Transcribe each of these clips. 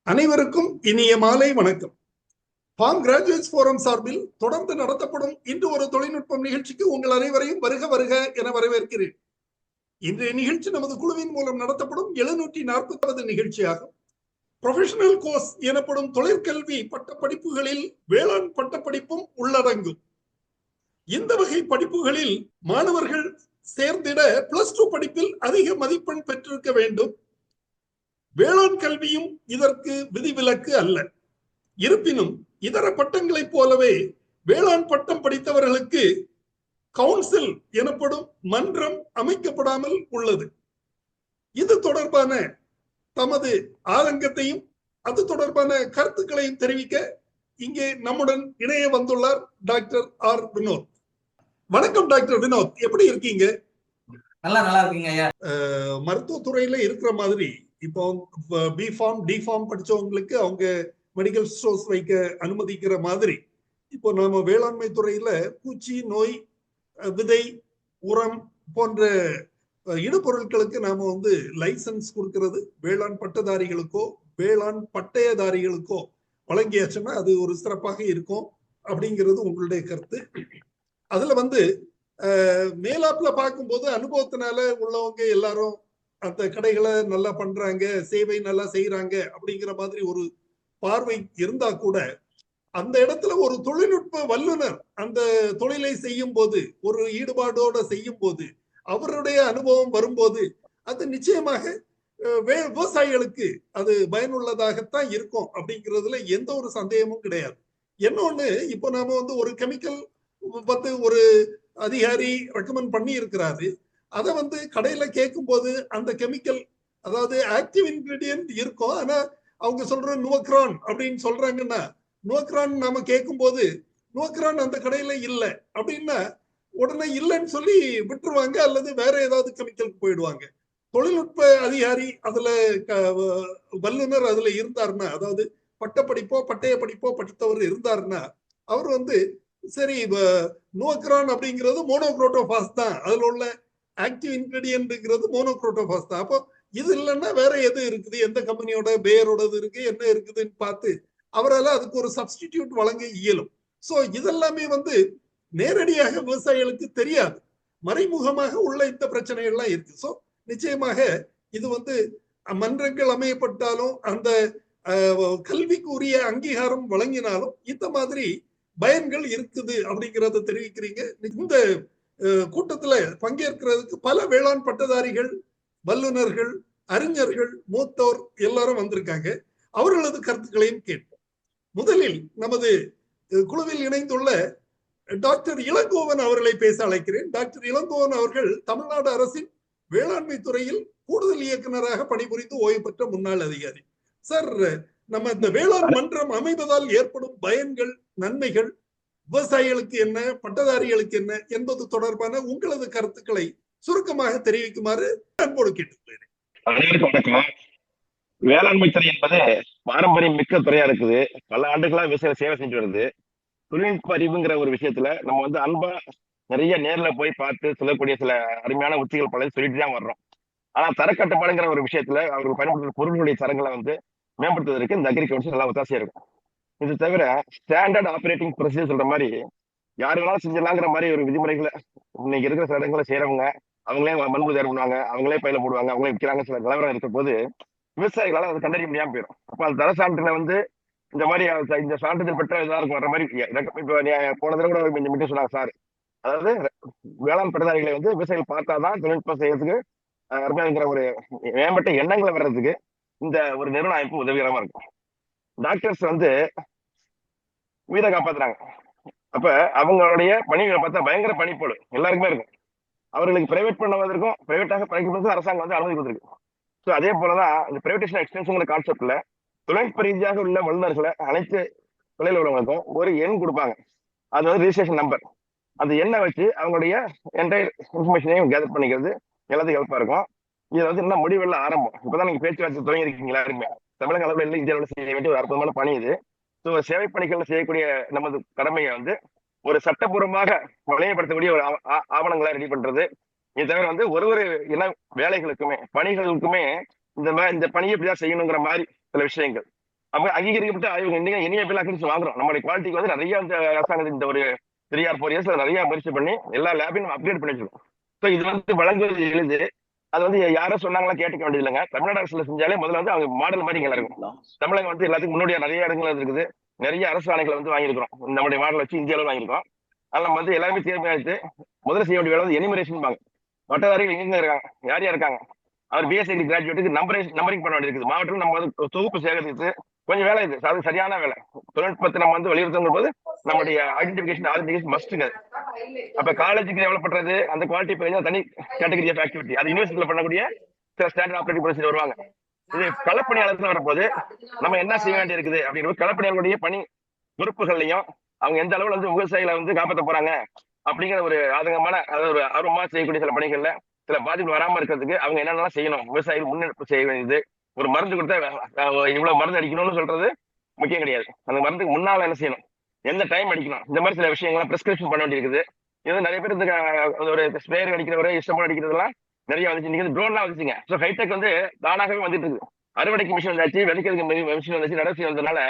அனைவருக்கும் இனிய மாலை வணக்கம். பாம் கிராஜுவேட்ஸ் போரம் சார்பில் தொடர்ந்து நடத்தப்படும் இன்று ஒரு தொழில்நுட்பம் நிகழ்ச்சிக்கு உங்கள் அனைவரையும் வருக வருக என வரவேற்கிறேன். இன்றைய நிகழ்ச்சி நமது குழுவின் மூலம் நடத்தப்படும் 740வது நிகழ்ச்சியாகும். ப்ரொஃபஷனல் கோர்ஸ் எனப்படும் தொழிற்கல்வி பட்டப்படிப்புகளில் வேளாண் பட்டப்படிப்பும் உள்ளடங்கும். இந்த வகை படிப்புகளில் மாணவர்கள் சேர்ந்திட +2 படிப்பில் அதிக மதிப்பெண் பெற்றிருக்க வேண்டும். வேளாண் கல்வியும் இதற்கு விதிவிலக்கு அல்ல. இருப்பினும் இதர பட்டங்களைப் போலவே வேளாண் பட்டம் படித்தவர்களுக்கு கவுன்சில் எனப்படும் மன்றம் அமைக்கப்படாமல் உள்ளது. இது தொடர்பான தமது ஆதங்கத்தையும் அது தொடர்பான கருத்துக்களையும் தெரிவிக்க இங்கே நம்முடன் இணைய வந்துள்ளார் டாக்டர் ஆர் வினோத். வணக்கம் டாக்டர் வினோத், எப்படி இருக்கீங்க? நல்லா இருக்கீங்க ஐயா. மருத்துவத்துறையில இருக்கிற மாதிரி இப்போ பிஃபார்ம் டிஃபார்ம் படிச்சவங்களுக்கு அவங்க மெடிக்கல் ஸ்டோர்ஸ் வைக்க அனுமதிக்கிற மாதிரி இப்போ நாம வேளாண்மை துறையில பூச்சி நோய், விதை, உரம் போன்ற இடுபொருட்களுக்கு நாம லைசன்ஸ் கொடுக்கிறது வேளாண் பட்டதாரிகளுக்கோ வேளாண் பட்டயதாரிகளுக்கோ வழங்கியாச்சுன்னா அது ஒரு சிறப்பாக இருக்கும் அப்படிங்கிறது உங்களுடைய கருத்து. அதுல மேலாப்புல பார்க்கும்போது அனுபவத்தினால உள்ளவங்க எல்லாரும் அந்த கடைகளை நல்லா பண்றாங்க, சேவை நல்லா செய்யறாங்க அப்படிங்கிற மாதிரி ஒரு பார்வை இருந்தா கூட அந்த இடத்துல ஒரு தொழில்நுட்ப வல்லுநர் அந்த தொழிலை செய்யும் போது, ஒரு ஈடுபாடோட செய்யும் போது, அவருடைய அனுபவம் வரும்போது அது நிச்சயமாக விவசாயிகளுக்கு அது பயனுள்ளதாகத்தான் இருக்கும் அப்படிங்கிறதுல எந்த ஒரு சந்தேகமும் கிடையாது. இன்னொன்னு, இப்போ நாம ஒரு கெமிக்கல் ஒரு அதிகாரி ரெக்கமெண்ட் பண்ணி இருக்கிறாரு. அதை கடையில கேட்கும் போது அந்த கெமிக்கல், அதாவது ஆக்டிவ் இன்கிரீடியன்ட் இருக்கும், ஆனா அவங்க சொல்ற நுவக்ரான் அப்படின்னு சொல்றாங்கன்னா, நுவக்ரான் நாம கேட்கும் போது நுவக்ரான் அந்த கடையில இல்லை அப்படின்னா உடனே இல்லைன்னு சொல்லி விட்டுருவாங்க, அல்லது வேற ஏதாவது கெமிக்கலுக்கு போயிடுவாங்க. தொழில்நுட்ப அதிகாரி அதுல வல்லுநர் அதுல இருந்தாருன்னா, அதாவது பட்டப்படிப்போ பட்டய படிப்போ படித்தவர் இருந்தாருன்னா அவர் சரி நுவக்ரான் அப்படிங்கிறது மோனோக்ரோட்டோபாஸ் தான், அதுல உள்ள ஆக்டிவ் இன்கிரீடியன்ட்ங்கிறது மோனோக்ரோட்டோபாஸ் தான். அப்போ இது இல்லைன்னா வேற எது இருக்குது, எந்த கம்பெனியோட பேரோடது இருக்கு, என்ன இருக்குதுன்னு பார்த்து அவரால் அதுக்கு ஒரு சப்ஸ்டிடியூட் வழங்க இயலும். சோ இதெல்லாமே நேரடியாக விவசாயிகளுக்கு தெரியாது, மறைமுகமாக உள்ள இந்த பிரச்சனைகள்லாம் இருக்கு. சோ நிச்சயமாக இது மன்றங்கள் அமையப்பட்டாலும் அந்த கல்விக்கு உரிய அங்கீகாரம் வழங்கினாலும் இந்த மாதிரி பயன்கள் இருக்குது அப்படிங்கிறத தெரிவிக்கிறீங்க. இந்த கூட்டத்துல பங்கேற்கிறதுக்கு பல வேளாண் பட்டதாரிகள், வல்லுநர்கள், அறிஞர்கள், மூத்தோர் எல்லாரும் வந்திருக்காங்க. அவர்களது கருத்துக்களையும் கேட்போம். முதலில் நமது குழுவில் இணைந்துள்ள டாக்டர் இளங்கோவன் அவர்களை பேச அழைக்கிறேன். டாக்டர் இளங்கோவன் அவர்கள் தமிழ்நாடு அரசின் வேளாண்மை துறையில் கூடுதல் இயக்குநராக பணிபுரிந்து ஓய்வு பெற்ற முன்னாள் அதிகாரி. சார், நம்ம இந்த வேளாண் மன்றம் அமைவதால் ஏற்படும் பயன்கள், நன்மைகள், விவசாயிகளுக்கு என்ன, பட்டதாரிகளுக்கு என்ன என்பது தொடர்பான உங்களது கருத்துக்களை சுருக்கமாக தெரிவிக்குமாறு அன்போடு கேட்டுக்கொள்கிறேன். அனைவருக்கும் வணக்கம். வேளாண்மை துறை என்பது பாரம்பரியம் மிக்க துறையா இருக்குது. பல ஆண்டுகளா விவசாய சேவை செஞ்சு வருது. தொழில்நுட்ப அறிவுங்கிற ஒரு விஷயத்துல நம்ம அன்பா நிறைய நேர்ல போய் பார்த்து சொல்லக்கூடிய சில அருமையான உத்திகள் பல சொல்லிட்டு தான் வர்றோம். ஆனா தரக்கட்டுப்பாடுங்கிற ஒரு விஷயத்துல அவர்கள் பயன்படுத்துற பொருள்களுடைய தரங்களை மேம்படுத்துவதற்கு இந்த அக்ரி கவுன்சில் நல்லா ஒத்தாசையா இருக்கும். இது தவிர ஸ்டாண்டர்ட் ஆப்ரேட்டிங் ப்ரொசீஜர் சொல்ற மாதிரி யாரு வேணாலும் செஞ்சிடலாங்கிற மாதிரி ஒரு விதிமுறைகளை இன்னைக்கு இருக்கிற சில இடங்களை செய்யறவங்க அவங்களே மண்புழு தயார் பண்ணுவாங்க, அவங்களே பயில போடுவாங்க, அவங்களே விற்கிறாங்க. சில நிலவரம் இருக்க போது விவசாயிகளால் அதை கண்டறிய முடியாம போயிடும். அப்ப அந்த தர சான்றிதழை இந்த மாதிரி இந்த சான்றிதழ் பெற்ற எல்லாருக்கும் வர்ற மாதிரி இப்போ போன தடவை கூட இந்த மீட்டிங் சொன்னாங்க சார், அதாவது வேளாண் பட்டதாரிகளை விவசாயிகள் பார்த்தாதான் தொழில்நுட்பம் செய்யறதுக்கு அருமையாங்கிற ஒரு மேம்பட்ட எண்ணங்களை வர்றதுக்கு இந்த ஒரு நிறுவன அமைப்பு உதவிகரமா இருக்கும். டாக்டர்ஸ் உயிரை காப்பாத்துறாங்க. அப்ப அவங்களுடைய பணிகளை பார்த்தா பயங்கர பணிப்போடு எல்லாருக்குமே இருக்கும். அவர்களுக்கு பிரைவேட் பண்ணுவதற்கும் பிரைவேட்டாக படிக்கிறதுக்கும் அரசாங்கம் அனுமதி கொடுத்துருக்கு. ஸோ அதே போலதான் இந்த பிரைவேடேஷன் எக்ஸ்டென்ஷன் கான்செப்ட்ல தொழில்நுட்ப ரீதியாக உள்ள வல்லுநர்களை அனைத்து தொழில் உள்ளவங்களுக்கும் ஒரு எண் கொடுப்பாங்க. அது ரிஜிஸ்ட்ரேஷன் நம்பர். அந்த எண்ணை வச்சு அவங்களுடைய என்டையர் இன்ஃபர்மேஷனையும் கேதர் பண்ணிக்கிறது எல்லாத்தையும் ஹெல்ப்பா இருக்கும். இது இன்னும் முடிவெல்ல ஆரம்பம். இப்பதான் நீங்க பேச்சுவார்த்தை தொடங்கி இருக்கீங்களா? எல்லாருமே தமிழக அளவில் இல்லை, இந்தியாவில் செய்ய வேண்டிய ஒரு அற்புதமான பணி இது. ஸோ சேவை பணிகள் செய்யக்கூடிய நமது கடமையை ஒரு சட்டப்பூர்வமாக வழியப்படுத்தக்கூடிய ஒரு ஆவணங்களை ரெடி பண்றது. இது தவிர ஒரு இன வேலைகளுக்குமே பணிகளுக்குமே இந்த பணியை இப்படிதான் செய்யணுங்கிற மாதிரி சில விஷயங்கள் அவங்க அங்கீகரிக்கப்பட்டு இவங்க இன்னைக்கு NABL அக்ரிடிஷன் வாங்குறோம். நம்மளுடைய குவாலிட்டிக்கு வந்து நிறைய இந்த அரசாங்கத்தின் இந்த ஒரு 3 or 4 இயர்ஸ்ல நிறைய முயற்சி பண்ணி எல்லா லேபையும் அப்கிரேட் பண்ணி வச்சிருக்கோம். ஸோ இது வந்து வழங்குவது எளிது. அது வந்து யாரோ சொன்னாங்களா கேட்டுக்க வேண்டியது இல்லைங்க. தமிழ்நாடு அரசுல செஞ்சாலே முதல்ல வந்து அவங்க மாடல் மாதிரி இங்கே இருக்கும். தமிழகம் வந்து எல்லாத்துக்கும் முன்னாடியே நிறைய இடங்கள் இருக்குது. நிறைய அரசு ஆணைகளை வந்து வாங்கியிருக்கிறோம். நம்முடைய மாடல் வச்சு இந்திய அளவில் வாங்கியிருக்கோம். அதில் நம்ம வந்து எல்லாருமே தேர்ந்தெடுத்து முதல்ல செய்ய வேண்டிய வேலை வந்து எனிமரேஷன் பாங்க. பட்டதாரிகள் எங்க இருக்காங்க, யார் யார் இருக்காங்க, அவர் BSc கிராஜுவேட்டுக்கு நம்பரிங் பண்ண வேண்டியது இருக்குது. மாவட்டத்தில் நம்ம வந்து தொகுப்பு சேகரித்து கொஞ்சம் வேலை இது, அது சரியான வேலை. தொழில்நுட்பத்தை நம்ம வந்து வலியுறுத்தும் போது நம்மளுடைய ஐடென்டிஃபிகேஷன் மஸ்ட்டுங்க. அப்ப காலேஜுக்கு டெவலப் பண்றது அந்த குவாலிட்டி பேஜ் தனி கேட்டகரி ஆஃப் ஆக்டிவிட்டி. அது யூனிவர்சிட்டியில் பண்ணக்கூடிய சில ஸ்டாண்டர்ட் ஆப்ரேட்டிங் ப்ரொசீஜர் வருவாங்க. இது களப்பணியாளர்கள் வரும்போது நம்ம என்ன செய்ய வேண்டி இருக்குது அப்படிங்கிற களப்பணியாளர்களுடைய பணி பொறுப்புகளையும் அவங்க எந்த அளவுல வந்து விவசாயிகளை வந்து காப்பாற்ற போறாங்க அப்படிங்கிற ஒரு ஆதங்கமான, அதாவது ஒரு ஆர்வமா செய்யக்கூடிய சில பணிகள்ல சில பாதிப்பு வராம இருக்கிறதுக்கு அவங்க என்னென்னலாம் செய்யணும், விவசாயிகள் முன்னெடுப்பு செய்ய வேண்டியது. ஒரு மருந்து கொடுத்தா இவ்வளவு மருந்து அடிக்கணும்னு சொல்றது முக்கியம் கிடையாது. அந்த மருந்துக்கு முன்னால என்ன செய்யணும், எந்த டைம் அடிக்கணும், இந்த மாதிரி சில விஷயங்கள்லாம் பிரிஸ்கிரிப்ஷன் பண்ண வேண்டியிருக்குது. இது நிறைய பேர் இந்த ஒரு ஸ்ப்ரேயர் அடிக்கிறவரை இஷ்டப்பட அடிக்கிறதுலாம் நிறைய வந்துச்சு. இன்னைக்கு ட்ரோன்லாம் வந்துச்சுங்க. ஸோ ஹைடெக் வந்து தானாகவே வந்துட்டு இருக்கு. அறுவடைக்கு மிஷின் வந்தாச்சு, விதைக்கிறதுக்கு மிஷின் வந்துச்சு, நடவு வந்ததுனால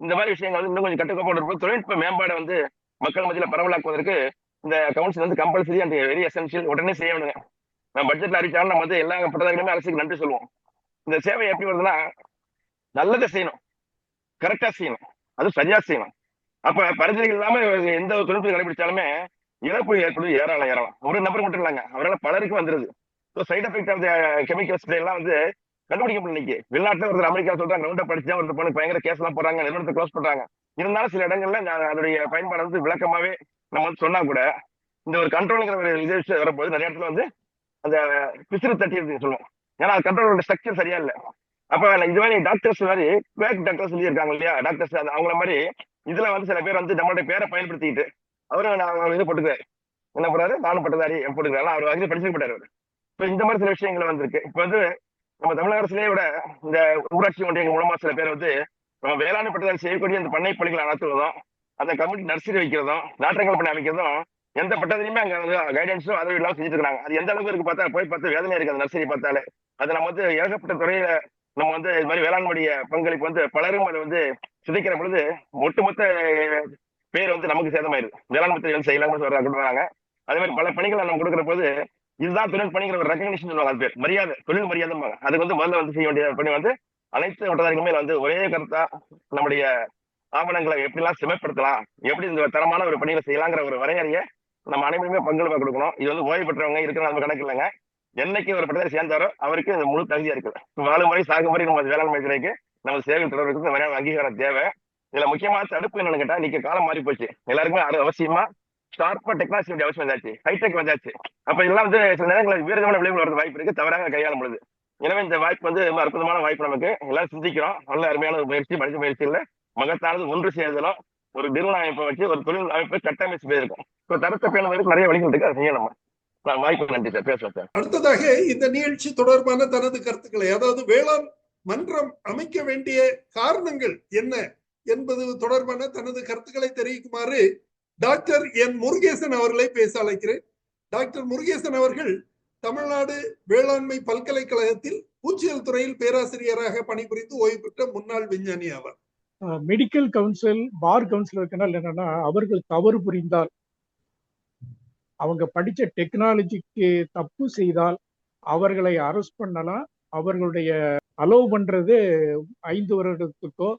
இந்த மாதிரி விஷயங்கள் வந்து இன்னும் கொஞ்சம் கட்டுக்கோப்போடு இருக்கும். தொழில்நுட்ப மேம்பாடை வந்து மக்கள் மத்தியில் பரவலாக்குவதற்கு இந்த கவுன்சில் வந்து கம்பல்சரி அண்ட் வெரி எசென்ஷியல், உடனே செய்ய வேணுங்க. நம்ம பட்ஜெட்ல அறிவிச்சாலும் நம்ம வந்து எல்லா பட்டதாரிகளுமே அரசுக்கு நன்றி சொல்லுவோம். இந்த சேவை எப்படி வருதுன்னா, நல்லதை செய்யணும், கரெக்டா செய்யணும், அது சரியா செய்யணும். அப்ப பரிந்துரைகள் இல்லாம எந்த ஒரு தொழில்நுட்பம் கடைபிடிச்சாலுமே இழப்பு ஏற்படுது. ஏறாளம் ஒரு நபர் மட்டும் இல்லைங்க, அவரால் பலருக்கு வந்துருது. So side effect of chemicals எல்லாம் வந்து கண்டுபிடிக்க முடியல. இன்னைக்கு வெளிநாட்டுல ஒருத்தர் அமெரிக்கா சொல்றாங்க, ரவுண்டா படிச்சா ஒரு பொண்ணுக்கு பயங்கர கேஸ் எல்லாம் போறாங்க, நிறுவனத்தை க்ளோஸ் பண்றாங்க. இருந்தாலும் சில இடங்கள்ல அதோடைய பயன்பாடு வந்து விளக்கமாவே நம்ம வந்து சொன்னா கூட இந்த ஒரு கண்ட்ரோலுங்கிற ஒரு இது வரும்போது நிறைய இடத்துல வந்து அந்த பிசிறு தட்டி சொல்லுவோம். ஏன்னா கண்ட்ரோலோட ஸ்ட்ரக்சர் சரியா இல்லை. அப்ப இது மாதிரி டாக்டர்ஸ் மாதிரி பேக் டாக்டர்ஸ் இருக்காங்க இல்லையா, டாக்டர்ஸ் அவங்கள மாதிரி இதுல வந்து சில பேர் வந்து நம்மளுடைய பேரை பயன்படுத்திக்கிட்டு அவரும் நான் இது போட்டுக்கிறாரு, என்ன பண்றாரு, நானும் பட்டதாரி போட்டுக்கிறாரு, அவர் அங்கே படிச்சுக்க மாட்டாரு. இப்போ இந்த மாதிரி சில விஷயங்கள் வந்திருக்கு. இப்போ வந்து நம்ம தமிழக அரசுலேயே விட இந்த ஊராட்சி ஒன்றியங்கள் மூலமா சில பேர் வந்து நம்ம வேளாண் பட்டதாரி செய்யக்கூடிய அந்த பண்ணை பணிகளை நடத்துவதும், அந்த கம்யூனிட்டி நர்சரி வைக்கிறதும், நாற்றங்கள் பண்ணி அமைக்கிறதும் எந்த பட்டத்திலையுமே அங்க வந்து கைடன்ஸும் அதை இல்லாமல் செஞ்சுட்டு இருக்காங்க. அது எந்த அளவுக்கு இருக்கு பார்த்தா போய் பார்த்து வேதனை இருக்கு. அந்த நர்சரி பார்த்தாலே அது நம்ம வந்து ஏகப்பட்ட துறையில நம்ம வந்து இது மாதிரி வேளாண்மைய பங்களிப்பு வந்து பலரும் அதை வந்து சிதைக்கிற பொழுது ஒட்டுமொத்த பேர் வந்து நமக்கு சேதமாயிருது. வேளாண்மை துறைகள் செய்யலாம்னு சொல்றாங்க. அதே மாதிரி பல பணிகளை நம்ம கொடுக்குற போது இதுதான் தொழில் பணிங்கிற ஒரு ரெகக்னிஷன் சொல்லுவாங்க. அது பேர் மரியாதை, தொழில் மரியாதை. அதுக்கு வந்து முதல்ல வந்து செய்ய வேண்டிய பணி வந்து அனைத்து வட்டதாரிகளுமே வந்து ஒரே கருத்தா நம்முடைய ஆவணங்களை எப்படிலாம் செமைப்படுத்தலாம், எப்படி இந்த தரமான ஒரு பணிகளை செய்யலாங்கிற ஒரு வரையறையை நம்ம அனைவருமே பங்களிப்பா கொடுக்கணும். இது வந்து ஓய்வு பெற்றவங்க இருக்கிற நம்ம கணக்கு இல்லைங்க. என்னைக்கு ஒரு பட்டதாரி சேர்ந்தாரோ அவருக்கு இந்த முழு தகுதியா இருக்குது. வாழும் முறை சாகும் முறை நம்ம வேளாண்மை துறைக்கு நம்ம சேவை தொடர்புக்கு இந்த மாதிரியான அங்கீகாரம் தேவை. இதுல முக்கியமான தடுப்பு என்னன்னு கேட்டா, இன்னைக்கு காலம் மாறி போச்சு. எல்லாருக்குமே அவசியமா ஷார்ப்பா டெக்னாலஜி வேண்டிய அவசியம் வந்தாச்சு, ஹைடெக் வந்தாச்சு. அப்ப இதெல்லாம் வந்து சில நேரங்களில் விபரீதமான விளைவுகள் வரது வாய்ப்பு இருக்கு, தவறாக கையாளும் பொழுது. எனவே இந்த வாய்ப்பு வந்து அற்புதமான வாய்ப்பு. நமக்கு எல்லாரும் சிந்திக்கிறோம். நல்ல அருமையான ஒரு முயற்சி, மனித முயற்சி இல்லை, மகத்தானது. ஒன்று சேர்தலும் ஒரு நிறுவன அமைப்பை வச்சு ஒரு தொழில் அமைப்பை கட்டமைச்சு போயிருக்கும். இப்போ தரத்தை பேணுவதற்கு நிறைய வழிகள் இருக்கு, அதை செய்யணும். வாய்ப்பு நன்றி சார், பேசுவோம் சார். அடுத்ததாக இந்த நிகழ்ச்சி தொடர்பான தனது கருத்துக்களை, அதாவது வேளாண் மன்றம் அமைக்க வேண்டிய காரணங்கள் என்ன என்பது தொடர்பான தனது கருத்துக்களை தெரிவிக்குமாறு டாக்டர் என் முருகேசன் அவர்களை பேச அழைக்கிறேன். டாக்டர் முருகேசன் அவர்கள் தமிழ்நாடு வேளாண்மை பல்கலைக்கழகத்தில் பூச்சியல் துறையில் பேராசிரியராக பணிபுரிந்து ஓய்வு பெற்ற முன்னாள் விஞ்ஞானி ஆவார். மெடிக்கல் கவுன்சில், பார் கவுன்சில் என்னன்னா, அவர்கள் தவறு புரிந்தால், அவங்க படிச்ச டெக்னாலஜிக்கு தப்பு செய்தால் அவர்களை அரெஸ்ட் பண்ணலாம். அவர்களுடைய அலோவ் பண்றது 5 வருடத்துக்கோ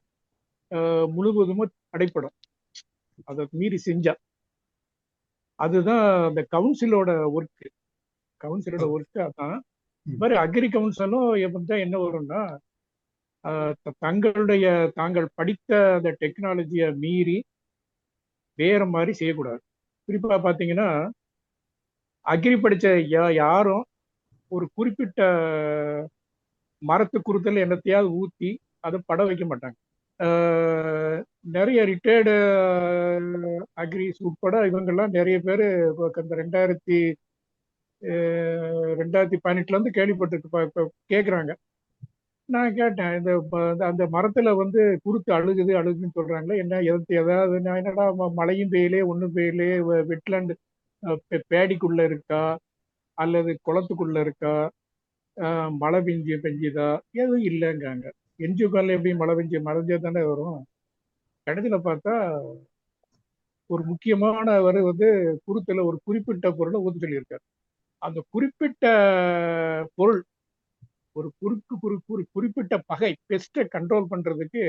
முழுவதுமோ தடைப்படும். அதை மீறி செஞ்சா. அதுதான் அந்த கவுன்சிலோட ஒர்க். கவுன்சிலோட ஒர்க் அதான். இது மாதிரி அக்ரி கவுன்சிலும் என்ன வரும்னா, தாங்கள் படித்த அந்த டெக்னாலஜியை மீறி வேற மாதிரி செய்யக்கூடாது. குறிப்பா பாத்தீங்கன்னா, அக்ரி படிச்ச யாரும் ஒரு குறிப்பிட்ட மரத்து குருத்தில் என்னத்தையாவது ஊத்தி அதை பட வைக்க மாட்டாங்க. நிறைய ரிட்டையர்டு அக்ரிஸ் உட்பட இவங்கெல்லாம் நிறைய பேர் இந்த 2018 இருந்து கேள்விப்பட்டிருக்கு, கேட்குறாங்க. நான் கேட்டேன், அந்த மரத்துல வந்து குருத்து அழுகுதுன்னு சொல்றாங்களே, என்ன ஏதாவது என்னடா மழையும் பெய்யலே, ஒன்றும் பெய்யலே, வெட்லாண்டு பேடிக்குள்ள இருக்கா அல்லது குளத்துக்குள்ள இருக்கா, மழை பெஞ்சுதா, எதுவும் இல்லைங்காங்க. என்ஜிஓக்கால எப்படி மழை பெஞ்சு மழைஞ்சே தானே வரும். கடைசியில் பார்த்தா ஒரு முக்கியமானவர் வந்து குருத்துல ஒரு குறிப்பிட்ட பொருளை ஊத்த சொல்லியிருக்காரு. அந்த குறிப்பிட்ட பொருள் ஒரு குறிப்பிட்ட பகை பெஸ்ட்டை கண்ட்ரோல் பண்றதுக்கு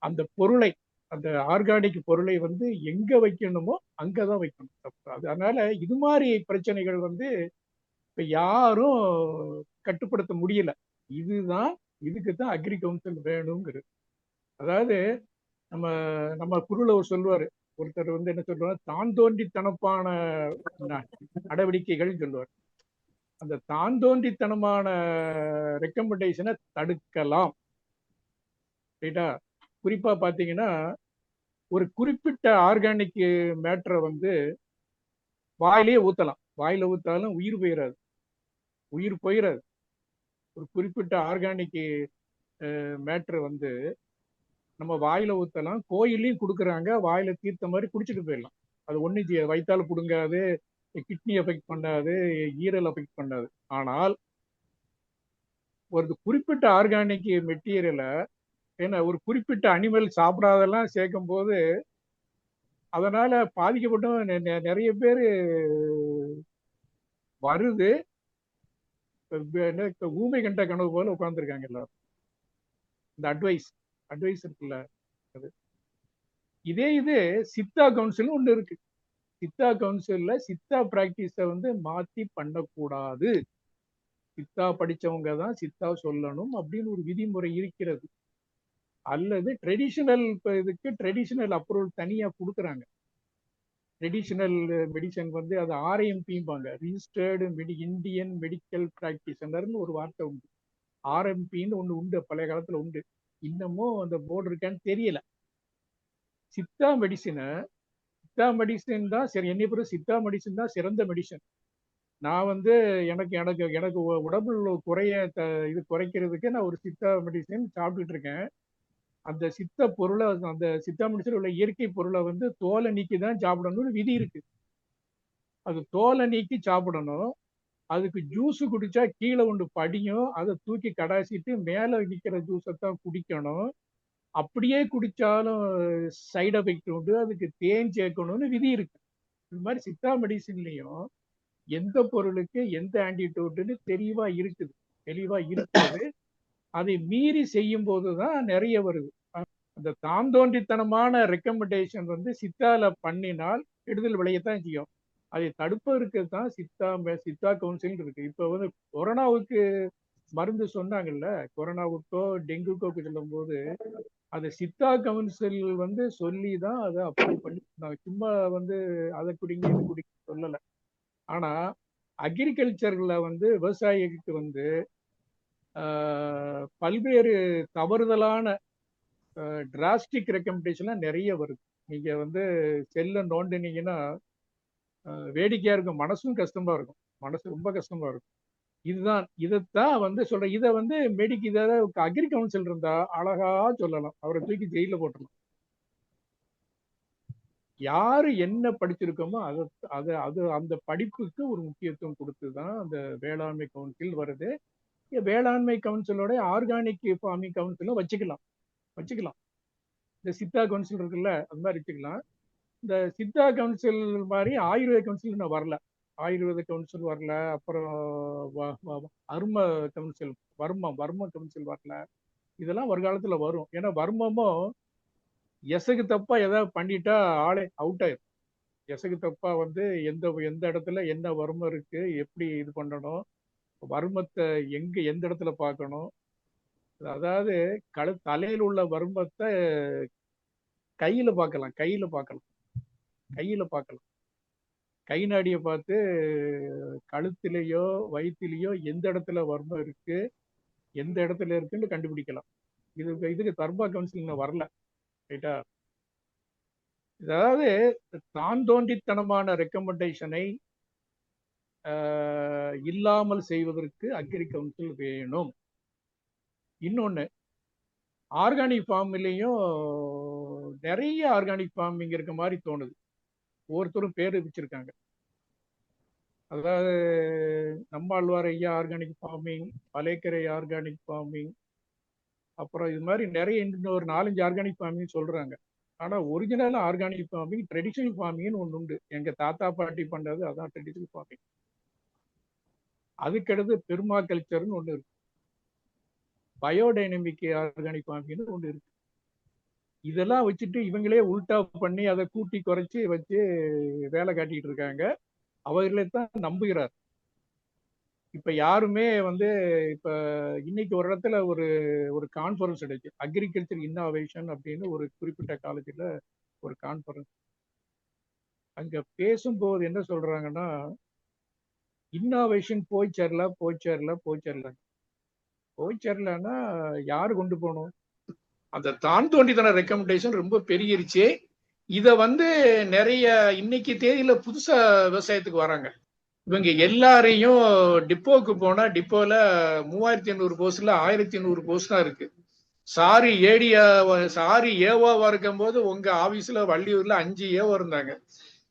அந்த பொருளை அந்த ஆர்கானிக் பொருளை வந்து எங்க வைக்கணுமோ அங்கதான் வைக்கணும். அதனால இது மாதிரி பிரச்சனைகள் வந்து இப்ப யாரும் கட்டுப்படுத்த முடியல. இதுதான் இதுக்கு தான் அக்ரி கவுன்சில் வேணுங்கிறது. அதாவது நம்ம நம்ம குருல ஒரு சொல்லுவாரு, ஒருத்தர் வந்து என்ன சொல்லுவாரு, தான் தோன்றித்தனப்பான நடவடிக்கைகள் சொல்லுவார். அந்த தான் தோன்றித்தனமான ரெக்கமெண்டேஷனை தடுக்கலாம். ரைட்டா? குறிப்பா பாத்தீங்கன்னா ஒரு குறிப்பிட்ட ஆர்கானிக் மேட்டரை வந்து வாயிலேயே ஊத்தலாம். வாயில ஊத்தாலும் உயிர் போயிடாது. ஒரு குறிப்பிட்ட ஆர்கானிக் மேட்டர் வந்து நம்ம வாயில ஊத்தலாம், கோயிலையும் கொடுக்குறாங்க, வாயில தீர்த்த மாதிரி குடிச்சிட்டு போயிடலாம். அது ஒன்றும் செய்யாது, வயிற்றால பிடுங்காது, கிட்னி எஃபெக்ட் பண்ணாது, ஈரல் எஃபெக்ட் பண்ணாது. ஆனால் ஒரு குறிப்பிட்ட ஆர்கானிக் மெட்டீரியலை ஏன்னா ஒரு குறிப்பிட்ட அனிமல் சாப்பிடாதெல்லாம் சேர்க்கும் போது அதனால பாதிக்கப்பட்ட நிறைய பேர் வருது. ஊமை கண்ட கனவு போல உட்கார்ந்துருக்காங்க எல்லாரும். இந்த அட்வைஸ் இருக்குல்ல, அது இது சித்தா கவுன்சில் ஒண்ணு இருக்கு. சித்தா கவுன்சில்ல சித்தா பிராக்டிஸ வந்து மாத்தி பண்ணக்கூடாது. சித்தா படிச்சவங்க தான் சித்தா சொல்லணும் அப்படின்னு ஒரு விதிமுறை இருக்கிறது. அல்லது ட்ரெடிஷனல் இதுக்கு ட்ரெடிஷனல் அப்ரூவல் தனியா கொடுக்குறாங்க. ட்ரெடிஷனல் மெடிசன் வந்து அது ஆர்எம்பிம்பாங்க, ரிஜிஸ்டர்டு இந்தியன் மெடிக்கல் பிராக்டிஷனர்னு ஒரு வார்த்தை உண்டு. ஆர்எம்பின்னு ஒண்ணு உண்டு, பழைய காலத்துல உண்டு. இன்னமும் அந்த போர்டு இருக்கான்னு தெரியல. சித்தா மெடிசின் தான் சரி, என்னை பொறுத்த சித்தா மெடிசின் தான் சிறந்த மெடிசன். நான் வந்து எனக்கு எனக்கு எனக்கு உடம்புல இது குறைக்கிறதுக்கு நான் ஒரு சித்தா மெடிசின் சாப்பிட்டுட்டு இருக்கேன். அந்த சித்த பொருளை அந்த சித்தா மெடிசன் உள்ள இயற்கை பொருளை வந்து தோலை நீக்கி தான் சாப்பிடணும்னு விதி இருக்கு. அது தோலை நீக்கி சாப்பிடணும். அதுக்கு ஜூஸ் குடிச்சா கீழே ஒன்று படியும், அதை தூக்கி கடாசிட்டு மேல நிக்கிற ஜூஸை தான் குடிக்கணும். அப்படியே குடிச்சாலும் சைடு எஃபெக்ட் உண்டு, அதுக்கு தேன் சேர்க்கணும்னு விதி இருக்கு. இது மாதிரி சித்தா மெடிசின்லயும் எந்த பொருளுக்கு எந்த ஆன்டிடோட்னு தெளிவா இருக்கிறது. அதை மீறி செய்யும் போதுதான் நிறைய வருது. அந்த தான் தோன்றித்தனமான ரெக்கமெண்டேஷன் வந்து சித்தால பண்ணினால் கெடுதல் விளையத்தான் செய்யும். அதை தடுப்பதற்கு தான் சித்தா கவுன்சில் இருக்கு. இப்ப வந்து கொரோனாவுக்கு மருந்து சொன்னாங்கல்ல, கொரோனாவுக்கோ டெங்குக்கோ சொல்லும் போது அது சித்தா கவுன்சில் வந்து சொல்லி தான் அதை அப்ரூவ் பண்ணி சொன்னாங்க. சும்மா வந்து அதை குடிங்க இது குடிங்க சொல்லல. ஆனா அக்ரிகல்ச்சர்ல வந்து விவசாயிகளுக்கு வந்து பல்வேறு தவறுதலான டிராஸ்டிக் ரெக்கமெண்டேஷன்லாம் நிறைய வருது. நீங்க வந்து செல்ல நோண்டினீங்கன்னா வேடிக்கையா இருக்கும், மனசும் கஷ்டமா இருக்கும், மனசு ரொம்ப கஷ்டமா இருக்கும். இதைத்தான் வந்து சொல்றேன். இதை வந்து அக்ரி கவுன்சில் இருந்தா அழகா சொல்லலாம், அவரை தூக்கி ஜெயில போட்டுடலாம். யாரு என்ன படிச்சிருக்கோமோ அது அந்த படிப்புக்கு ஒரு முக்கியத்துவம் கொடுத்துதான் அந்த வேளாண்மை கவுன்சில் வருது. வேளாண்மை கவுன்சிலோட ஆர்கானிக் ஃபார்மிங் கவுன்சிலும் வச்சுக்கலாம். இந்த சித்தா கவுன்சில் இருக்குல்ல, அது மாதிரி வச்சுக்கலாம். இந்த சித்தா கவுன்சில் மாதிரி ஆயுர்வேத கவுன்சில் இன்னும் வரல. ஆயுர்வேத கவுன்சில் வரல. அப்புறம் அரும கவுன்சில், வர்ம கவுன்சில் வரல. இதெல்லாம் வருங்காலத்துல வரும். ஏன்னா வர்மமும் எசகு தப்பா ஏதாவது பண்ணிட்டா ஆளே அவுட் ஆயிரும். எசகு தப்பா வந்து எந்த இடத்துல என்ன வர்மம் இருக்கு, எப்படி இது பண்ணணும், வர்மத்தை எந்த இடத்துல பார்க்கணும். அதாவது தலையில் உள்ள வர்மத்தை கையில பார்க்கலாம். கை நாடியை பார்த்து கழுத்திலேயோ வயிற்றிலேயோ எந்த இடத்துல வர்மம் இருக்கு, எந்த இடத்துல இருக்குன்னு கண்டுபிடிக்கலாம். இதுக்கு தர்மா கவுன்சிலிங் வரல. ரைட்டா? அதாவது தான் தோன்றித்தனமான ரெக்கமெண்டேஷனை இல்லாமல் செய்வதற்கு அக்ரி கவுன்சில் வேணும். இன்னொன்னு, ஆர்கானிக் ஃபார்ம்லயும் நிறைய ஆர்கானிக் ஃபார்மிங் இருக்க மாதிரி தோணுது. ஒவ்வொருத்தரும் பேர் வச்சிருக்காங்க. அதாவது நம்மாழ்வார் ஐயா ஆர்கானிக் ஃபார்மிங், பலேக்கரை ஆர்கானிக் ஃபார்மிங், அப்புறம் இது மாதிரி நிறைய இன்னொரு 4-5 ஆர்கானிக் ஃபார்மிங் சொல்றாங்க. ஆனா ஒரிஜினல் ஆர்கானிக் ஃபார்மிங் ட்ரெடிஷனல் ஃபார்மிங்னு ஒன்று உண்டு. எங்க தாத்தா பாட்டி பண்ணது அதான் ட்ரெடிஷனல் ஃபார்மிங். அதுக்கடுத்து பெர்மாகல்ச்சர்னு ஒன்று இருக்கு, பயோடைனமிக் ஆர்கானிக் ஃபார்மிங்னு ஒன்று இருக்கு. இதெல்லாம் வச்சுட்டு இவங்களே உல்டா பண்ணி அதை கூட்டி குறைச்சி வச்சு வேலை காட்டிட்டு இருக்காங்க. அவர்களை தான் நம்புகிறார். இப்ப யாருமே இப்ப இன்னைக்கு ஒரு இடத்துல ஒரு ஒரு கான்ஃபரன்ஸ் எடுச்சு, அக்ரிகல்ச்சர் இன்னோவேஷன் அப்படின்னு ஒரு குறிப்பிட்ட காலேஜில் ஒரு கான்ஃபரன்ஸ். அங்க பேசும்போது என்ன சொல்றாங்கன்னா, இன்னோவேஷன் போய் சேரலன்னா யாரு கொண்டு போகணும்? அந்த தான் தோண்டித்தன ரெக்கமெண்டேஷன் ரொம்ப பெருகிருச்சு. இத நிறைய இன்னைக்கு தேதியில புதுசா விவசாயத்துக்கு வராங்க. இவங்க எல்லாரையும் டிப்போக்கு போனா டிப்போல 3800 போஸ்ட்ல 1100 போஸ்ட் தான் இருக்கு. சாரி ஏவோவா இருக்கும் போது உங்க ஆபீஸ்ல வள்ளியூர்ல 5 ஏவோ இருந்தாங்க.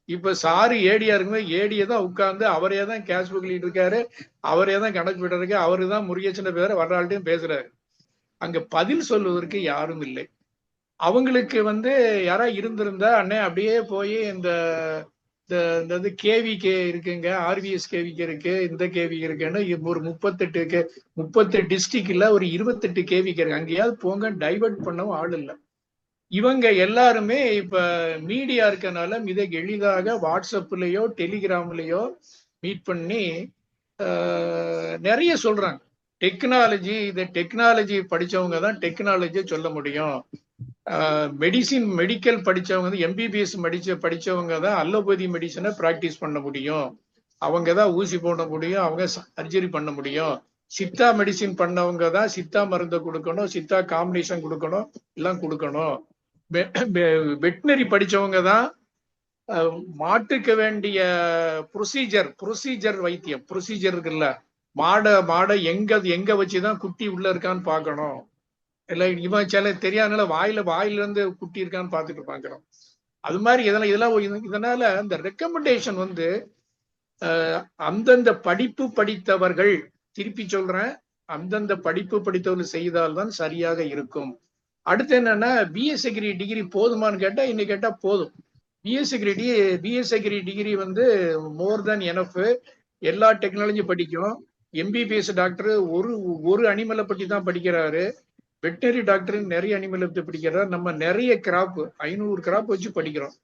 இப்ப சாரி ஏடியா இருக்கும்போது ஏடியை தான் உட்கார்ந்து அவரே தான் கேஷ் புக் இருக்காரு, அவரே தான் கணக்கு போட்டு இருக்கு, அவரு தான் முருகேசன பேர வர்றாள்டையும் பேசுறாரு. அங்க பதில் சொல்வதற்கு யாரும் இல்லை. அவங்களுக்கு யாரா இருந்திருந்தா அண்ணே அப்படியே போய் இந்த கேவிகே இருக்குங்க, ஆர்விஎஸ் கேவிகே இருக்கு, இந்த கேவி இருக்குன்னு ஒரு 38 டிஸ்ட்ரிக்ட்ல ஒரு 28 கேவிகே இருக்கு, அங்கேயாவது போங்க, டைவர்ட் பண்ணவும் ஆள் இல்லை. இவங்க எல்லாருமே இப்ப மீடியா இருக்கனால மிக எளிதாக வாட்ஸ்அப்லயோ டெலிகிராம்லயோ மீட் பண்ணி நிறைய சொல்றாங்க. டெக்னாலஜி படிச்சவங்க தான் டெக்னாலஜியை சொல்ல முடியும். மெடிக்கல் படிச்சவங்க எம்பிபிஎஸ் படிச்சவங்க தான் அலோபதி மெடிசனை பிராக்டிஸ் பண்ண முடியும், அவங்க தான் ஊசி போட முடியும், அவங்க சர்ஜரி பண்ண முடியும். சித்தா மெடிசின் பண்ணவங்க தான் சித்தா மருந்தை கொடுக்கணும், சித்தா காம்பினேஷன் கொடுக்கணும், எல்லாம் கொடுக்கணும். வெட்டினரி படிச்சவங்க தான் மாட்டுக்கு வேண்டிய ப்ரொசீஜர் வைத்தியம், ப்ரொசீஜர் இருக்குல்ல, மாடை எங்க வச்சுதான் குட்டி உள்ள இருக்கான்னு பாக்கணும், இல்ல இவன் சில தெரியாதனால வாயில இருந்து குட்டி இருக்கான்னு பாத்துட்டு பாக்குறோம். அது மாதிரி இதனால இந்த ரெக்கமெண்டேஷன் அந்தந்த படிப்பு படித்தவர்கள், திருப்பி சொல்றேன், அந்தந்த படிப்பு படித்தவர்கள் செய்தால்தான் சரியாக இருக்கும். அடுத்து என்னன்னா, பிஎஸ் அக்ரி டிகிரி போதுமான்னு கேட்டா இன்னைக்கு கேட்டா போதும். பிஎஸ் அக்ரி டிகிரி மோர் தென் எனஃப். எல்லா டெக்னாலஜி படிக்கும். எம்பிபிஎஸ் டாக்டர் ஒரு அனிமலை பற்றி தான் படிக்கிறாரு, வெட்டரி டாக்டர் நிறைய அனிமலை பற்றி படிக்கிறார். நம்ம நிறைய கிராப் 500 கிராப் வச்சு படிக்கிறோம்.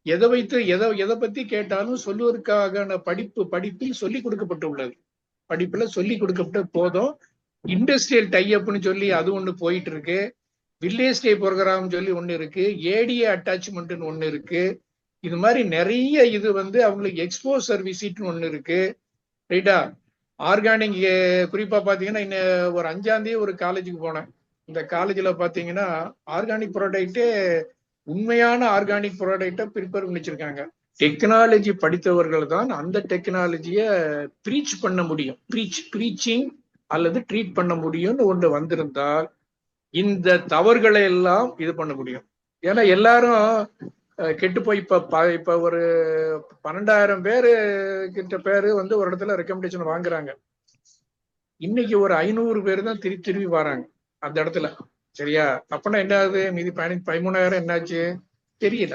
எதை பத்தி கேட்டாலும் சொல்லுவதற்கான படிப்பில் சொல்லி கொடுக்கப்பட்டுள்ளது. படிப்புல சொல்லி கொடுக்கப்பட்ட போதும். இண்டஸ்ட்ரியல் டைஅப்னு சொல்லி அது ஒண்ணு போயிட்டு இருக்கு, வில்லேஜ் டே ப்ரோக்ராம் சொல்லி ஒண்ணு இருக்கு, ஏடிஏ அட்டாச்மெண்ட் ஒண்ணு இருக்கு. இது மாதிரி நிறைய இது அவங்களுக்கு எக்ஸ்போசர் விசிட்னு ஒண்ணு இருக்கு, ரைட்டா? ஆர்கானிக் குறிப்பா பாத்தீங்கன்னா, இன்னும் ஒரு 5ஆம் தேதி ஒரு காலேஜுக்கு போனேன். இந்த காலேஜ்ல பாத்தீங்கன்னா ஆர்கானிக் ப்ராடக்டே, உண்மையான ஆர்கானிக் ப்ராடக்டை ப்ரிப்பேர் பண்ணி வச்சிருக்காங்க. டெக்னாலஜி படித்தவர்கள் தான் அந்த டெக்னாலஜியை ப்ரீச் பண்ண முடியும், ப்ரீச்சிங் அல்லது ட்ரீட் பண்ண முடியும்னு ஒன்று வந்திருந்தால் இந்த தவறுகளை எல்லாம் இது பண்ண முடியும். ஏன்னா எல்லாரும் கெட்டு போய் இப்ப ஒரு 12,000 பேரு கிட்ட பேரு ஒரு இடத்துல ரெக்கமெண்டேஷன் வாங்குறாங்க. இன்னைக்கு ஒரு 500 பேர் தான் திரும்பி வராங்க அந்த இடத்துல, சரியா? அப்பனா என்ன ஆகுது? மீதி 13,000 என்னாச்சு தெரியல.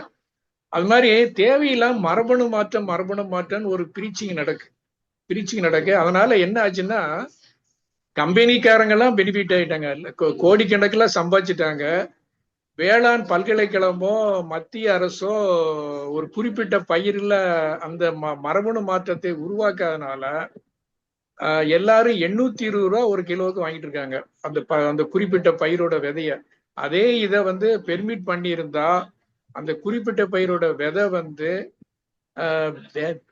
அது மாதிரி தேவையில்லாம் மரபணு மாற்றம் ஒரு பிரீச்சிங் நடக்கு. அதனால என்ன ஆச்சுன்னா, கம்பெனிக்காரங்க எல்லாம் பெனிஃபிட் ஆயிட்டாங்க, கோடிக்கணக்கில் சம்பாதிச்சிட்டாங்க. வேளாண் பல்கலைக்கழகமோ மத்திய அரசோ ஒரு குறிப்பிட்ட பயிரில் அந்த மரபணு மாற்றத்தை உருவாக்காதனால எல்லாரும் 820 ரூபா ஒரு கிலோவுக்கு வாங்கிட்டு இருக்காங்க அந்த குறிப்பிட்ட பயிரோட விதைய. அதே இதை பெர்மிட் பண்ணியிருந்தா அந்த குறிப்பிட்ட பயிரோட விதை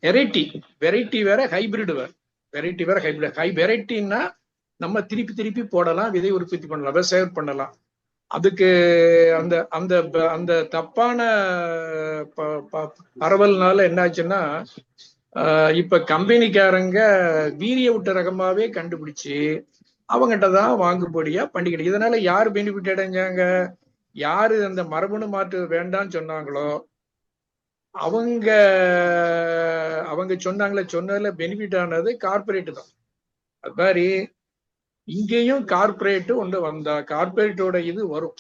வெரைட்டி வேற, ஹைபிரிட் வேற. வெரைட்டின்னா நம்ம திருப்பி போடலாம், விதை உற்பத்தி பண்ணலாம், விவசாயம் பண்ணலாம். அதுக்கு அந்த அந்த அந்த தப்பான பரவல்னால என்னாச்சுன்னா, இப்ப கம்பெனிக்காரங்க வீரிய விட்ட ரகமாவே கண்டுபிடிச்சு அவங்ககிட்ட தான் வாங்குபடியா பண்ணிக்கிட்டு. இதனால யாரு பெனிஃபிட் அடைஞ்சாங்க? யாரு அந்த மரபணு மாற்று வேண்டாம்னு சொன்னாங்களோ அவங்க சொன்னதுல பெனிஃபிட் ஆனது கார்பரேட் தான். அது மாதிரி இங்கேயும் கார்பரேட் ஒன்று வந்தா கார்பரேட்டோட இது வரும்.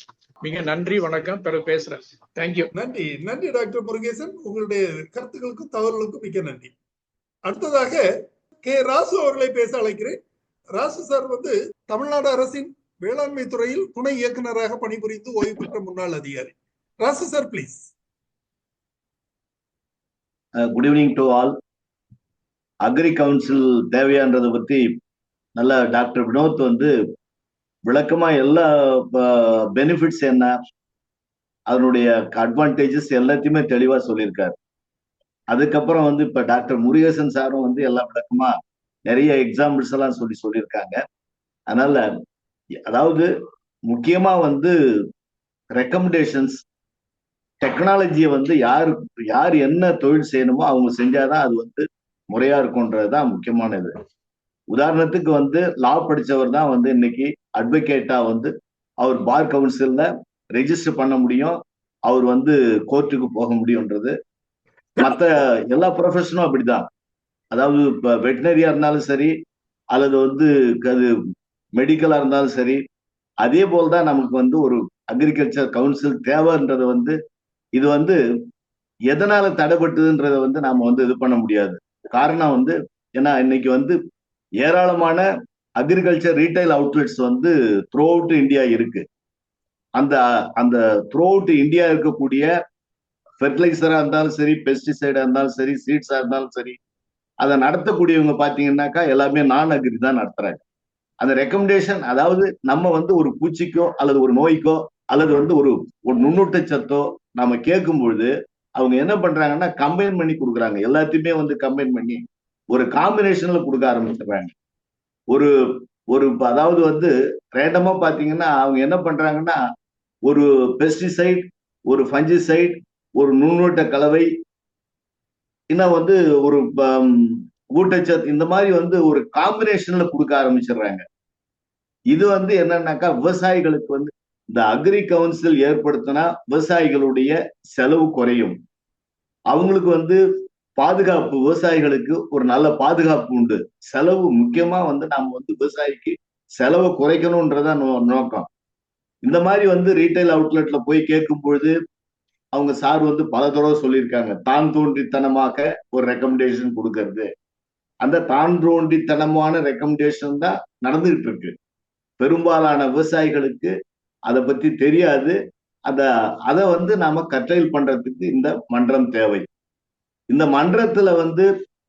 மிக நன்றி, வணக்கம். பிறகு பேசுறேன். தேங்க்யூ. நன்றி நன்றி டாக்டர் முருகேசன், உங்களுடைய கருத்துக்களுக்கும் தகவல்களுக்கும் மிக்க நன்றி. அடுத்ததாக கே ராசு அவர்களை பேச அழைக்கிறேன். ராசு சார் தமிழ்நாடு அரசின் வேளாண்மை துறையில் துணை இயக்குநராக பணிபுரிந்து ஓய்வு பெற்ற முன்னாள் அதிகாரி. Rasu sir please. Good evening to all. Agri council தேவையான்றதை பத்தி நல்ல டாக்டர் வினோத் விளக்கமா எல்லா பெனிஃபிட்ஸ் என்ன, அதனுடைய அட்வான்டேஜஸ் எல்லாத்தையுமே தெளிவா சொல்லியிருக்காரு. அதுக்கப்புறம் இப்ப டாக்டர் முருகேசன் சாரும் எல்லாம் விளக்கமா நிறைய எக்ஸாம்பிள்ஸ் எல்லாம் சொல்லியிருக்காங்க. அதனால அதாவது முக்கியமா ரெக்கமெண்டேஷன்ஸ் டெக்னாலஜியை யார் என்ன தொழில் செய்யணுமோ அவங்க செஞ்சாதான் அது முறையா இருக்கும்ன்றதுதான் முக்கியமானது. உதாரணத்துக்கு லா படிச்சவர் தான் இன்னைக்கு அட்வொகேட்டா அவர் பார் கவுன்சில்ல ரெஜிஸ்டர் பண்ண முடியும், அவர் கோர்ட்டுக்கு போக முடியும்ன்றது. மற்ற எல்லா ப்ரொஃபஷனும் அப்படிதான். அதாவது இப்ப வெட்டினரியா இருந்தாலும் சரி, அல்லது அது மெடிக்கலா இருந்தாலும் சரி, அதே போல்தான் நமக்கு ஒரு அக்ரிகல்ச்சர் கவுன்சில் தேவைன்றது இது எதனால தடைப்பட்டதுன்றத நாம இது பண்ண முடியாது. காரணம் ஏன்னா இன்னைக்கு ஏராளமான agriculture retail outlets through out India இருக்கு. அந்த அந்த த்ரூ அவுட் இந்தியா இருக்கக்கூடிய ஃபெர்டிலைசரா இருந்தாலும் சரி, பெஸ்டிசைடா இருந்தாலும் சரி, சீட்ஸா இருந்தாலும் சரி, அதை நடத்தக்கூடியவங்க பாத்தீங்கன்னாக்கா எல்லாமே நான் அக்ரி தான் நடத்துறாங்க. அந்த ரெக்கமெண்டேஷன், அதாவது நம்ம ஒரு பூச்சிக்கோ அல்லது ஒரு நோய்க்கோ அல்லது ஒரு நுண்ணூட்ட சத்தோ நம்ம கேட்கும் பொழுது அவங்க என்ன பண்றாங்கன்னா கம்பைன் பண்ணி கொடுக்குறாங்க. எல்லாத்தையுமே கம்பைன் பண்ணி ஒரு காம்பினேஷன்ல கொடுக்க ஆரம்பிச்சிடுறாங்க. ஒரு ஒரு அதாவது ரேண்டமா பாத்தீங்கன்னா அவங்க என்ன பண்றாங்கன்னா ஒரு பெஸ்டிசைட், ஒரு ஃபஞ்சிசைட், ஒரு நுண்ணூட்ட கலவை, இன்னும் ஒரு ஊட்டச்சத்து, இந்த மாதிரி ஒரு காம்பினேஷன்ல கொடுக்க ஆரம்பிச்சிடுறாங்க. இது என்னன்னாக்கா விவசாயிகளுக்கு இந்த அக்ரி கவுன்சில் ஏற்படுத்தினா விவசாயிகளுடைய செலவு குறையும். அவங்களுக்கு பாதுகாப்பு, விவசாயிகளுக்கு ஒரு நல்ல பாதுகாப்பு உண்டு. செலவு முக்கியமா நாம விவசாயிக்கு செலவை குறைக்கணும்ன்றதான் நோக்கம். இந்த மாதிரி ரீட்டைல் அவுட்லெட்ல போய் கேட்கும் பொழுது அவங்க சார் பல தடவை சொல்லியிருக்காங்க, தான் தோன்றித்தனமாக ஒரு ரெக்கமெண்டேஷன் கொடுக்கறது. அந்த தான் தோன்றித்தனமான ரெக்கமெண்டேஷன் தான் நடந்துகிட்டு இருக்கு. பெரும்பாலான விவசாயிகளுக்கு அதை பத்தி தெரியாது. அதை நாம கட்டைல் பண்றதுக்கு இந்த மன்றம் தேவை. இந்த மன்றத்துல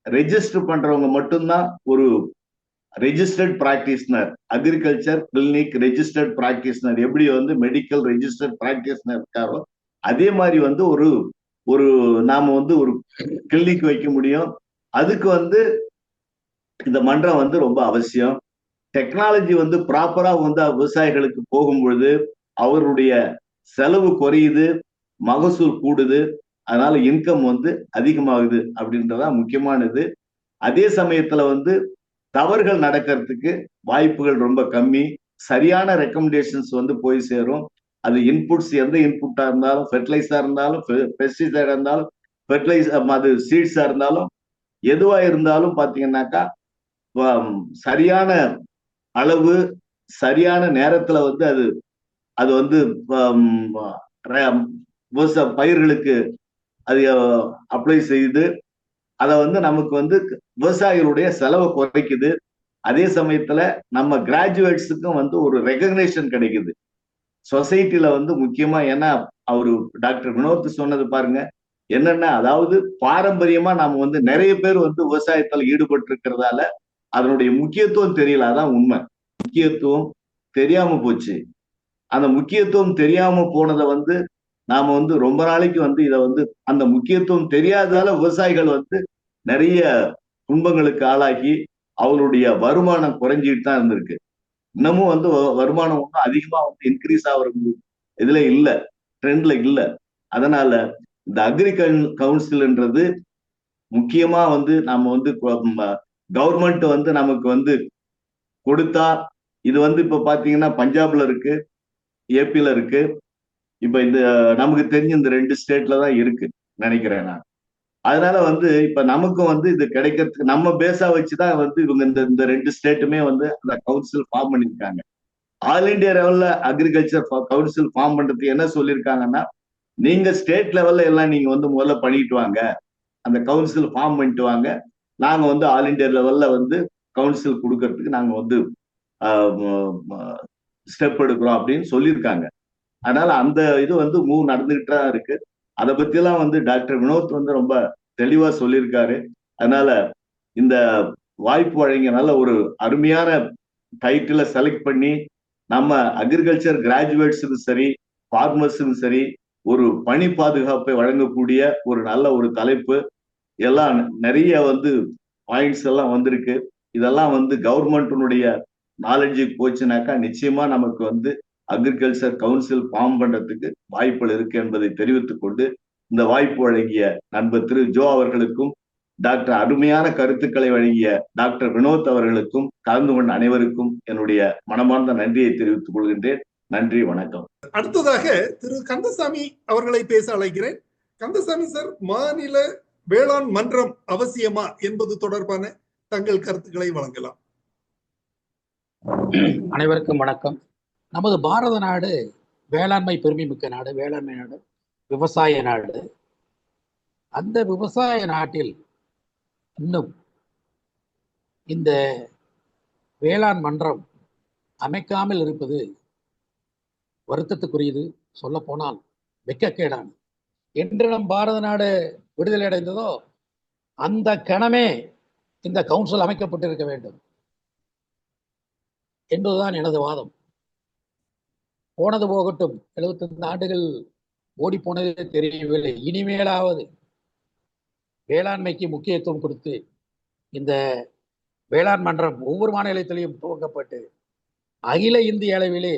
ரெஜிஸ்டர் பண்றவங்க மட்டும்தான் ஒரு registered practitioner, agriculture clinic registered practitioner. எப்படி மெடிக்கல் ரெஜிஸ்டர்ட் பிராக்டிஸ்னர் இருக்காரோ அதே மாதிரி ஒரு நாம ஒரு கிளினிக் வைக்க முடியும். அதுக்கு இந்த மன்றம் ரொம்ப அவசியம். டெக்னாலஜி ப்ராப்பரா விவசாயிகளுக்கு போகும் பொழுது அவருடைய செலவு குறையுது, மகசூல் கூடுது, அதனால இன்கம் அதிகமாகுது அப்படின்றதா முக்கியமானது. அதே சமயத்துல தவறுகள் நடக்கிறதுக்கு வாய்ப்புகள் ரொம்ப கம்மி. சரியான ரெக்கமெண்டேஷன்ஸ் போய் சேரும். அது இன்புட்ஸ், எந்த இன்புட்டா இருந்தாலும், ஃபெர்டிலைசரா இருந்தாலும், பெஸ்டிசைடா இருந்தாலும், அது சீட்ஸா இருந்தாலும், எதுவா இருந்தாலும் பாத்தீங்கன்னாக்கா சரியான அளவு சரியான நேரத்துல அது பயிர்களுக்கு அது அப்ளை செய்து அதை நமக்கு விவசாயிகளுடைய செலவை குறைக்குது. அதே சமயத்துல நம்ம கிராஜுவேட்ஸுக்கும் ஒரு ரெகக்னேஷன் கிடைக்குது சொசைட்டில முக்கியமா. ஏன்னா அவரு டாக்டர் வினோத் சொன்னது பாருங்க, என்னன்னா அதாவது பாரம்பரியமா நாம நிறைய பேர் விவசாயத்துல ஈடுபட்டு இருக்கிறதால அதனுடைய முக்கியத்துவம் தெரியல. அதான் உண்மை. முக்கியத்துவம் தெரியாம போச்சு. அந்த முக்கியத்துவம் தெரியாம போனதை நாம ரொம்ப நாளைக்கு இதை அந்த முக்கியத்துவம் தெரியாததால விவசாயிகள் நிறைய துன்பங்களுக்கு ஆளாகி அவருடைய வருமானம் குறைஞ்சிட்டு தான் இருந்திருக்கு. இன்னமும் வருமானம் ஒன்றும் அதிகமா இன்க்ரீஸ் ஆகிறது இதுல இல்ல, ட்ரெண்ட்ல இல்ல. அதனால இந்த அக்ரி கவுன்சில்ன்றது முக்கியமா நாம கவர்மெண்ட் நமக்கு கொடுத்தா, இது இப்ப பாத்தீங்கன்னா பஞ்சாப்ல இருக்கு, ஏபில இருக்கு. இப்ப இந்த நமக்கு தெரிஞ்ச இந்த 2 ஸ்டேட்ல தான் இருக்கு நினைக்கிறேன் நான். அதனால வந்து இப்ப நமக்கும் வந்து இது கிடைக்கிறதுக்கு நம்ம பேஸா வச்சுதான் வந்து இவங்க இந்த 2 ஸ்டேட்டுமே வந்து அந்த கவுன்சில் ஃபார்ம் பண்ணிருக்காங்க. ஆல் இந்தியா லெவல்ல அக்ரிகல்ச்சர் கவுன்சில் ஃபார்ம் பண்றதுக்கு என்ன சொல்லியிருக்காங்கன்னா, நீங்க ஸ்டேட் லெவல்ல எல்லாம் நீங்க வந்து முதல்ல பண்ணிட்டு வாங்க, அந்த கவுன்சில் ஃபார்ம் பண்ணிட்டு வாங்க, நாங்க வந்து ஆல் இந்தியா லெவல்ல வந்து கவுன்சில் கொடுக்கறதுக்கு நாங்க வந்து ஸ்டெப் எடுக்கிறோம் அப்படின்னு சொல்லியிருக்காங்க. அதனால அந்த இது வந்து மூவ் நடந்துகிட்டு தான் இருக்கு. அதை பத்தி எல்லாம் வந்து டாக்டர் வினோத் வந்து ரொம்ப தெளிவா சொல்லியிருக்காரு. அதனால இந்த வாய்ப்பு வழங்கிய நல்ல ஒரு அருமையான டைட்டில செலக்ட் பண்ணி நம்ம அக்ரிகல்ச்சர் கிராஜுவேட்ஸுக்கும் சரி, ஃபார்மர்ஸுக்கும் சரி, ஒரு பணி பாதுகாப்பை வழங்கக்கூடிய ஒரு நல்ல ஒரு தலைப்பு. எல்லாம் நிறைய வந்து பாயிண்ட்ஸ் எல்லாம் வந்திருக்கு. இதெல்லாம் வந்து கவர்மெண்ட்டினுடைய நாலேஜுக்கு போச்சுனாக்கா நிச்சயமா நமக்கு வந்து அக்ரிகல்ச்சர் கவுன்சில் ஃபார்ம் பண்றதுக்கு வாய்ப்புகள் இருக்கு என்பதை தெரிவித்துக் கொண்டு, இந்த வாய்ப்பு வழங்கிய நண்பர் திரு ஜோ அவர்களுக்கும், டாக்டர் அருமையான கருத்துக்களை வழங்கிய டாக்டர் வினோத் அவர்களுக்கும், கலந்து கொண்ட அனைவருக்கும் என்னுடைய மனமார்ந்த நன்றியை தெரிவித்துக் கொள்கின்றேன். நன்றி, வணக்கம். அடுத்ததாக திரு கந்தசாமி அவர்களை பேச அழைக்கிறேன். கந்தசாமி சார், மாநில வேளாண் மன்றம் அவசியமா என்பது தொடர்பான தங்கள் கருத்துக்களை வழங்கலாம். அனைவருக்கும் வணக்கம். நமது பாரத நாடு வேளாண்மை பெருமை மிக்க நாடு, வேளாண்மை நாடு, விவசாய நாடு. அந்த விவசாய நாட்டில் இன்னும் இந்த வேளாண் மன்றம் அமைக்காமல் இருப்பது வருத்தத்துக்குரியது, சொல்ல போனால் வெட்கக்கேடான. என்று நம் பாரத நாடு விடுதலை அடைந்ததோ அந்த கணமே இந்த கவுன்சில் அமைக்கப்பட்டிருக்க வேண்டும் என்பதுதான் எனது வாதம். போனது போகட்டும், 75 ஆண்டுகள் ஓடி போனதே தெரியவில்லை. இனிமேலாவது வேளாண்மைக்கு முக்கியத்துவம் கொடுத்து இந்த வேளாண் மன்றம் ஒவ்வொரு மாநிலத்திலையும் துவக்கப்பட்டு அகில இந்திய அளவிலே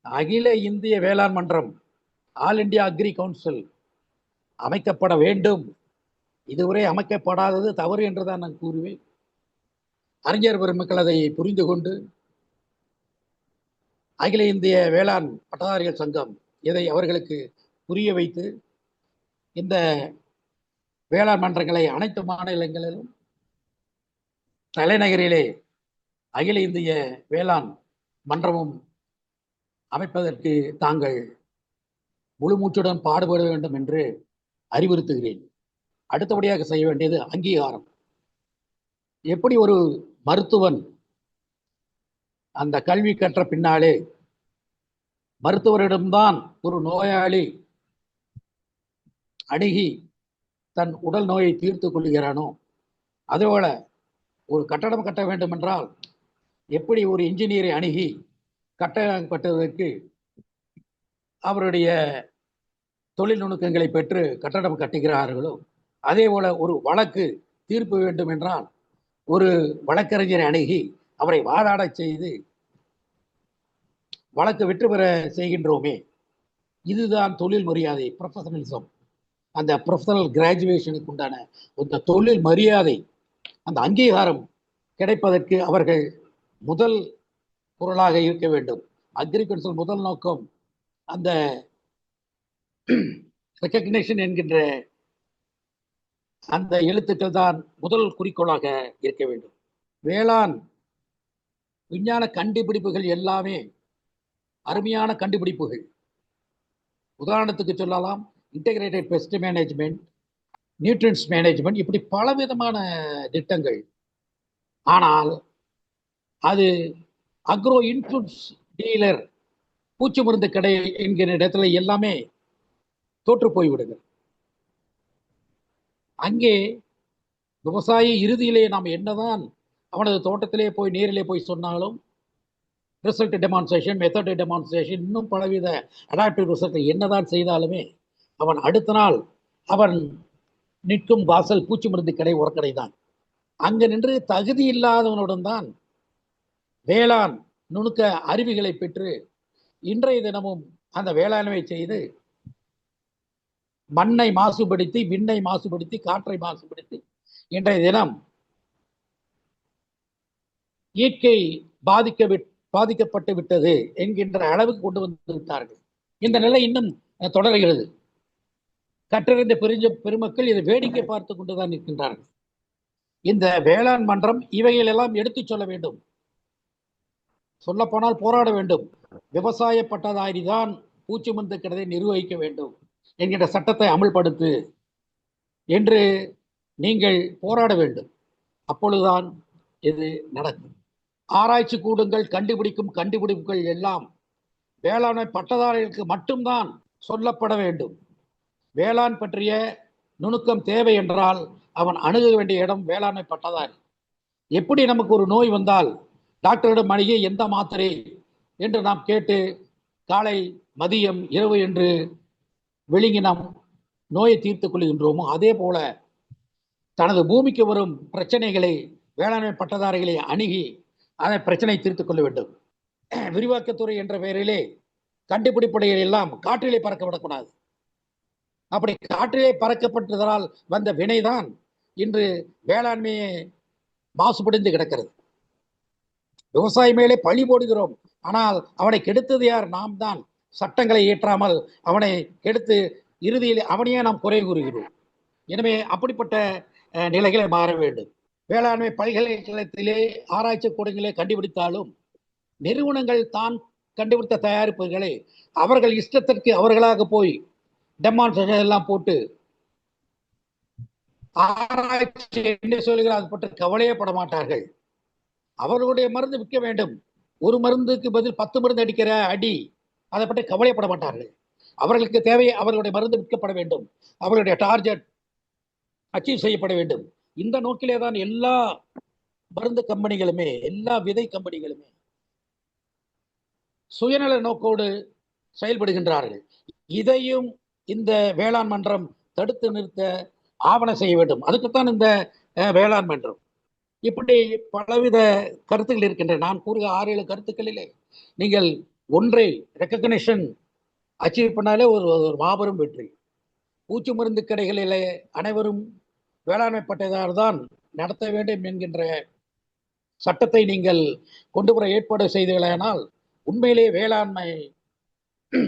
அகில இந்திய வேளாண் மன்றம், ஆல் இந்தியா அக்ரி கவுன்சில் அமைக்கப்பட வேண்டும். இதுவரை அமைக்கப்படாதது தவறு என்றுதான் நான் கூறுவேன். அறிஞர் பெருமக்கள் அதை புரிந்து கொண்டு அகில இந்திய வேளாண் பட்டதாரிகள் சங்கம் இதை அவர்களுக்கு புரிய வைத்து இந்த வேளாண் மன்றங்களை அனைத்து மாநிலங்களிலும் தலைநகரிலே அகில இந்திய வேளாண் மன்றமும் அமைப்பதற்கு தாங்கள் முழு மூச்சுடன் பாடுபட வேண்டும் என்று அறிவுறுத்துகிறேன். அடுத்தபடியாக செய்ய வேண்டியது அங்கீகாரம். எப்படி ஒரு மருத்துவன் அந்த கல்வி கற்ற பின்னாலே மருத்துவரிடம்தான் ஒரு நோயாளி அணுகி தன் உடல் நோயை தீர்த்து கொள்கிறானோ, அதேபோல ஒரு கட்டடம் கட்ட வேண்டும் என்றால் எப்படி ஒரு இன்ஜினியரை அணுகி கட்டடம் கட்டுவதற்கு அவருடைய தொழில் நுணுக்கங்களை பெற்று கட்டடம் கட்டுகிறார்களோ, அதே போல ஒரு வழக்கு தீர்ப்பு வேண்டும் என்றால் ஒரு வழக்கறிஞரை அணுகி அவரை வாதாட செய்து வழக்கு வெற்றி பெற செய்கின்றோமே, இதுதான் தொழில் மரியாதை, ப்ரொஃபஷனலிசம். அந்த ப்ரொஃபஷனல் கிராஜுவேஷனுக்கு உண்டான அந்த தொழில் மரியாதை, அந்த அங்கீகாரம் கிடைப்பதற்கு அவர்கள் முதல் பொருளாக இருக்க வேண்டும். அக்ரிகல்ச்சர் முதல் நோக்கம் அந்த ரெகக்னிஷன் என்கின்ற அந்த எழுத்துக்கள் தான் முதல் குறிக்கோளாக இருக்க வேண்டும். வேளாண் விஞ்ஞான கண்டுபிடிப்புகள் எல்லாமே அருமையான கண்டுபிடிப்புகள். உதாரணத்துக்கு சொல்லலாம், integrated best management, nutrients management, இப்படி பலவிதமான திட்டங்கள். ஆனால் அது அக்ரோ இன்சூரன்ஸ் டீலர், பூச்சி மருந்து கடை என்கிற இடத்துல எல்லாமே தோற்று போய்விடுது. அங்கே விவசாயி இறுதியிலே நாம் என்னதான் அவனது தோட்டத்திலே போய் நேரிலே போய் சொன்னாலும் ரிசல்ட் டெமான்ஸ்ட்ரேஷன், மெத்தட் டெமான்ஸ்ட்ரேஷன், இன்னும் பலவித அடாப்டிவ் ரிசல்ட் என்னதான் செய்தாலுமே அவன் அடுத்த நாள் அவன் நிற்கும் வாசல் பூச்சி மருந்து கடை, உரக்கடை தான். அங்கு நின்று தகுதி இல்லாதவனுடன் தான் வேளாண் நுணுக்க அறிவுகளை பெற்று இன்றைய தினமும் அந்த வேளாண்மை செய்து மண்ணை மாசுபடுத்தி, விண்ணை மாசுபடுத்தி, காற்றை மாசுபடுத்தி இன்றைய தினம் இயற்கை பாதிக்கப்பட்டு விட்டது என்கின்ற அளவுக்கு கொண்டு வந்து விட்டார்கள். இந்த நிலை இன்னும் தொடர்கிறது. கற்றறிந்த பெருமக்கள் இதை வேடிக்கை பார்த்து கொண்டுதான் இருக்கின்றார்கள். இந்த வேளாண் மன்றம் இவைகளெல்லாம் எடுத்துச் சொல்ல வேண்டும், சொல்ல போனால் போராட வேண்டும். விவசாய பட்டதாரி தான் பூச்சி மருந்து கிடதை நிர்வகிக்க வேண்டும் என்கின்ற சட்டத்தை அமல்படுத்து என்று நீங்கள் போராட வேண்டும். அப்பொழுதுதான் இது நடக்கும். ஆராய்ச்சி கூடங்கள் கண்டுபிடிக்கும் கண்டுபிடிப்புகள் எல்லாம் வேளாண்மை பட்டதாரிகளுக்கு மட்டும்தான் சொல்லப்பட வேண்டும். வேளாண் பற்றிய நுணுக்கம் தேவை என்றால் அவன் அணுக வேண்டிய இடம் வேளாண்மை பட்டதாரி. எப்படி நமக்கு ஒரு நோய் வந்தால் டாக்டரிடம் அணுகி எந்த மாத்திரை என்று நாம் கேட்டு காலை மதியம் இரவு என்று விழுங்கி நாம் நோயை தீர்த்துக் கொள்கின்றோமோ, அதே போல தனது பூமிக்கு வரும் பிரச்சனைகளை வேளாண்மை பட்டதாரிகளை அணுகி அதை பிரச்சனை தீர்த்துக் கொள்ள வேண்டும். விரிவாக்கத்துறை என்ற பெயரிலே கண்டுபிடிப்புடைகள் எல்லாம் காற்றிலே பறக்க விடக்கூடாது. அப்படி காற்றிலே பறக்கப்பட்டதால் வந்த வினைதான் இன்று வேளாண்மையை மாசுபடிந்து கிடக்கிறது. விவசாயி மேலே பழி போடுகிறோம், ஆனால் அவனை கெடுத்தது யார்? நாம் தான். சட்டங்களை இயற்றாமல் அவனை கெடுத்து இறுதியில் அவனையே நாம் குறை கூறுகிறோம். எனவே அப்படிப்பட்ட நிலைகளை மாற வேண்டும். வேளாண்மை பல்கலைக்கழகத்திலே ஆராய்ச்சி கூடங்களே கண்டுபிடித்தாலும் நிறுவனங்கள் தான் கண்டுபிடித்த தயாரிப்புகளை அவர்கள் இஷ்டத்திற்கு அவர்களாக போய் டெமான்ஸ்ட்ரேஷன் எல்லாம் போட்டு ஆராய்ச்சி என்ன சொல்கிறார் அது பற்றி கவலையே பட மாட்டார்கள். அவர்களுடைய மருந்து விற்க வேண்டும். ஒரு மருந்துக்கு பதில் 10 மருந்து அடிக்கிற அடி, அதை பற்றி கவலைப்பட மாட்டார்கள். அவர்களுக்கு தேவை அவர்களுடைய மருந்து விற்கப்பட வேண்டும், அவர்களுடைய டார்கெட் அச்சீவ் செய்யப்பட வேண்டும். இந்த நோக்கிலே தான் எல்லா மருந்து கம்பெனிகளுமே, எல்லா விதை கம்பெனிகளுமே சுயநல நோக்கோடு செயல்படுகின்றார்கள். இதையும் இந்த வேளாண் மன்றம் தடுத்து நிறுத்த ஆவணம் செய்ய வேண்டும். அதுக்குத்தான் இந்த வேளாண் மன்றம். இப்படி பலவித கருத்துக்கள் இருக்கின்றன. நான் கூறிய 6-7 கருத்துக்களிலே நீங்கள் ஒன்றை ரெக்கக்னிஷன் அச்சீவ் பண்ணாலே ஒரு மாபெரும் வெற்றி. பூச்சி மருந்து கடைகளிலே அனைவரும் வேளாண்மை பட்டதாரி தான் நடத்த வேண்டும் என்கின்ற சட்டத்தை நீங்கள் கொண்டு வர ஏற்பாடு செய்தீர்களானால் உண்மையிலே வேளாண்மை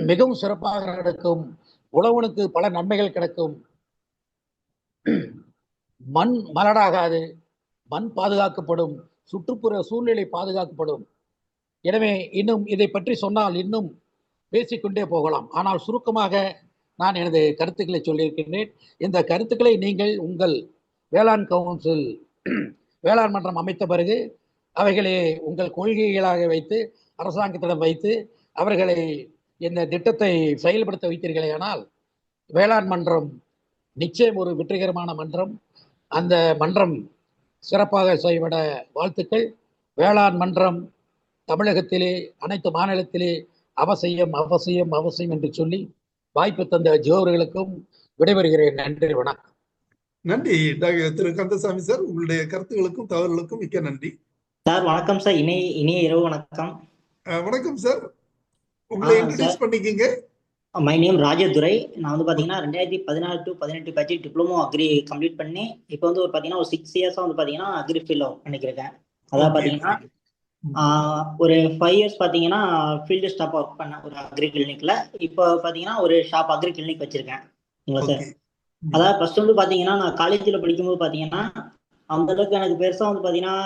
மிகவும் சிறப்பாக நடக்கும். உழவனுக்கு பல நன்மைகள் கிடைக்கும். மண் மலடாகாது, மண் பாதுகாக்கப்படும், சுற்றுப்புற சூழ்நிலை பாதுகாக்கப்படும். எனவே இன்னும் இதை பற்றி சொன்னால் இன்னும் பேசிக்கொண்டே போகலாம். ஆனால் சுருக்கமாக நான் எனது கருத்துக்களை சொல்லியிருக்கின்றேன். இந்த கருத்துக்களை நீங்கள் உங்கள் வேளாண் கவுன்சில் வேளாண் மன்றம் அமைத்த பிறகு அவைகளை உங்கள் கொள்கைகளாக வைத்து அரசாங்கத்திடம் வைத்து அவர்களை இந்த திட்டத்தை செயல்படுத்த வைத்தீர்களேயானால் வேளாண் மன்றம் நிச்சயம் ஒரு வெற்றிகரமான மன்றம். அந்த மன்றம் சிறப்பாக செயல்பட வாழ்த்துக்கள். வேளாண் மன்றம் தமிழகத்திலே அனைத்து மாநிலத்திலே அவசியம் அவசியம் அவசியம் என்று சொல்லி வாய்ப்பு தந்த ஜோர்களுக்கும் விடைபெறுகிறேன். நன்றி, வணக்கம். நன்றி திரு கந்தசாமி சார், உங்களுடைய கருத்துகளுக்கும் தகவல்களுக்கும் மிக்க நன்றி சார். வணக்கம் சார், இனிய இரவு வணக்கம். வணக்கம் சார், உங்களை இன்ட்ரோடியூஸ் பண்ணிக்கங்க. My name Rajadurai. நான் வந்து பாத்தீங்கன்னா 2016 to 18 batch diploma agri complete பண்ணி இப்போ வந்து ஒரு பாத்தீங்கன்னா ஒரு 6 இயர்ஸா வந்து பாத்தீங்கன்னா அக்ரி ஃபீல்ட் ஒர்க் பண்ணிக்கிறேன். அதாவது பாத்தீங்கன்னா ஒரு 5 இயர்ஸ் பாத்தீங்கன்னா ஃபீல்டு ஸ்டாஃப் ஒர்க் பண்ணேன் ஒரு அக்ரி கிளினிக்ல. இப்போ பாத்தீங்கன்னா ஒரு ஷாப் அக்ரி கிளினிக் வச்சிருக்கேன் சார். அதாவது ஃபர்ஸ்ட் வந்து பாத்தீங்கன்னா நான் காலேஜ்ல படிக்கும்போது பாத்தீங்கன்னா அந்த அளவுக்கு எனக்கு பெருசா வந்து பாத்தீங்கன்னா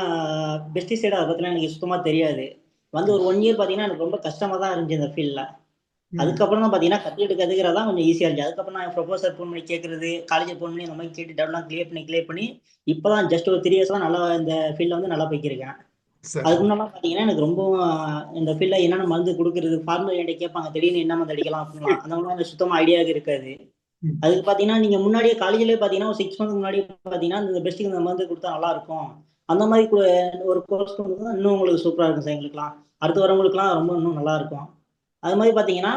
பெஸ்டிசைட் அதை பத்திலாம் எனக்கு சுத்தமா தெரியாது. வந்து ஒரு 1 இயர் பாத்தீங்கன்னா எனக்கு ரொம்ப கஷ்டமா தான் இருந்துச்சு இந்த ஃபீல்ட்ல. அதுக்கப்புறம் தான் பாத்தீங்கன்னா கத்துக்கிறதா கொஞ்சம் ஈஸியா இருந்துச்சு. அதுக்கப்புறம் நான் ப்ரொபோசர் ஃபோன் பண்ணி கேட்கறது, காலேஜ் ஃபோன் பண்ணி அந்த மாதிரி கேட்டு டவுட்லாம் கிளியர் பண்ணி இப்பதான் ஜஸ்ட் ஒரு 3 இயர்ஸ் தான் நல்லா இந்த ஃபீல்ட்ல வந்து நல்லா போய்க்கிருக்கேன். அதுக்கு முன்னாடி பாத்தீங்கன்னா எனக்கு ரொம்ப இந்த ஃபீல்ட்ல என்னென்ன மருந்து கொடுக்கறது, ஃபார்மர் என்கிட்ட கேட்பாங்க திடீர்னு என்ன மருந்து அடிக்கலாம் அப்படின்லாம், அந்த மாதிரி எனக்கு சுத்தமா ஐடியாவே இருக்காது. அதுக்கு பாத்தீங்கன்னா நீங்க முன்னாடியே காலேஜ்லயே பாத்தீங்கன்னா ஒரு 6 மந்த்ஸ் முன்னாடி பாத்தீங்கன்னா இந்த பெஸ்ட்டுக்கு இந்த மருந்து கொடுத்தா நல்லா இருக்கும், அந்த மாதிரி ஒரு கோர்ஸ் கொடுத்தா இன்னும் உங்களுக்கு சூப்பரா இருக்கும் சார். எங்களுக்குலாம் அடுத்து வரவங்களுக்குலாம் ரொம்ப இன்னும் நல்லா இருக்கும். அது மாதிரி பாத்தீங்கன்னா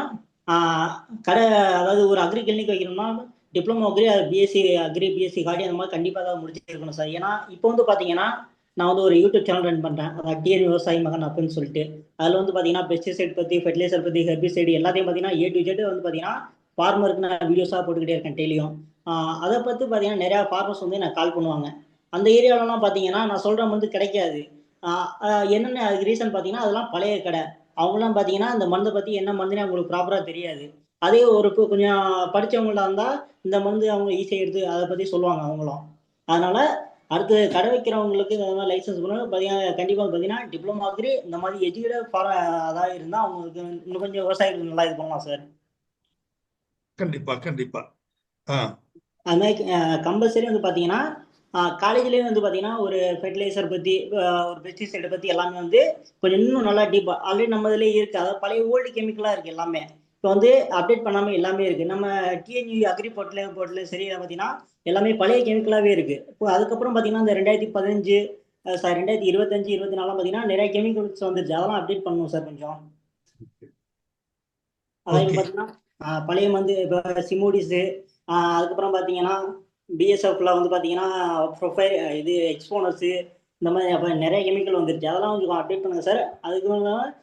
அதாவது ஒரு அக்ரி கிளினிக் வைக்கணும்னா diploma agri, BSc agri, BSc கார்டி அந்த மாதிரி கண்டிப்பா அதை முடிச்சிருக்கணும் சார். ஏன்னா இப்போ வந்து பாத்தீங்கன்னா நான் வந்து ஒரு யூடியூப் சேனல் ரன் பண்றேன், அதாவது டிஎன் விவசாயி மகன் அப்படின்னு சொல்லிட்டு. அதுல வந்து பாத்தீங்கன்னா பெஸ்டிசைட் பத்தி, ஃபெர்டிலைசர் பத்தி, ஹெர்பிசைடு எல்லாத்தையும் பாத்தீங்கன்னா A to Z வந்து பாத்தீங்கன்னா ஃபார்மருக்கு நான் வீடியோஸா போட்டுக்கிட்டே இருக்கேன் டெய்லியும். அதை பத்தி பாத்தீங்கன்னா நிறைய ஃபார்மர்ஸ் வந்து எனக்கு கால் பண்ணுவாங்க. அந்த ஏரியாவிலலாம் பாத்தீங்கன்னா நான் சொல்ற மருந்து கிடைக்காது. என்னென்ன அதுக்கு ரீசன் பாத்தீங்கன்னா அதெல்லாம் பழைய கடை. அவங்களாம் பாத்தீங்கன்னா அந்த மருந்தை பத்தி என்ன மருந்துன்னு அவங்களுக்கு ப்ராப்பரா தெரியாது. அதே ஒரு கொஞ்சம் படிச்சவங்கள்ட்ட இருந்தா இந்த மருந்து அவங்க ஈஸியாக எடுத்து அதை பத்தி சொல்லுவாங்க அவங்களும். அதனால அடுத்து கடை வைக்கிறவங்களுக்கு இந்த மாதிரி லைசன்ஸ் பண்ணணும் பார்த்தீங்கன்னா கண்டிப்பாக பார்த்தீங்கன்னா டிப்ளமா அக்ரி இந்த மாதிரி எஜுகேட்டட் ஃபார் அதாக இருந்தால் அவங்களுக்கு இன்னும் கொஞ்சம் விவசாயிகளுக்கு நல்லா இது பண்ணலாம் சார். கண்டிப்பா கண்டிப்பா. அது மாதிரி கம்பல்சரி வந்து பார்த்தீங்கன்னா காலேஜ்லேயே வந்து பார்த்தீங்கன்னா ஒரு ஃபெர்டிலைசர் பற்றி ஒரு பெஸ்டிசைடை பற்றி எல்லாமே வந்து கொஞ்சம் இன்னும் நல்லா டீப்பாக ஆல்ரெடி நம்ம இதுலேயே இருக்குது. அதாவது பழைய ஓல்டு கெமிக்கலாக இருக்குது எல்லாமே. இப்போ வந்து அப்டேட் பண்ணாமல் எல்லாமே இருக்குது. நம்ம டிஎன்யூ அக்ரி போர்ட்டில் சரி பார்த்தீங்கன்னா எல்லாமே பழைய கெமிக்கலாகவே இருக்குது. இப்போ அதுக்கப்புறம் பார்த்தீங்கன்னா இந்த 2015 2025 24 பார்த்தீங்கன்னா நிறைய கெமிக்கல்ஸ் வந்துருச்சு. அதெல்லாம் அப்டேட் பண்ணணும் சார் கொஞ்சம். அதாவது இப்போ பார்த்தீங்கன்னா பழைய மருந்து இப்போ சிமோடிஸு அதுக்கப்புறம் பார்த்தீங்கன்னா பிஎஸ்எஃப்ல வந்து பார்த்தீங்கன்னா ப்ரொஃபைல் இது எக்ஸ்போனர்ஸு இந்த மாதிரி அப்போ நிறைய கெமிக்கல் வந்துருச்சு. அதெல்லாம் கொஞ்சம் அப்டேட் பண்ணுங்க சார். அதுக்கு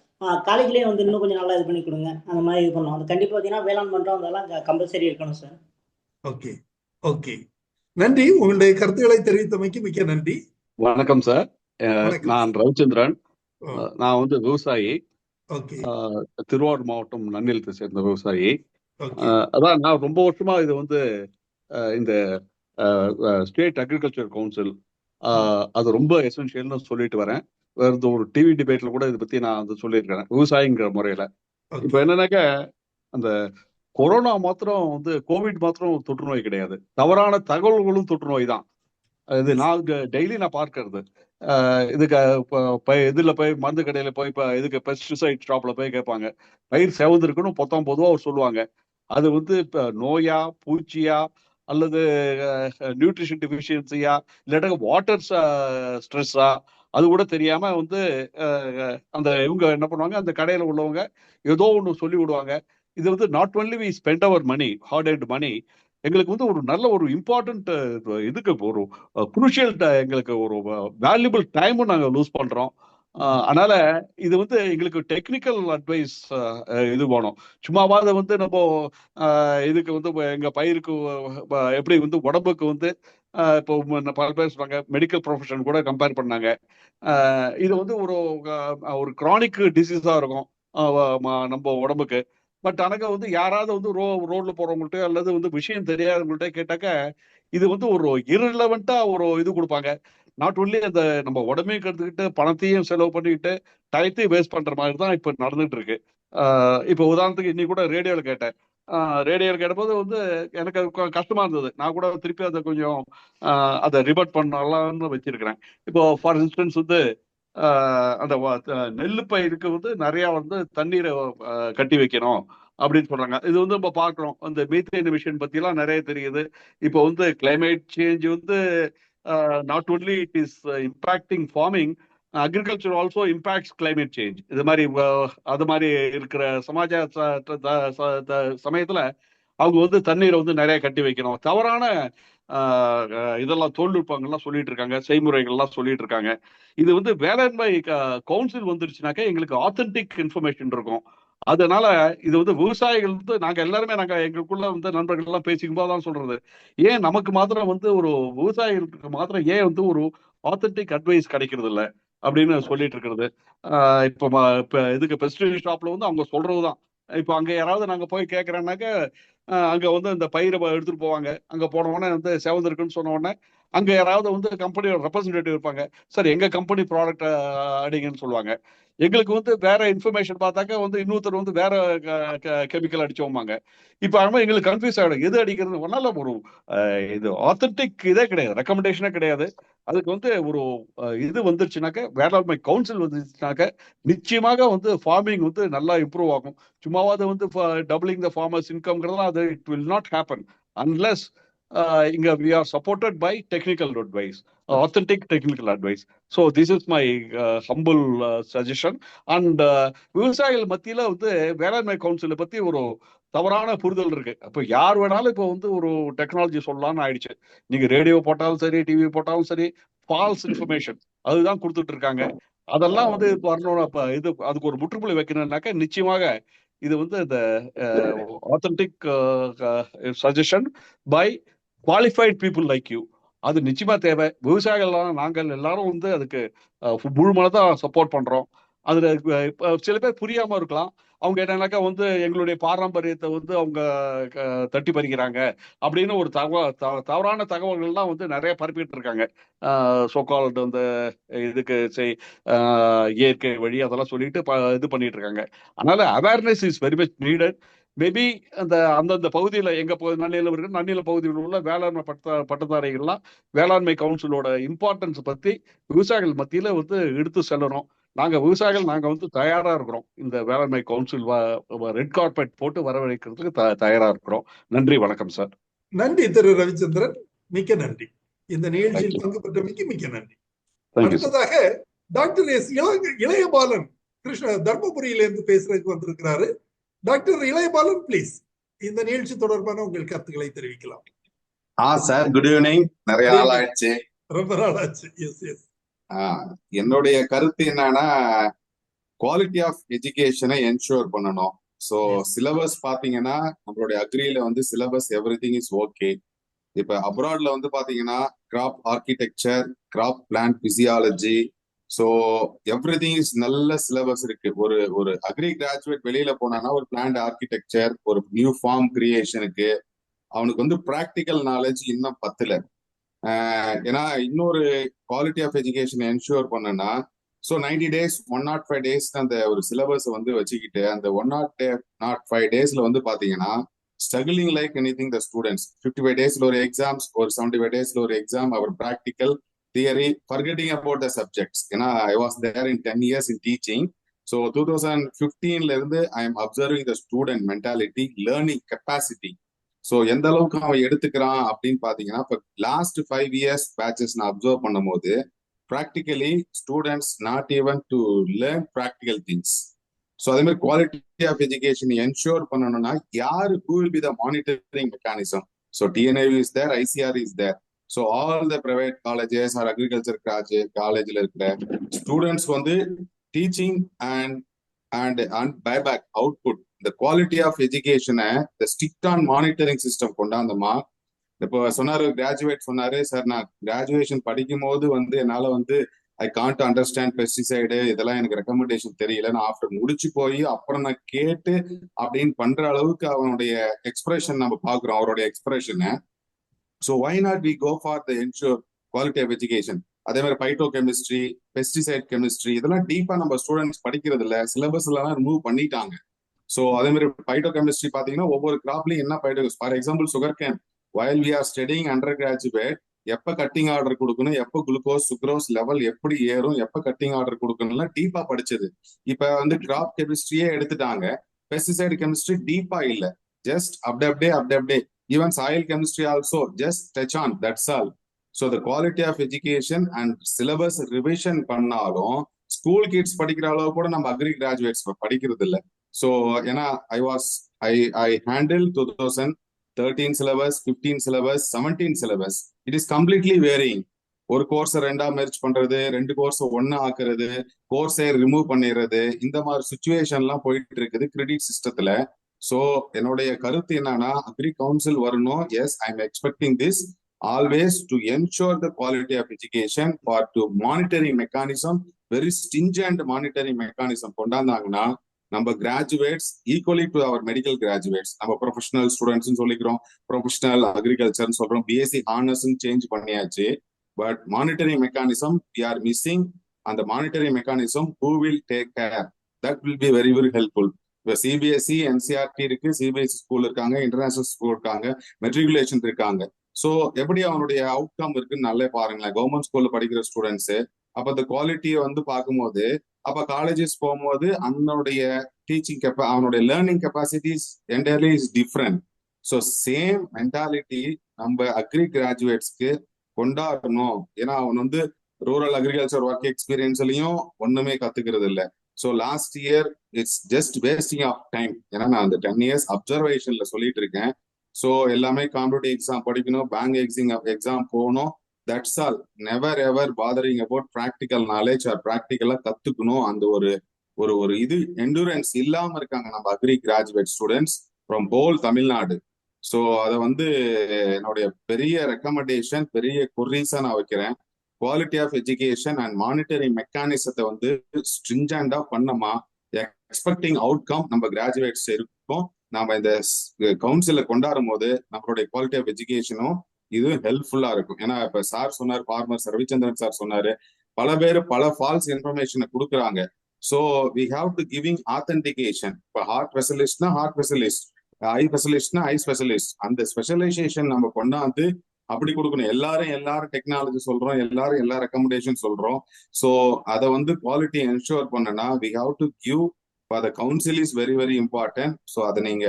காலேஜ்லேயே வந்து இன்னும் கொஞ்சம் நல்லா இது பண்ணி கொடுங்க. அந்த மாதிரி இது பண்ணணும். அது கண்டிப்பாக பார்த்தீங்கன்னா வேளாண் மன்றம் அதெல்லாம் கம்பல்சரி இருக்கணும் சார். ஓகே ஓகே, நன்றி. உங்களுடைய கருத்துக்களை தெரிவித்தமைக்கு மிக்க நன்றி. வணக்கம் சார். நான் ரவிச்சந்திரன். நான் வந்து விவசாயி. திருவாரூர் மாவட்டம் நன்னிலத்தை சேர்ந்த விவசாயி. அதான் நான் ரொம்ப வருஷமா இது வந்து இந்த ஸ்டேட் அக்ரிகல்ச்சர் கவுன்சில் அது ரொம்ப எசென்ஷியல்னு சொல்லிட்டு வரேன். வேற ஒரு டிவி டிபேட்ல கூட இதை பத்தி நான் வந்து சொல்லியிருக்கிறேன் விவசாயிங்கிற முறையில. இப்ப என்னன்னாக்க அந்த கொரோனா மாத்திரம் வந்து கோவிட் மாத்திரம் தொற்று நோய் கிடையாது, தவறான தகவல்களும் தொற்று நோய் தான். இது நான் டெய்லி நான் பார்க்கறது. இதுக்கு இதுல போய் மருந்து கடையில போய் இதுக்கு பெஸ்டிசைட் ஷாப்ல போய் கேட்பாங்க, பயிர் செவந்திருக்குன்னு பொதுவாக அவர் சொல்லுவாங்க. அது வந்து இப்ப நோயா பூச்சியா அல்லது நியூட்ரிஷன் டிஃபிஷியன்சியா இல்லாட்ட வாட்டர் ஸ்ட்ரெஸ்ஸா அது கூட தெரியாம வந்து அந்த இவங்க என்ன பண்ணுவாங்க, அந்த கடையில உள்ளவங்க ஏதோ ஒன்று சொல்லி விடுவாங்க. இது வந்து not only we spend our money, heart and money, எங்களுக்கு வந்து ஒரு நல்ல ஒரு இம்பார்ட்டன்ட் இதுக்கு ஒரு குரூஷியல் எங்களுக்கு ஒரு வேல்யூபிள் டைமும் நாங்கள் லூஸ் பண்றோம். அதனால இது வந்து எங்களுக்கு டெக்னிக்கல் அட்வைஸ் இது வேணும். சும்மாவாத வந்து நம்ம இதுக்கு வந்து எங்க பயிருக்கு எப்படி வந்து உடம்புக்கு வந்து இப்போ பல பேர் சொல்றாங்க, மெடிக்கல் ப்ரொஃபஷன் கூட கம்பேர் பண்ணாங்க. இது வந்து ஒரு கிரானிக் டிசீஸா இருக்கும் நம்ம உடம்புக்கு. பட் ஆனாக்கா வந்து யாராவது வந்து ரோட்ல போறவங்கள்ட்ட அல்லது வந்து விஷயம் தெரியாதவங்கள்ட்ட கேட்டாக்க இது வந்து ஒரு இரலவெண்டா ஒரு இது கொடுப்பாங்க. நாட் ஒன்லி அந்த நம்ம உடம்பையும் கற்றுக்கிட்டு பணத்தையும் செலவு பண்ணிக்கிட்டு டயத்தையும் வேஸ்ட் பண்ற மாதிரி தான் இப்ப நடந்துட்டு இருக்கு. இப்போ உதாரணத்துக்கு இன்னைக்கு கூட ரேடியோவில் கேட்டேன். ரேடியோவில் கேட்டபோது வந்து எனக்கு கஷ்டமா இருந்தது. நான் கூட திருப்பி அதை கொஞ்சம் அதை ரிவர்ட் பண்ணலாம்னு வச்சிருக்கிறேன். இப்போ ஃபார் இன்ஸ்டன்ஸ் வந்து அந்த நெல்லு பயிருக்கு வந்து நிறைய வந்து தண்ணீரை கட்டி வைக்கணும் அப்படின்னு சொல்றாங்க. இது வந்து நம்ம பார்க்கிறோம், அந்த மீத்தேன் எமிஷன் பத்தி எல்லாம் நிறைய தெரியுது. இப்போ வந்து கிளைமேட் சேஞ்ச் வந்து not only it is impacting farming, agriculture also impacts climate change. இது மாதிரி அது மாதிரி இருக்கிற சமயத்துல அவங்க வந்து தண்ணீரை வந்து நிறைய கட்டி வைக்கணும். தவறான இதெல்லாம் தொழில்நுட்பங்கள்லாம் சொல்லிட்டு இருக்காங்க, செய்முறைகள்லாம் சொல்லிட்டு இருக்காங்க. இது வந்து வேளாண்மை கவுன்சில் வந்துருச்சுனாக்கா எங்களுக்கு ஆத்தென்டிக் இன்ஃபர்மேஷன் இருக்கும். அதனால இது வந்து விவசாயிகள் வந்து நாங்க எல்லாருமே எங்களுக்குள்ள வந்து நண்பர்கள் எல்லாம் பேசிக்கும் போது தான் சொல்றது, ஏன் நமக்கு மாத்திரம் வந்து ஒரு விவசாயிகளுக்கு மாத்திரம் ஏன் வந்து ஒரு ஆத்தென்டிக் அட்வைஸ் கிடைக்கிறது இல்லை அப்படின்னு சொல்லிட்டு இருக்கிறது. இப்ப இதுக்கு பெஸ்டிசைட் ஷாப்ல வந்து அவங்க சொல்றதுதான். இப்போ அங்க யாராவது நாங்க போய் கேட்கறோம்னாக்க அங்க வந்து இந்த பயிரை எடுத்துட்டு போவாங்க. அங்க போன உடனே வந்து செவந்திருக்குன்னு சொன்ன உடனே அங்க யாராவது வந்து கம்பெனியோட ரெப்ரஸன்டேட்டிவ் இருப்பாங்க, சார் எங்க கம்பெனி ப்ராடக்ட் அடிங்கன்னு சொல்லுவாங்க. எங்களுக்கு வந்து வேற இன்ஃபர்மேஷன் பார்த்தாக்க வந்து இன்னொருத்தர் வந்து வேற கெமிக்கல் அடிச்சோம்பாங்க. இப்ப ஆனா எங்களுக்கு கன்ஃபியூஸ் ஆகிடும் எது அடிக்கிறது. ஒன்னால ஒரு இது ஆத்தென்டிக் இதே கிடையாது, ரெக்கமெண்டேஷனே கிடையாது. அதுக்கு வந்து ஒரு இது வந்துருச்சுனாக்க, வேளாண்மை கவுன்சில் வந்துருச்சுனாக்க நிச்சயமாக வந்து ஃபார்மிங் வந்து நல்லா இம்ப்ரூவ் ஆகும். சும்மாவது வந்து டபுளிங் த ஃபார்மர்ஸ் இன்கம்ங்கிறதுலாம் அது it will not happen unless இங்க we are supported by technical advice, authentic technical advice. So this is my humble suggestion. And விவசாயிகள் மத்தியில வந்து வேளாண்மை கவுன்சிலை பத்தி ஒரு தவறான புரிதல் இருக்கு. அப்போ யார் வேணாலும் இப்போ வந்து ஒரு டெக்னாலஜி சொல்லலாம்னு ஆயிடுச்சு. நீங்க ரேடியோ போட்டாலும் சரி, டிவி போட்டாலும் சரி, ஃபால்ஸ் இன்ஃபர்மேஷன் அதுதான் கொடுத்துட்டு இருக்காங்க. அதெல்லாம் வந்து வரணும். அப்ப இது அதுக்கு ஒரு முற்றுப்புள்ளி வைக்கணும்னாக்க நிச்சயமாக இது வந்து இந்த authentic suggestion by qualified people like you அது நிச்சயமா தேவை. விவசாயிகள் நாங்கள் எல்லாரும் வந்து அதுக்கு முழு மனதா சப்போர்ட் பண்றோம். அதுல சில பேர் புரியாம இருக்கலாம். அவங்க என்னன்னாக்கா வந்து எங்களுடைய பாரம்பரியத்தை வந்து அவங்க தட்டி பறிக்கிறாங்க அப்படின்னு ஒரு தவறான தகவல்கள்லாம் வந்து நிறைய பரப்பிட்டு இருக்காங்க. சோகால்டு அந்த இதுக்கு இயற்கை வழி அதெல்லாம் சொல்லிட்டு இது பண்ணிட்டு இருக்காங்க. அதனால awareness is very much needed. Maybe அந்தந்த பகுதியில் எங்க நன்னிலம் இருக்கு, நன்னில பகுதியில் உள்ள வேளாண்மை பட்டதாரிகள்லாம் வேளாண்மை கவுன்சிலோட இம்பார்ட்டன்ஸ் பத்தி விவசாயிகள் மத்தியில வந்து எடுத்து செல்லணும். விவசாயிகள் நாங்க வந்து தயாரா இருக்கிறோம். இந்த வேளாண்மை கவுன்சில் ரெட் கார்பெட் போட்டு வரவழைக்கிறதுக்கு தயாரா இருக்கிறோம். நன்றி, வணக்கம் சார். நன்றி திரு ரவிச்சந்திரன், மிக்க நன்றி. இந்த நிகழ்ச்சியில் பங்கு பெற்றமைக்கு மிக்க நன்றி. அடுத்ததாக டாக்டர் எஸ் இளையபாலன் கிருஷ்ண தர்மபுரியிலிருந்து பேசுறதுக்கு வந்திருக்கிறாரு. டாக்டர் இளையபாலன், பிளீஸ் இந்த நிகழ்ச்சி தொடர்பான உங்கள் கருத்துக்களை தெரிவிக்கலாம். Sir, good evening. நிறைய நாள் ஆயிடுச்சு. ரொம்ப நாள் ஆச்சு. Yes yes. என்னுடைய கருத்து என்னன்னா, குவாலிட்டி ஆஃப் எஜுகேஷனை என்ஷூர் பண்ணணும். ஸோ சிலபஸ் பாத்தீங்கன்னா நம்மளுடைய அக்ரியில வந்து சிலபஸ் எவ்ரிதிங் இஸ் ஓகே. இப்ப அப்ராட்ல வந்து பாத்தீங்கன்னா crop architecture, crop plant physiology, so everything is நல்ல சிலபஸ் இருக்கு. ஒரு அக்ரி கிராஜுவேட் வெளியில போனான்னா ஒரு பிளான்ட் ஆர்கிடெக்சர், ஒரு நியூ ஃபார்ம் கிரியேஷனுக்கு அவனுக்கு வந்து ப்ராக்டிக்கல் நாலேஜ் இன்னும் பத்தல. ஏன்னா இன்னொரு குவாலிட்டி ஆஃப் எஜுகேஷன் என்ஷூர் பண்ணனா, ஸோ 90 days 105 days அந்த ஒரு சிலபஸ் வந்து வச்சுக்கிட்டு அந்த 105 daysல வந்து பாத்தீங்கன்னா struggling like anything the students. 55 daysல ஒரு எக்ஸாம்ஸ், ஒரு 75 daysல ஒரு exam, our practical theory, forgetting about the subjects. ஏன்னா I was there in 10 years in teaching. So 2015ல இருந்து I am observing the student mentality, learning capacity. So எந்த அளவுக்கு அவன் எடுத்துக்கிறான் அப்படின்னு பாத்தீங்கன்னா, இப்போ லாஸ்ட் 5 years பேட்சஸ் நான் அப்சர்வ் பண்ணும் போது practically students not even to learn practical things. So அதே மாதிரி குவாலிட்டி ஆஃப் எஜுகேஷன் என்ஷூர் பண்ணணும்னா யாரு who will be the monitoring mechanism? So TNIV is there, ICR is there. So all the private colleges are agriculture காலேஜ்ல இருக்கிற students வந்து teaching and buyback output, இந்த quality of எஜுகேஷனை இந்த strict on monitoring system கொண்டாந்தோமா. இப்போ சொன்னாரு graduate சொன்னாரு, சார் நான் கிராஜுவேஷன் படிக்கும் போது வந்து என்னால வந்து ஐ காண்ட் அண்டர்ஸ்டாண்ட் பெஸ்டிசைடு, இதெல்லாம் எனக்கு ரெக்கமெண்டேஷன் தெரியல, நான் ஆஃப்டர் முடிச்சு போய் அப்புறம் நான் கேட்டு அப்படின்னு பண்ற அளவுக்கு அவனுடைய எக்ஸ்பிரஷன் நம்ம பாக்குறோம், அவருடைய எக்ஸ்பிரஷனை. So why not we go for the ensure quality of education? அதே மாதிரி பைட்டோ கெமிஸ்ட்ரி, பெஸ்டிசைட் கெமிஸ்ட்ரி, இதெல்லாம் டீப்பா நம்ம ஸ்டூடெண்ட்ஸ் படிக்கிறது இல்லை, சிலபஸ் எல்லாம் ரிமூவ் பண்ணிட்டாங்க. ஸோ அதே மாதிரி பைட்டோ கெமிஸ்ட்ரி பாத்தீங்கன்னா ஒவ்வொரு கிராப்லயும் என்ன phyto, for example sugar cane, while we are studying undergraduate, எப்ப கட்டிங் ஆர்டர் கொடுக்கணும், எப்ப குளுக்கோஸ் சுக்ரோஸ் லெவல் எப்படி ஏறும், எப்ப கட்டிங் ஆர்டர் கொடுக்கணும்லாம் டீப்பா படிச்சது. இப்ப வந்து கிராப் கெமிஸ்ட்ரியே எடுத்துட்டாங்க, பெஸ்டிசைட் கெமிஸ்ட்ரி டீப்பா இல்ல, ஜஸ்ட் அப்படியே. Even soil chemistry also just touch on, that's all. So the quality of education and syllabus revision பண்ணாலும் ஸ்கூல் கிட்ஸ் படிக்கிற அளவு கூட நம்ம அக்ரி கிராஜுவேட்ஸ் படிக்கிறது இல்லை. ஸோ ஏன்னா ஐ handle 2013 syllabus, 15 syllabus, 17 syllabus. It is completely varying. ஒரு கோர்ஸை 2ஆ மெர்ஜ் பண்றது, 2 கோர்ஸை 1ஆ ஆக்குறது, கோர்ஸை ரிமூவ் பண்ணிடுறது, இந்த மாதிரி சுச்சுவேஷன்லாம் போயிட்டு இருக்குது கிரெடிட் சிஸ்டத்துல. ஸோ என்னுடைய கருத்து என்னன்னா, அக்ரி கவுன்சில் வரணும். Yes, I am expecting this always to ensure the quality of education for to monitoring mechanism, very stringent monitoring mechanism கொண்டாந்தாங்கன்னா நம்ம graduates equally to our medical graduates, நம்ம ப்ரொஃபஷனல் ஸ்டூடெண்ட்ஸ் சொல்லிக்கிறோம், professional அக்ரிகல்ச்சர்னு சொல்றோம், BSc honours change பண்ணியாச்சு. But monitoring mechanism we are missing. அந்த monitoring mechanism who will take care, that will be very very helpful. இப்போ CBSE, NCERT இருக்கு, CBSE school இருக்காங்க, international school இருக்காங்க, மெட்ரிகுலேஷன் இருக்காங்க. ஸோ எப்படி அவனுடைய அவுட்கம் இருக்குன்னு நல்லா பாருங்களேன். கவர்மெண்ட் ஸ்கூல்ல படிக்கிற ஸ்டூடெண்ட்ஸ் அப்ப அந்த குவாலிட்டியை வந்து பார்க்கும்போது, அப்ப காலேஜஸ் போகும்போது அவனுடைய டீச்சிங் அவனுடைய learning capacities entirely is different. So same mentality நம்ம அக்ரி கிராஜுவேட்ஸ்க்கு கொண்டாடணும். ஏன்னா அவன் வந்து ரூரல் அக்ரிகல்ச்சர் ஒர்க் எக்ஸ்பீரியன்ஸ்லயும் ஒண்ணுமே கத்துக்கிறது இல்லை. So last year it's just wasting of time. ஏன்னா நான் அந்த 10 years அப்சர்வேஷன்ல சொல்லிட்டு இருக்கேன். ஸோ எல்லாமே காம்படிட்டிவ் எக்ஸாம் படிக்கணும், பேங்க் எக்ஸாம் போகணும், that's all. Never ever bothering about practical knowledge or ப்ராக்டிக்கலா கத்துக்கணும். அந்த ஒரு இது எண்டூரன்ஸ் இல்லாம இருக்காங்க நம்ம agri graduate students from whole Tamil Nadu. So அதை வந்து என்னுடைய பெரிய ரெக்கமெண்டேஷன், பெரிய குறிஸா நான் வைக்கிறேன். Quality of education and monitoring மெக்கானிசத்தை வந்து ஸ்ட்ரிஞ்சண்டா பண்ணமா, எக்ஸ்பெக்டிங் அவுட்கம் நம்ம கிராஜுவேட்ஸ் இருக்கும். நம்ம இந்த கவுன்சில கொண்டாடும் போது நம்மளுடைய குவாலிட்டி ஆஃப் எஜுகேஷனும் இதுவும் ஹெல்ப்ஃபுல்லா இருக்கும். ஏன்னா இப்ப சார் சொன்னார், ஃபார்மர் ரவிச்சந்திரன் சார் சொன்னாரு, பல பேர் பல ஃபால்ஸ் இன்ஃபர்மேஷனை கொடுக்குறாங்க. So we have to giving authentication. இப்போ ஹார்ட் ஸ்பெஷலிஸ்ட்னா ஹார்ட் ஸ்பெஷலிஸ்ட், ஐ ஸ்பெஷலிஸ்ட்னா ஐ ஸ்பெஷலிஸ்ட், அந்த ஸ்பெஷலைசேஷன் நம்ம கொண்டாந்து அப்படி கொடுக்கணும். எல்லாரும் டெக்னாலஜி சொல்றோம், எல்லாரும் எல்லா ரெக்கமெண்டேஷன் சொல்றோம். ஸோ அதை வந்து குவாலிட்டி என்ஷூர் பண்ணனா we have to give for the council is very very important. So அதை நீங்க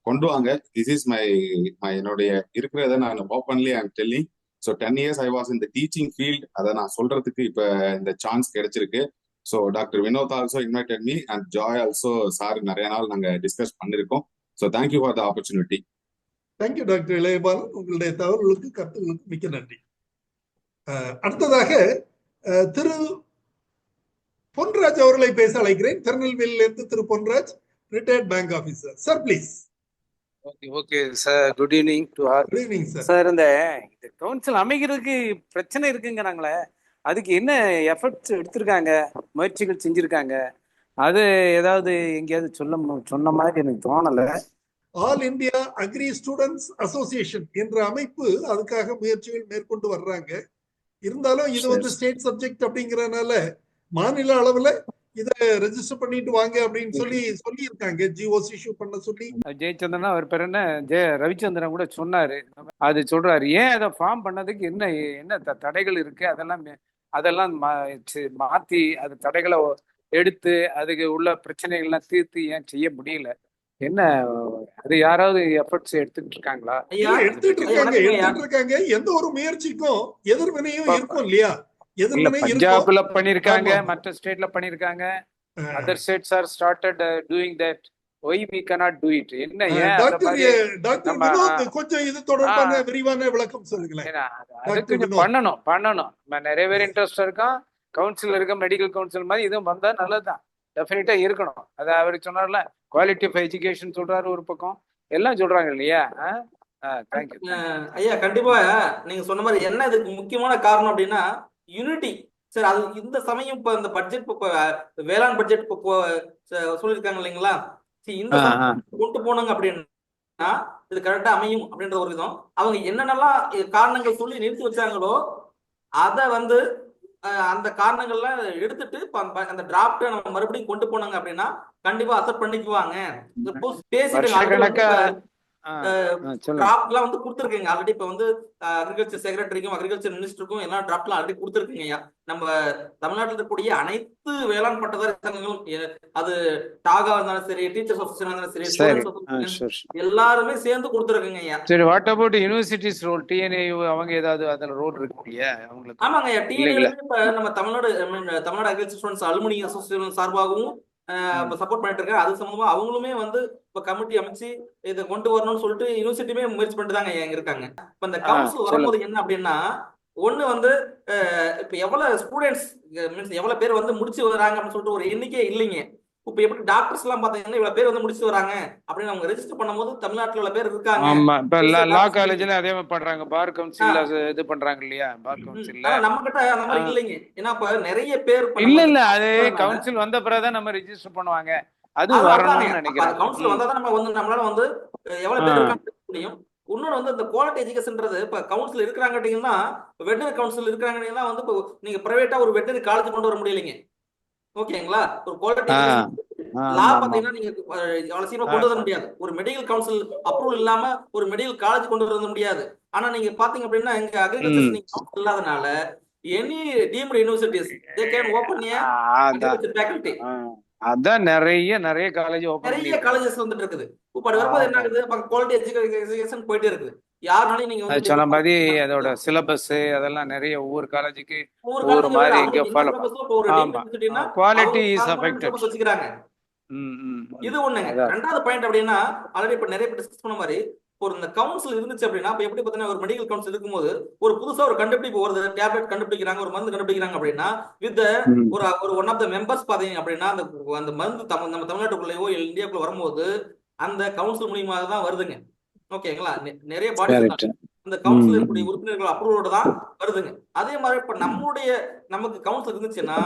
கொண்டு வாங்க. திஸ் இஸ் மை என்னுடைய இருக்கிறத நான் openly I am telling. So 10 years I was இந்த டீச்சிங் ஃபீல்ட். அதை நான் சொல்றதுக்கு இப்ப இந்த சான்ஸ் கிடைச்சிருக்கு. So doctor Vinod also invited me and Joy also. Sir நிறைய நாள் நாங்க டிஸ்கஸ் பண்ணிருக்கோம். So thank you for the opportunity. Thank you doctor Ilayabalan. உங்களுடைய தகவல்களுக்கு கருத்துக்களுக்கு மிக்க நன்றி. அடுத்ததாக திரு பொன்ராஜ் அவர்களை பேச அழைக்கிறேன். திருநெல்வேலியிலிருந்து Thiru Ponraj, retired bank officer. Sir please. Okay sir, good evening to all. Good evening sir. Sir, இந்த கவுன்சில் அமைக்கிறதுக்கு பிரச்சனை இருக்குங்கிறாங்களே, அதுக்கு என்ன எஃபர்ட்ஸ் எடுத்திருக்காங்க, முயற்சிகள் செஞ்சிருக்காங்க? அது ஏதாவது எங்கேயாவது சொன்ன மாதிரி எனக்கு தோணலை. All India agri students association என்ற அமைப்பு அதுக்காக முயற்சிகள் மேற்கொண்டு வர்றாங்க. இருந்தாலும் இது வந்து ஸ்டேட் சப்ஜெக்ட் அப்படிங்கறதுனால மாநில அளவுல இதை ரெஜிஸ்டர் பண்ணிட்டு வாங்க அப்படின்னு சொல்லி இருக்காங்க. ஜிஓஸ் இஷ்யூ பண்ண சொல்லி ஜெயச்சந்திரன் அவர் பேர் என்ன ரவிச்சந்திரன் கூட சொன்னாரு. அது சொல்றாரு, ஏன் அதை ஃபார்ம் பண்ணதுக்கு என்ன தடைகள் இருக்கு, அதெல்லாம் மாத்தி அது தடைகளை எடுத்து அதுக்கு உள்ள பிரச்சனைகள்லாம் தீர்த்து ஏன் செய்ய முடியல? என்ன அது யாராவது எஃபர்ட்ஸ் எடுத்துட்டு இருக்காங்களா? எடுத்துட்டு இருக்காங்க. எந்த ஒரு முயற்சிக்கும் எதிர்வினையும் இருக்கும் இல்லையா? பஞ்சாப்ல பண்ணிருக்காங்க, மற்ற ஸ்டேட்ல பண்ணிருக்காங்க. Other states are started doing that. why we cannot do it? என்ன ஏன் டாக்டர் வினோத் கொஞ்சம் இது தொடர்பான விரிவான விளக்கம் சொல்லுங்களேன். அதுக்கு பண்ணணும். நிறைய பேர் இன்ட்ரெஸ்ட் இருக்கான். கவுன்சில் இருக்க மெடிக்கல் கவுன்சில் மாதிரி இதுவும் வந்தா நல்லதுதான். டெஃபினட்டா இருக்கணும். அது அவருக்கு சொன்னார்ல, குவாலிட்டி ஆஃப் எஜுகேஷன் சொல்றாரு ஒரு பக்கம், எல்லாம் சொல்றாங்க இல்லையா? தேங்க்யூ ஐயா. கண்டிப்பா நீங்க சொன்ன மாதிரி என்ன இதுக்கு முக்கியமான காரணம் அப்படின்னா யூனிட்டி சார். அது இந்த சமயம் இப்ப இந்த பட்ஜெட் வேளாண் பட்ஜெட் சொல்லியிருக்காங்க இல்லைங்களா? இந்த கொண்டு போனாங்க அப்படின்னா இது கரெக்டா அமையும் அப்படின்ற ஒரு விதம். அவங்க என்னென்னலாம் காரணங்கள் சொல்லி நிறுத்தி வச்சாங்களோ அதை வந்து அந்த காரணங்கள்லாம் எடுத்துட்டு அந்த டிராப்டை நம்ம மறுபடியும் கொண்டு போனாங்க அப்படின்னா கண்டிப்பா அக்செப்ட் பண்ணிக்குவாங்க. டிராப்ட்லாம் வந்து கொடுத்துருக்கீங்க ஆல்ரெடி. இப்ப வந்து அக்ரிகல்ச்சர் செக்ரட்டரிக்கும் அக்ரிகல்ச்சர் மினிஸ்டருக்கும் எல்லாம் டிராப்ட்லாம் ஆல்ரெடி கொடுத்துருக்கீங்க. நம்ம தமிழ்நாட்டில் இருக்கக்கூடிய அனைத்து வேளாண் பட்டதாரி சங்கங்களும், அது டாகா இருந்தாலும் சரி, டீச்சர்ஸ் அசோசியேஷன் இருந்தாலும் சரி, எல்லாருமே சேர்ந்து கொடுத்துருக்கீங்க. சரி, what about universities role? TNAU அவங்க ஏதாவது அதுல ரோல் இருக்கு அவங்களுக்கு? ஆமாங்க, டிஎன்ஏ இப்ப நம்ம Tamil Nadu agriculture students alumni association சார்பாகவும் சப்போர்ட் பண்ணிட்டு இருக்காங்க. அது சம்பந்தமா அவங்களுமே வந்து இப்ப கமிட்டி அமைச்சு இதை கொண்டு வரணும்னு சொல்லிட்டு யூனிவர்சிட்டியுமே முயற்சி பண்ணிட்டு தாங்க இருக்காங்க. இப்ப இந்த கவுன்சில் வரும்போது என்ன அப்படின்னா, ஒண்ணு வந்து இப்ப எவ்வளவு ஸ்டூடெண்ட்ஸ் மீன்ஸ் எவ்வளவு பேர் வந்து முடிச்சு வராங்க அப்படின்னு சொல்லிட்டு ஒரு எண்ணிக்கை இல்லைங்க. இப்ப எப்படி டாக்டர்ஸ் எல்லாம் பாத்தீங்கன்னா இவ்வளவு பேர் வந்து முடிச்சு வராங்க அப்படின்னு அவங்க ரெஜிஸ்டர் பண்ணும்போது தமிழ்நாட்டுல இவ்வளவு பேர் இருக்காங்க. ஆமா, இப்ப லா காலேஜ்ல அதே மாதிரி பண்றாங்க. பார் கவுன்சில்ல இது பண்றாங்க இல்லையா? பார் கவுன்சில்ல நம்ம கிட்ட அந்த மாதிரி இல்லைங்க. ஏன்னா இப்ப நிறைய பேர் இல்ல அது கவுன்சில் வந்த பிறகுதான் நம்ம ரெஜிஸ்டர் பண்ணுவாங்க. அது வரணும்னு நினைக்கிறேன். கவுன்சில் வந்தாதான் நம்ம வந்து நம்மளால வந்து எவ்வளவு பேர் இருக்காங்க முடியும். இன்னொன்று வந்து இந்த குவாலிட்டி எஜுகேஷன்றது இப்ப கவுன்சில் இருக்கிறாங்கன்னா, வெட்டரி கவுன்சில் இருக்கிறாங்கன்னா வந்து இப்போ நீங்க பிரைவேட்டா ஒரு வெட்டரி காலேஜ் கொண்டு வர முடியலைங்க. ஓகேங்களா? ஒரு குவாலிட்டி லா பாத்தீங்கன்னா நீங்க அவ்வளவு சீக்கிரம் கொண்டு வர முடியாது. ஒரு மெடிக்கல் கவுன்சில் அப்ரூவல் இல்லாம ஒரு மெடிக்கல் காலேஜ் கொண்டு வர முடியாது. ஆனா நீங்க பாத்தீங்க அப்படின்னா எங்க அக்ரிகல்ச்சர் இல்லாதனால any deemed universities they can open A agriculture faculty. அதான் நிறைய காலேஜ் ஓபன், நிறைய காலேஜஸ் வந்துட்டு இருக்குது. இப்ப அது வரும்போது என்ன ஆகுது, குவாலிட்டி எஜுகேஷன் போயிட்டே இருக்குது. யாருனாலும் நீங்க வந்து சொன்ன மாதிரி அதோட சிலபஸ் அதெல்லாம் நிறைய ஒவ்வொரு காலேஜுக்கு ஒவ்வொரு மாதிரி இங்க ஃபாலோ. ஆமா, குவாலிட்டி இஸ் அஃபெக்டட் வச்சுக்கிறாங்க. இது ஒண்ணுங்க. ரெண்டாவது பாயிண்ட் அப்படின்னா, ஆல்ரெடி இப்ப நிறைய டிஸ்கஸ் பண்ண மாதிரி ஒரு இந்த கவுன்சில் இருந்துச்சு அப்படின்னா, இப்ப எப்படி பாத்தீங்கன்னா ஒரு மெடிக்கல் கவுன்சில் இருக்கும்போது ஒரு புதுசா ஒரு கண்டுபிடிப்பு வருது, டேப்லெட் கண்டுபிடிக்கிறாங்க, ஒரு மருந்து கண்டுபிடிக்கிறாங்க அப்படின்னா வித் ஒரு ஒன் ஆஃப் த மெம்பர்ஸ் பாத்தீங்க அப்படின்னா அந்த மருந்து நம்ம தமிழ்நாட்டுக்குள்ளேயோ இந்தியாவுக்குள்ள வரும்போது அந்த கவுன்சில் மூலியமாக தான் வருதுங்க. ஓகேங்களா? நிறைய பாடி இந்த கவுன்சில் இருக்கக்கூடிய உறுப்பினர்கள் அப்ரூவோட தான் வருதுங்க. அதே மாதிரி இப்ப நமக்கு கவுன்சில் இருந்துச்சுன்னா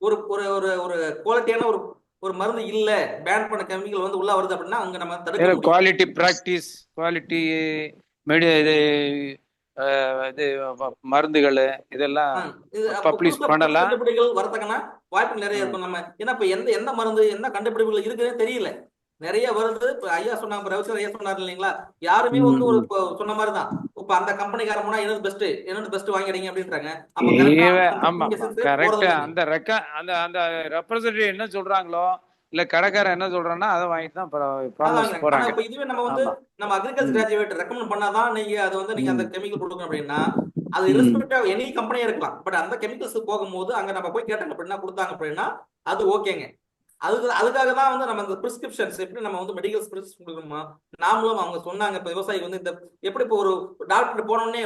ஒரு ஒரு ஒரு ஒரு குவாலிட்டியான ஒரு மருந்து இல்ல, பேன் பண்ண கெமிக்கல் வந்து உள்ள வருது அப்படின்னா அங்க நம்ம தடுக்க முடியும். குவாலிட்டி பிராக்டிஸ், குவாலிட்டி இது மருந்துகள் இதெல்லாம் பப்ளிஷ் பண்ணலாம். கண்டுபிடிப்புகள் வரதுக்கான வாய்ப்பு நிறைய இருக்கும். நம்ம ஏன்னா இப்ப எந்த மருந்து என்ன கண்டுபிடிப்புகள் இருக்குன்னு தெரியல, நிறைய வருது. இப்ப ஐயா சொன்னாங்க, ரவிச்சந்திரன் ஐயா சொன்னாரு இல்லைங்களா, யாருமே வந்து ஒரு சொன்ன மாதிரிதான் இப்ப அந்த கம்பெனிக்காரன் போனா என்னது பெஸ்ட் வாங்கிடுங்க அப்படின்றாங்க. ஆமா கரெக்ட். அந்த ரெப்ரசன்டேட்டிவ் என்ன சொல்றாங்களோ இல்ல கடைக்காரன் என்ன சொல்றான்னா அதை வாங்கிட்டு தான் போறாங்க. இப்ப இதுவே நம்ம வந்து நம்ம அக்ரிகல்ச்சர் கிராஜுவேட் ரெக்கமெண்ட் பண்ணாதான் நீங்க அதை வந்து நீங்க அந்த கெமிக்கல் கொடுக்கணும் அப்படின்னா அது ரெஸ்பெக்ட் ஆஃப் எனி கம்பெனியா இருக்கலாம். பட் அந்த கெமிக்கல்ஸ் போகும்போது அங்க நம்ம போய் கேட்டாங்க அப்படின்னா கொடுத்தாங்க அப்படின்னா அது ஓகேங்க. அதுக்காக தான் வந்து நம்ம இந்த பிரிஸ்கிரிப்ஷன்ஸ் எப்படி நம்ம வந்து மெடிக்கல் பிரிஸ்கிரிப்ஷன் கொடுக்கணுமா நாமளும் அவங்க சொன்னாங்க. இப்ப விவசாயி வந்து இந்த எப்படி இப்போ ஒரு டாக்டர் போனோடனே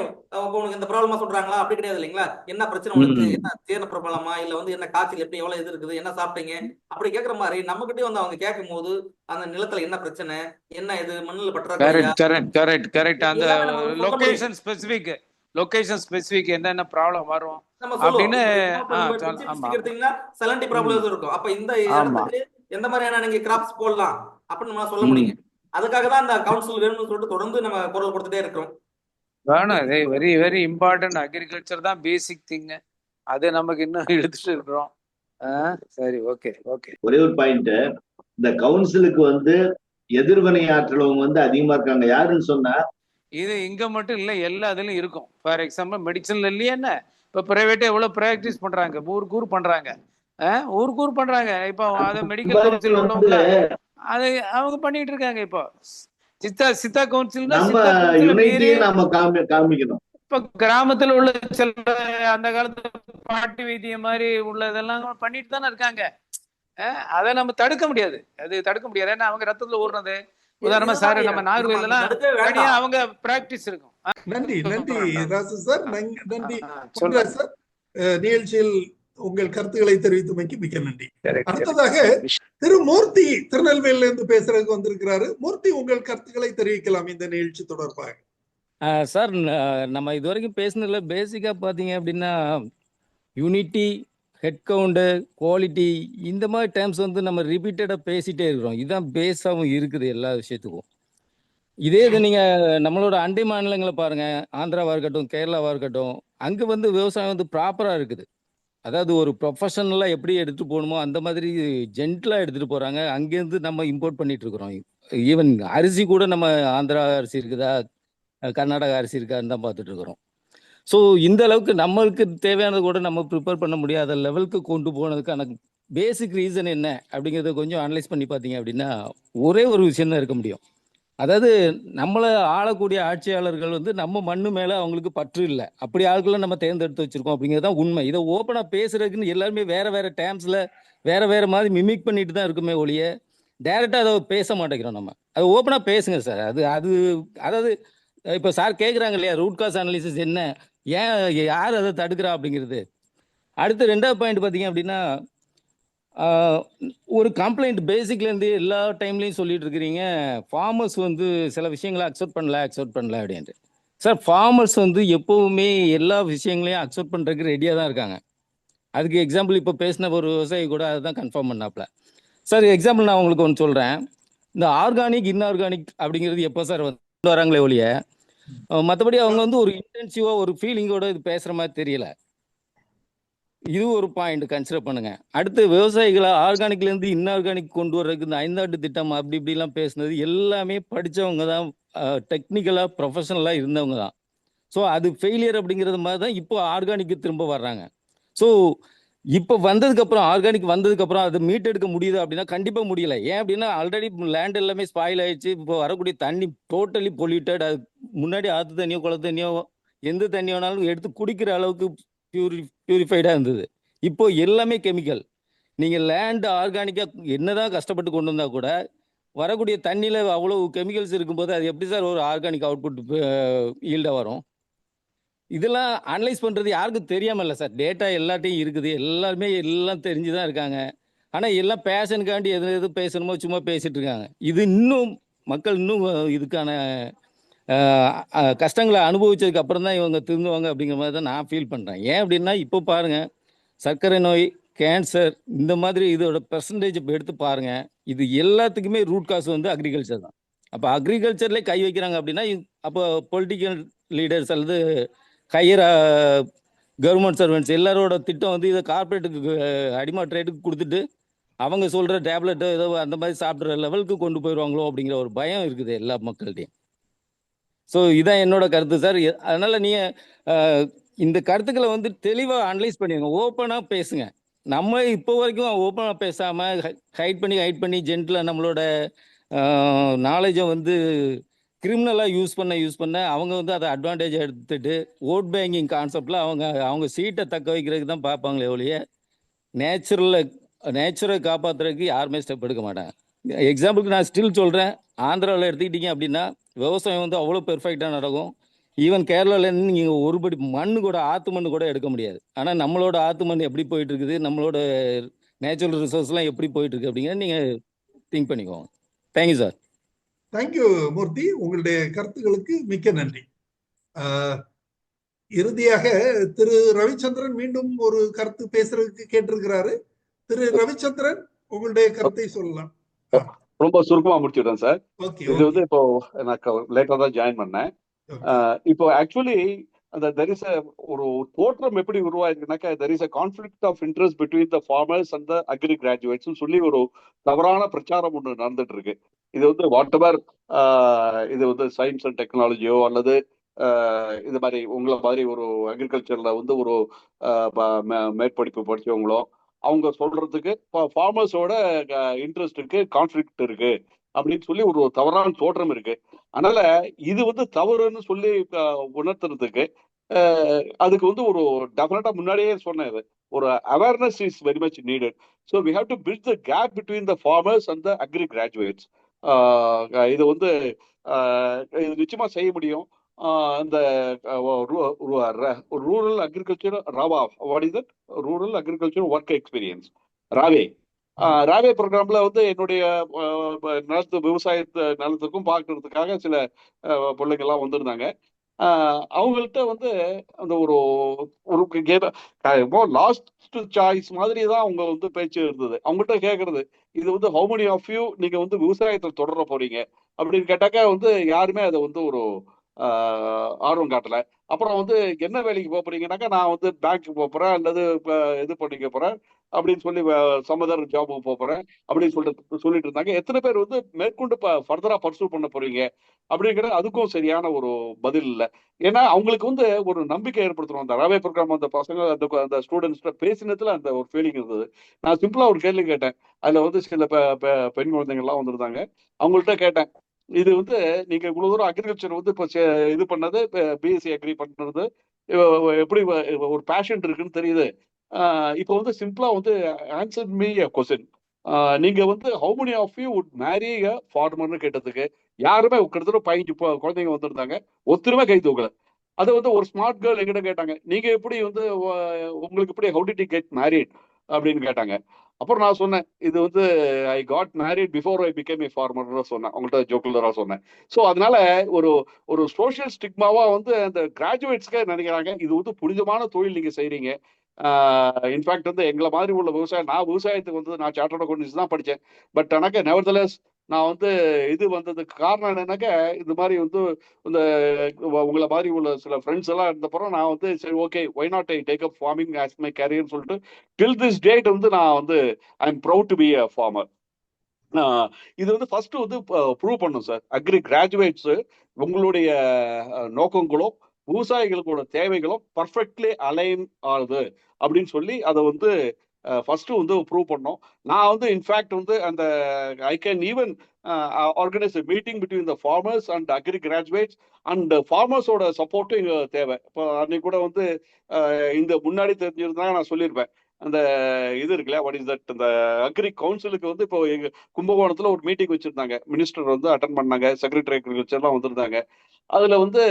உனக்கு இந்த ப்ராப்ளமா சொல்றாங்களா அப்படி கிடையாது இல்லைங்களா. என்ன பிரச்சனை உங்களுக்கு, என்ன தேர்ன ப்ராப்ளமா இல்ல வந்து என்ன காய்ச்சல் எப்படி எவ்வளவு இது இருக்குது, என்ன சாப்பிட்டீங்க அப்படி கேட்கற மாதிரி நம்மகிட்டே வந்து அவங்க கேட்கும் போது அந்த நிலத்துல என்ன பிரச்சனை, என்ன இது மண்ணில் பற்றாக்குறை, அந்த லொகேஷன் ஸ்பெசிபிக் என்னென்ன ப்ராப்ளம் வரும் அப்படின்னு சலண்டி ப்ராப்ளம்ஸ் இருக்கும். அப்ப இந்த இடத்துக்கு எந்த மாதிரியான நீங்க கிராப்ஸ் போடலாம் அப்படின்னு நம்ம சொல்ல முடியுங்க. அதுக்காக தான் அந்த கவுன்சில் வேணும்னு சொல்லிட்டு தொடர்ந்து நம்ம குரல் கொடுத்துட்டே இருக்கிறோம். வேணும், வெரி வெரி இம்பார்ட்டன்ட். அக்ரிகல்ச்சர் தான் பேசிக் திங், அது நமக்கு இன்னும் எடுத்துட்டு இருக்கிறோம். சரி, ஓகே. ஒரே ஒரு பாயிண்ட், இந்த கவுன்சிலுக்கு வந்து எதிர்வினை ஆற்றலவங்க வந்து அதிகமா இருக்காங்க. யாருன்னு சொன்னா இது இங்க மட்டும் இல்ல, எல்லா இதுலயும் இருக்கும். ஃபார் எக்ஸாம்பிள் மெடிசன்ல இல்லையா என்ன, இப்ப பிரைவேட்டா எவ்வளவு ப்ராக்டிஸ் பண்றாங்க, ஊருக்கு பண்றாங்க. இப்போ அதை மெடிக்கல் கவுன்சில் உள்ளவங்கள அது அவங்க பண்ணிட்டு இருக்காங்க. இப்போ சித்தா கவுன்சில் காமிக்கணும். இப்ப கிராமத்துல உள்ள சில அந்த காலத்துல பாட்டி வைத்தியம் மாதிரி உள்ளதெல்லாம் பண்ணிட்டு தானே இருக்காங்க. அதை நம்ம தடுக்க முடியாது, ஏன்னா அவங்க ரத்தத்துல ஊர்னது. உதாரணமா சார் நம்ம நாகர்கோயிலாம் தனியா அவங்க பிராக்டிஸ் இருக்கும். நன்றி ராசு சார், நன்றி சார். நிகழ்ச்சியில் உங்கள் கருத்துக்களை தெரிவித்தமைக்கு மிக்க நன்றி. அடுத்ததாக திரு மூர்த்தி திருநெல்வேலியில இருந்து பேசுறதுக்கு வந்திருக்கிறாரு. மூர்த்தி, உங்கள் கருத்துக்களை தெரிவிக்கலாம் இந்த நிகழ்ச்சி தொடர்பாக. சார், நம்ம இது வரைக்கும் பேசுனதுல பேசிக்கா பாத்தீங்க அப்படின்னா யூனிட்டி, ஹெட் கவுண்டு, குவாலிட்டி, இந்த மாதிரி டேர்ம்ஸ் வந்து நம்ம ரிப்பீட்டடாக பேசிகிட்டே இருக்கிறோம். இதுதான் பேஸாகவும் இருக்குது எல்லா விஷயத்துக்கும். இதே இது நீங்கள் நம்மளோட அண்டை மாநிலங்களை பாருங்கள், ஆந்திராவாக இருக்கட்டும், கேரளாவாக இருக்கட்டும், அங்கே வந்து விவசாயம் வந்து ப்ராப்பராக இருக்குது. அதாவது ஒரு ப்ரொஃபஷனலாக எப்படி எடுத்துகிட்டு போகணுமோ அந்த மாதிரி ஜென்டலாக எடுத்துகிட்டு போகிறாங்க. அங்கேருந்து நம்ம இம்போர்ட் பண்ணிட்டு இருக்கிறோம். ஈவன் அரிசி கூட நம்ம ஆந்திரா அரிசி இருக்குதா, கர்நாடகா அரிசி இருக்கான்னு தான் பார்த்துட்டு இருக்கிறோம். ஸோ இந்த அளவுக்கு நம்மளுக்கு தேவையானது கூட நம்ம ப்ரிப்பேர் பண்ண முடியாத லெவலுக்கு கொண்டு போனதுக்கான பேசிக் ரீசன் என்ன அப்படிங்கிறத கொஞ்சம் அனலைஸ் பண்ணி பார்த்தீங்க அப்படின்னா ஒரே ஒரு விஷயம் தான் இருக்க முடியும். அதாவது நம்மளை ஆளக்கூடிய ஆட்சியாளர்கள் வந்து நம்ம மண்ணு மேலே அவங்களுக்கு பற்று இல்லை, அப்படி ஆட்களை நம்ம தேர்ந்தெடுத்து வச்சிருக்கோம் அப்படிங்கிறது தான் உண்மை. இதை ஓப்பனாக பேசுறதுக்குன்னு எல்லாருமே வேற டேர்ம்ஸில் வேற மாதிரி மிமிக் பண்ணிட்டு தான் இருக்குமே ஒழிய டைரெக்டாக அதை பேச மாட்டேங்கிறோம். நம்ம அதை ஓப்பனாக பேசுங்க சார். அதாவது இப்போ சார் கேட்குறாங்க இல்லையா, ரூட் காஸ் அனாலிசிஸ் என்ன, ஏன் யார் அதை தடுக்கிறா அப்படிங்கிறது. அடுத்து ரெண்டாவது பாயிண்ட் பார்த்தீங்க அப்படின்னா ஒரு கம்ப்ளைண்ட் பேசிக்லேருந்து எல்லா டைம்லையும் சொல்லிட்டு இருக்கிறீங்க, ஃபார்மர்ஸ் வந்து சில விஷயங்களை அக்செப்ட் பண்ணல அப்படின்ட்டு. சார், ஃபார்மர்ஸ் வந்து எப்போவுமே எல்லா விஷயங்களையும் அக்செப்ட் பண்ணுறதுக்கு ரெடியாக தான் இருக்காங்க. அதுக்கு எக்ஸாம்பிள் இப்போ பேசின ஒரு விவசாயி கூட அதுதான் கன்ஃபார்ம் பண்ணாப்ல. சார், எக்ஸாம்பிள் நான் உங்களுக்கு ஒன்று சொல்கிறேன். இந்த ஆர்கானிக் இன்ஆர்கானிக் அப்படிங்கிறது எப்போ சார் வந்து வராங்களே ஒழிய மற்றபடி அவங்க வந்து ஒரு இன்டென்சிவாக ஒரு ஃபீலிங்கோட இது பேசுகிற மாதிரி தெரியல. இது ஒரு பாயிண்ட் கன்சிடர் பண்ணுங்க. அடுத்து விவசாயிகளை ஆர்கானிக்லேருந்து இன்ஆர்கானிக் கொண்டு வர்றதுக்கு இந்த 5 ஆண்டு திட்டம் அப்படி இப்படிலாம் பேசுனது எல்லாமே படித்தவங்க தான், டெக்னிக்கலாக ப்ரொஃபஷனலாக இருந்தவங்க தான். ஸோ அது ஃபெயிலியர் அப்படிங்கிறது மாதிரி தான் இப்போ ஆர்கானிக்கு திரும்ப வர்றாங்க. ஸோ இப்போ ஆர்கானிக் வந்ததுக்கப்புறம் அதை மீட்டெடுக்க முடியுது அப்படின்னா கண்டிப்பாக முடியல. ஏன் அப்படின்னா ஆல்ரெடி லேண்ட் எல்லாமே ஸ்பாயில் ஆயிடுச்சு. இப்போ வரக்கூடிய தண்ணி டோட்டலி பொல்யூட்டட். அது முன்னாடி ஆற்று தண்ணியோ குள தண்ணியோ எந்த தண்ணி வேணாலும் எடுத்து குடிக்கிற அளவுக்கு பியூரிஃபைடாக இருந்தது. இப்போ எல்லாமே கெமிக்கல். நீங்கள் லேண்ட் ஆர்கானிக்காக என்னதான் கஷ்டப்பட்டு கொண்டு வந்தால் கூட வரக்கூடிய தண்ணியில் அவ்வளோ கெமிக்கல்ஸ் இருக்கும்போது அது எப்படி சார் ஒரு ஆர்கானிக் அவுட்புட் ஈல்டாக வரும்? இதெல்லாம் அனலைஸ் பண்ணுறது யாருக்கும் தெரியாமல் இல்லை சார். டேட்டா எல்லாத்தையும் இருக்குது, எல்லாருமே எல்லாம் தெரிஞ்சு தான் இருக்காங்க. ஆனால் எல்லாம் பேஷனுக்காண்டி எது பேசணுமோ சும்மா பேசிட்டு இருக்காங்க. இது இன்னும் மக்கள் இன்னும் இதுக்கான கஷ்டங்களை அனுபவிச்சதுக்கு அப்புறம் தான் இவங்க திருந்துவாங்க அப்படிங்கிற மாதிரி தான் நான் ஃபீல் பண்ணுறேன். ஏன் அப்படின்னா இப்போ பாருங்க, சர்க்கரை நோய், கேன்சர், இந்த மாதிரி இதோட பெர்சன்டேஜ் இப்போ எடுத்து பாருங்க. இது எல்லாத்துக்குமே ரூட் காஸ் வந்து அக்ரிகல்ச்சர் தான். அப்போ அக்ரிகல்ச்சர்லேயே கை வைக்கிறாங்க அப்படின்னா அப்போ பொலிட்டிக்கல் லீடர்ஸ் அல்லது ஹையர் கவர்மெண்ட் சர்வெண்ட்ஸ் எல்லாரோட திட்டம் வந்து இதை கார்பரேட்டுக்கு அடிமாட் ரேட்டுக்கு கொடுத்துட்டு அவங்க சொல்கிற டேப்லெட்டோ ஏதோ அந்த மாதிரி சாப்பிட்ற லெவலுக்கு கொண்டு போயிடுவாங்களோ அப்படிங்கிற ஒரு பயம் இருக்குது எல்லா மக்கள்கிட்டையும். ஸோ இதான் என்னோட கருத்து சார். அதனால் நீங்கள் இந்த கருத்துக்களை வந்து தெளிவாக அனலைஸ் பண்ணிடுங்க, ஓப்பனாக பேசுங்க. நம்ம இப்போ வரைக்கும் ஓப்பனாக பேசாமல் ஹைட் பண்ணி ஜென்டிலாக நம்மளோட நாலேஜை வந்து கிரிமினலாக யூஸ் பண்ண அவங்க வந்து அதை அட்வான்டேஜ் எடுத்துட்டு ஓட் பேங்கிங் கான்செப்டில் அவங்க சீட்டை தக்க வைக்கிறதுக்கு தான் பார்ப்பாங்களே ஒழிய நேச்சுரை காப்பாற்றுறதுக்கு யாருமே ஸ்டெப் எடுக்க மாட்டாங்க. எக்ஸாம்பிளுக்கு நான் ஸ்டில் சொல்கிறேன், ஆந்திராவில் எடுத்துக்கிட்டீங்க அப்படின்னா விவசாயம் வந்து அவ்வளோ பெர்ஃபெக்டாக நடக்கும். ஈவன் கேரளாவிலேருந்து நீங்கள் ஒருபடி மண்ணு கூட ஆற்று மண்ணு கூட எடுக்க முடியாது. ஆனால் நம்மளோட ஆற்று மண் எப்படி போயிட்டு இருக்குது, நம்மளோட நேச்சுரல் ரிசோர்ஸ்லாம் எப்படி போயிட்டு இருக்கு அப்படிங்கிறத நீங்கள் திங்க் பண்ணிக்கோங்க. Thank you sir. தேங்க்யூ மூர்த்தி, உங்களுடைய கருத்துக்களுக்கு மிக்க நன்றி. இறுதியாக திரு ரவிச்சந்திரன் மீண்டும் ஒரு கருத்து பேசுறதுக்கு கேட்டிருக்கிறாரு. திரு ரவிச்சந்திரன், உங்களுடைய கருத்தை சொல்லலாம். ரொம்ப சுருக்கமா முடிச்சுட்டேன் சார். இது வந்து இப்போ எனக்கு லேட்டா தான் ஜாயின் பண்ணேன். இப்போ ஆக்சுவலி அந்த தெர் இஸ் ஒரு தோற்றம் எப்படி உருவாயிருக்குனாக்கா, there is a conflict of interest between the farmers and the agri graduates சொல்லி ஒரு தவறான பிரச்சாரம் ஒன்று நடந்துட்டு இருக்கு. இது வந்து வாட் எவர் இது வந்து சயின்ஸ் அண்ட் டெக்னாலஜியோ அல்லது இது மாதிரி உங்களை மாதிரி ஒரு அக்ரிகல்ச்சர்ல வந்து ஒரு மேற்படிப்பு படிச்சவங்களோ அவங்க சொல்றதுக்கு ஃபார்மர்ஸோட இன்ட்ரெஸ்டுக்கு கான்ஃபிளிக்ட் இருக்கு அப்படின்னு சொல்லி ஒரு தவறான தோற்றம் இருக்கு. அதனால இது வந்து தவறுன்னு சொல்லி உணர்த்துறதுக்கு அதுக்கு வந்து ஒரு டெஃபினட்டா முன்னாடியே சொன்னது ஒரு awareness is very much needed. So we have to build the gap between the farmers and the agri graduates. இது வந்து இது நிச்சயமா செய்ய முடியும். இந்த ரூரல் அக்ரிகல்ச்சர் ராவா, what is that, rural agriculture work experience, ராவே ராவே ப்ரோக்ராம்ல வந்து என்னுடைய நிலத்து விவசாய நிலத்துக்கும் பார்க்கறதுக்காக சில பிள்ளைங்கள்லாம் வந்திருந்தாங்க. அவங்கள்ட்ட வந்து அந்த ஒரு லாஸ்ட் சாய்ஸ் மாதிரி தான் அவங்க வந்து பேச்சு இருந்தது. அவங்ககிட்ட கேட்கறது, இது வந்து ஹவு மெனி ஆஃப் யூ நீங்க வந்து விவசாயத்தில் தொடர போறீங்க அப்படின்னு கேட்டாக்கா வந்து யாருமே அதை வந்து ஒரு ஆர்வம் காட்டல. அப்புறம் வந்து என்ன வேலைக்கு போக போறீங்கன்னாக்கா, நான் வந்து பேங்க்கு போறேன் அல்லது இது பண்ணிக்க போறேன் அப்படின்னு சொல்லி சமதர் ஜாபுக்கு போறேன் அப்படின்னு சொல்லிட்டு இருந்தாங்க. எத்தனை பேர் வந்து மேற்கொண்டு ஃபர்தரா பர்சூ பண்ண போறீங்க அப்படிங்கிற அதுக்கும் சரியான ஒரு பதில் இல்லை. ஏன்னா அவங்களுக்கு வந்து ஒரு நம்பிக்கை ஏற்படுத்தணும். அந்த ராவே ப்ரோக்ராம் அந்த பசங்க அந்த ஸ்டூடெண்ட்ஸ்ட பேசினதுல அந்த ஒரு ஃபீலிங் இருந்தது. நான் சிம்பிளா ஒரு கேள்வி கேட்டேன். அதுல வந்து சில பெண் குழந்தைங்கள்லாம் வந்திருந்தாங்க. அவங்கள்ட்ட கேட்டேன், இது வந்து நீங்க இவ்வளவு தூரம் அக்ரிகல்ச்சர் வந்து இப்போ இது பண்ணது, பிஎஸ்சி அக்ரி பண்றது எப்படி ஒரு பேஷன் இருக்குன்னு தெரியுது. இப்போ வந்து சிம்பிளா வந்து ஆன்சர் மீ எ கொஸ்டின், நீங்க வந்து how many of you would marry a ஃபார்மர்னு கேட்டதுக்கு யாருமே கிட்டத்தட்ட 15 குழந்தைங்க வந்திருந்தாங்க, ஒத்துருமே கை தூக்கல. அதை வந்து ஒரு ஸ்மார்ட் கேர்ள் எங்கிட்ட கேட்டாங்க, நீங்க எப்படி வந்து உங்களுக்கு எப்படி how did you get married அப்படின்னு கேட்டாங்க. அப்புறம் நான் சொன்னேன், இது வந்து I got married before I became a farmer சொன்னேன். அவங்கள்ட்ட ஜோக்குலரா சொன்னேன். ஸோ அதனால ஒரு சோஷியல் ஸ்டிக்மாவா வந்து அந்த கிராஜுவேட்ஸ்க்கே நினைக்கிறாங்க இது வந்து புனிதமான தொழில் நீங்க செய்றீங்க. இன்ஃபேக்ட் வந்து எங்களை மாதிரி உள்ள நான் விவசாயத்துக்கு வந்து நான் சார்ட்டர்ட் அக்கௌண்டன்சி தான் படித்தேன். பட் எனக்கு நெவர்தலெஸ் நான் வந்து இது வந்ததுக்கு காரணம் என்னன்னாக்க, இந்த மாதிரி வந்து இந்த உங்களை மாதிரி உள்ள சில ஃப்ரெண்ட்ஸ் எல்லாம் இருந்தப்பறம் நான் வந்து சரி okay why not I take up farming as my கேரியர்னு சொல்லிட்டு டில் திஸ் டேட் வந்து நான் வந்து I am proud to be a farmer. இது வந்து ஃபர்ஸ்ட் வந்து ப்ரூவ் பண்ணும் சார். அக்ரி கிராஜுவேட்ஸ் உங்களுடைய நோக்கங்களும் விவசாயிகளோட தேவைகளும் பர்ஃபெக்ட்லி அலைன் ஆகுது அப்படின்னு சொல்லி அதை வந்து ஃபர்ஸ்ட் வந்து ப்ரூவ் பண்ணோம். நான் வந்து இன்ஃபேக்ட் வந்து அந்த I can even organise meeting between the farmers and agri graduates and ஃபார்மர்ஸோட சப்போர்ட்டும் இங்கே தேவை. இப்போ அன்னைக்கு கூட வந்து இந்த முன்னாடி தெரிஞ்சிருந்தா நான் சொல்லியிருப்பேன். அந்த இது இருக்குல்ல, வாட் இஸ் தட், அந்த அக்ரி கவுன்சிலுக்கு வந்து இப்போ எங்க கும்பகோணத்துல ஒரு மீட்டிங் வச்சிருந்தாங்க. மினிஸ்டர் வந்து அட்டன் பண்ணாங்க, செக்ரட்டரி அக்ரிகல்ச்சர்லாம் வந்திருந்தாங்க. அதுல வந்து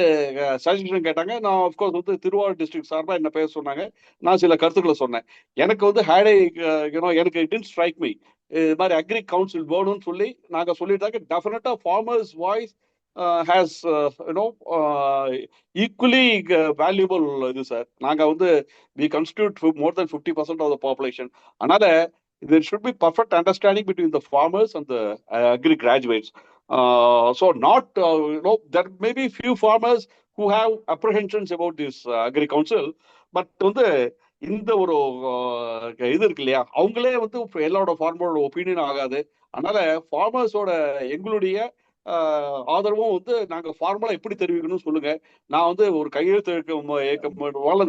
சஜஷன் கேட்டாங்க. நான் ஆஃப்கோர்ஸ் வந்து திருவாரூர் டிஸ்ட்ரிக்ட் சார்பாக என்ன பேச சொன்னாங்க. நான் சில கருத்துக்களை சொன்னேன். எனக்கு வந்து எனக்கு இட் டிட் ஸ்ட்ரைக் மீ, இது மாதிரி அக்ரி கவுன்சில் வேணும்னு சொல்லி நாங்கள் சொல்லிட்டாங்க. டெஃபினட்டா farmers voice has equally valuable இது சார். நாங்க வந்து we constitute more than 50% of the population. அதனால there should be perfect understanding between the farmers and the agri graduates. So not there may be few farmers who have apprehensions about this agri council, but வந்து இந்த ஒரு இது இருக்கு இல்லையா, அவங்களே வந்து எல்லாரோட ஃபார்மரோட ஒப்பீனியன் ஆகாது. அதனால ஃபார்மர்ஸோட எங்களுடைய ஆதரவும் வந்து நாங்க ஃபார்மலா எப்படி தெரிவிக்கணும்னு சொல்லுங்க. நான் வந்து ஒரு கையெழுத்து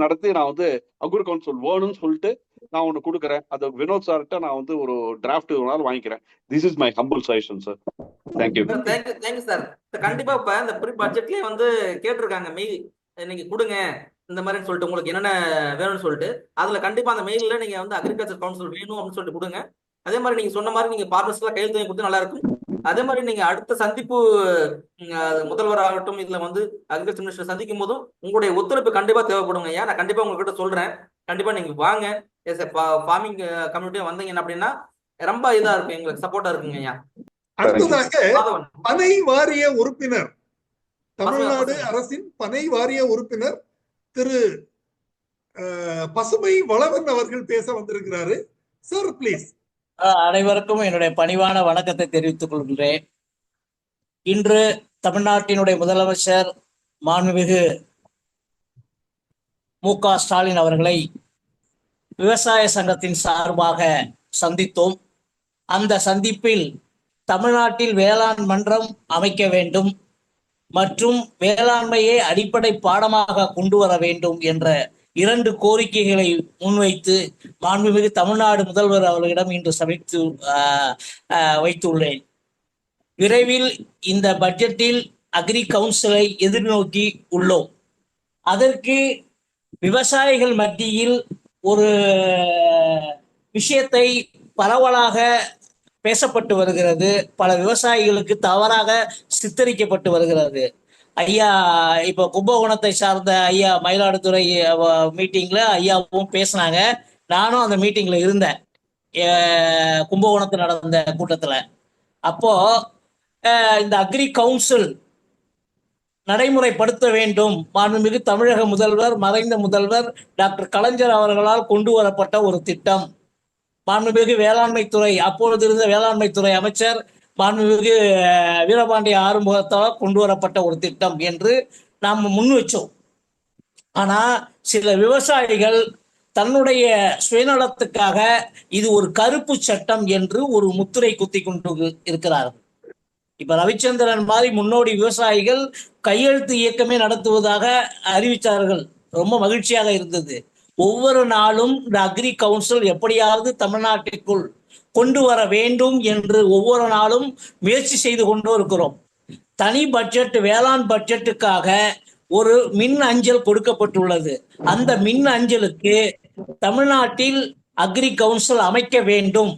நடத்தி நான் வந்து அக்ரி கவுன்சில் வேணும்னு சொல்லிட்டு நான் ஒண்ணு கொடுக்குறேன். அது வினோத் சார்கிட்ட நான் வந்து ஒரு டிராஃப்ட் வாங்கிக்கிறேன். This is my humble suggestion sir. Thank you. Thank you sir. கண்டிப்பா இப்ப இந்த ப்ரீ பட்ஜெட்லயே வந்து கேட்டிருக்காங்க மெயில் நீங்க கொடுங்க இந்த மாதிரி சொல்லிட்டு உங்களுக்கு என்னென்ன வேணும்னு சொல்லிட்டு, அதுல கண்டிப்பா அந்த மெயில்ல நீங்க வந்து அக்ரிகல்ச்சர் கவுன்சில் வேணும் அப்படின்னு சொல்லிட்டு கொடுங்க. அதே மாதிரி நீங்க சொன்ன மாதிரி நீங்க பார்மர்ஸ் எல்லாம் கையெழுத்து வாங்கி கொடுத்து நல்லா இருக்கும். அதே மாதிரி நீங்க அடுத்த சந்திப்பு முதல்வர் ஆகட்டும், இதுல வந்து அக்ரிகல்ச்சர் மினிஸ்டர் சந்திக்கும் போதும் உங்களுடைய ஒத்துழைப்பு கண்டிப்பா தேவைப்படுங்க ஐயா. நான் கண்டிப்பா உங்ககிட்ட சொல்றேன், கண்டிப்பா நீங்க வாங்க. ஃபார்மிங் கம்யூனிட்டியா வந்தீங்க அப்படின்னா ரொம்ப இதா இருக்கும், எங்களுக்கு சப்போர்ட்டா இருக்குங்க ஐயா. அடுத்ததாக பனை வாரிய உறுப்பினர், தமிழ்நாடு அரசின் பனை வாரிய உறுப்பினர் திரு பசுமை வளவன் அவர்கள் பேச வந்திருக்கிறாரு. Sir please. அனைவருக்கும் என்னுடைய பணிவான வணக்கத்தை தெரிவித்துக் கொள்கிறேன். இன்று தமிழ்நாட்டினுடைய முதலமைச்சர் மாண்புமிகு மு.க. ஸ்டாலின் அவர்களை விவசாய சங்கத்தின் சார்பாக சந்தித்தோம். அந்த சந்திப்பில் தமிழ்நாட்டில் வேளாண் மன்றம் அமைக்க வேண்டும் மற்றும் வேளாண்மையை அடிப்படை பாடமாக கொண்டு வர வேண்டும் என்ற 2 கோரிக்கைகளை முன்வைத்து மாண்புமிகு தமிழ்நாடு முதல்வர் அவர்களிடம் இன்று சமைத்து வைத்துள்ளேன். விரைவில் இந்த பட்ஜெட்டில் அக்ரி கவுன்சிலை எதிர்நோக்கி உள்ளோம். அதற்கு விவசாயிகள் மத்தியில் ஒரு விஷயத்தை பரவலாக பேசப்பட்டு வருகிறது. பல விவசாயிகளுக்கு தவறாக சித்தரிக்கப்பட்டு வருகிறது. ஐயா இப்போ கும்பகோணத்தை சார்ந்த ஐயா மயிலாடுதுறை மீட்டிங்ல ஐயாவும் பேசினாங்க. நானும் அந்த மீட்டிங்ல இருந்தேன், கும்பகோணத்தில் நடந்த கூட்டத்துல. அப்போ இந்த அக்ரி கவுன்சில் நடைமுறைப்படுத்த வேண்டும், மாண்புமிகு தமிழக முதல்வர், மறைந்த முதல்வர் டாக்டர் கலைஞர் அவர்களால் கொண்டு வரப்பட்ட ஒரு திட்டம். மாண்புமிகு வேளாண்மைத்துறை, அப்பொழுது இருந்த வேளாண்மைத்துறை அமைச்சர் மாண்புமிகு வீரபாண்டிய ஆறுமுகத்தால் கொண்டு வரப்பட்ட ஒரு திட்டம் என்று நாம் முன் வச்சோம். ஆனா சில விவசாயிகள் தன்னுடைய சுயநலத்துக்காக இது ஒரு கருப்பு சட்டம் என்று ஒரு முத்திரை குத்தி கொண்டு இருக்கிறார்கள். இப்ப ரவிச்சந்திரன் மாதிரி முன்னோடி விவசாயிகள் கையெழுத்து இயக்கமே நடத்துவதாக அறிவித்தார்கள். ரொம்ப மகிழ்ச்சியாக இருந்தது. ஒவ்வொரு நாளும் இந்த அக்ரி கவுன்சில் எப்படியாவது தமிழ்நாட்டிற்குள் கொண்டு வர வேண்டும் என்று ஒவ்வொரு நாளும் முயற்சி செய்து கொண்டு இருக்கிறோம். தனி பட்ஜெட், வேளாண் பட்ஜெட்டுக்காக ஒரு மின் அஞ்சல் கொடுக்கப்பட்டுள்ளது. அந்த மின் அஞ்சலுக்கு தமிழ்நாட்டில் அக்ரி கவுன்சில் அமைக்க வேண்டும்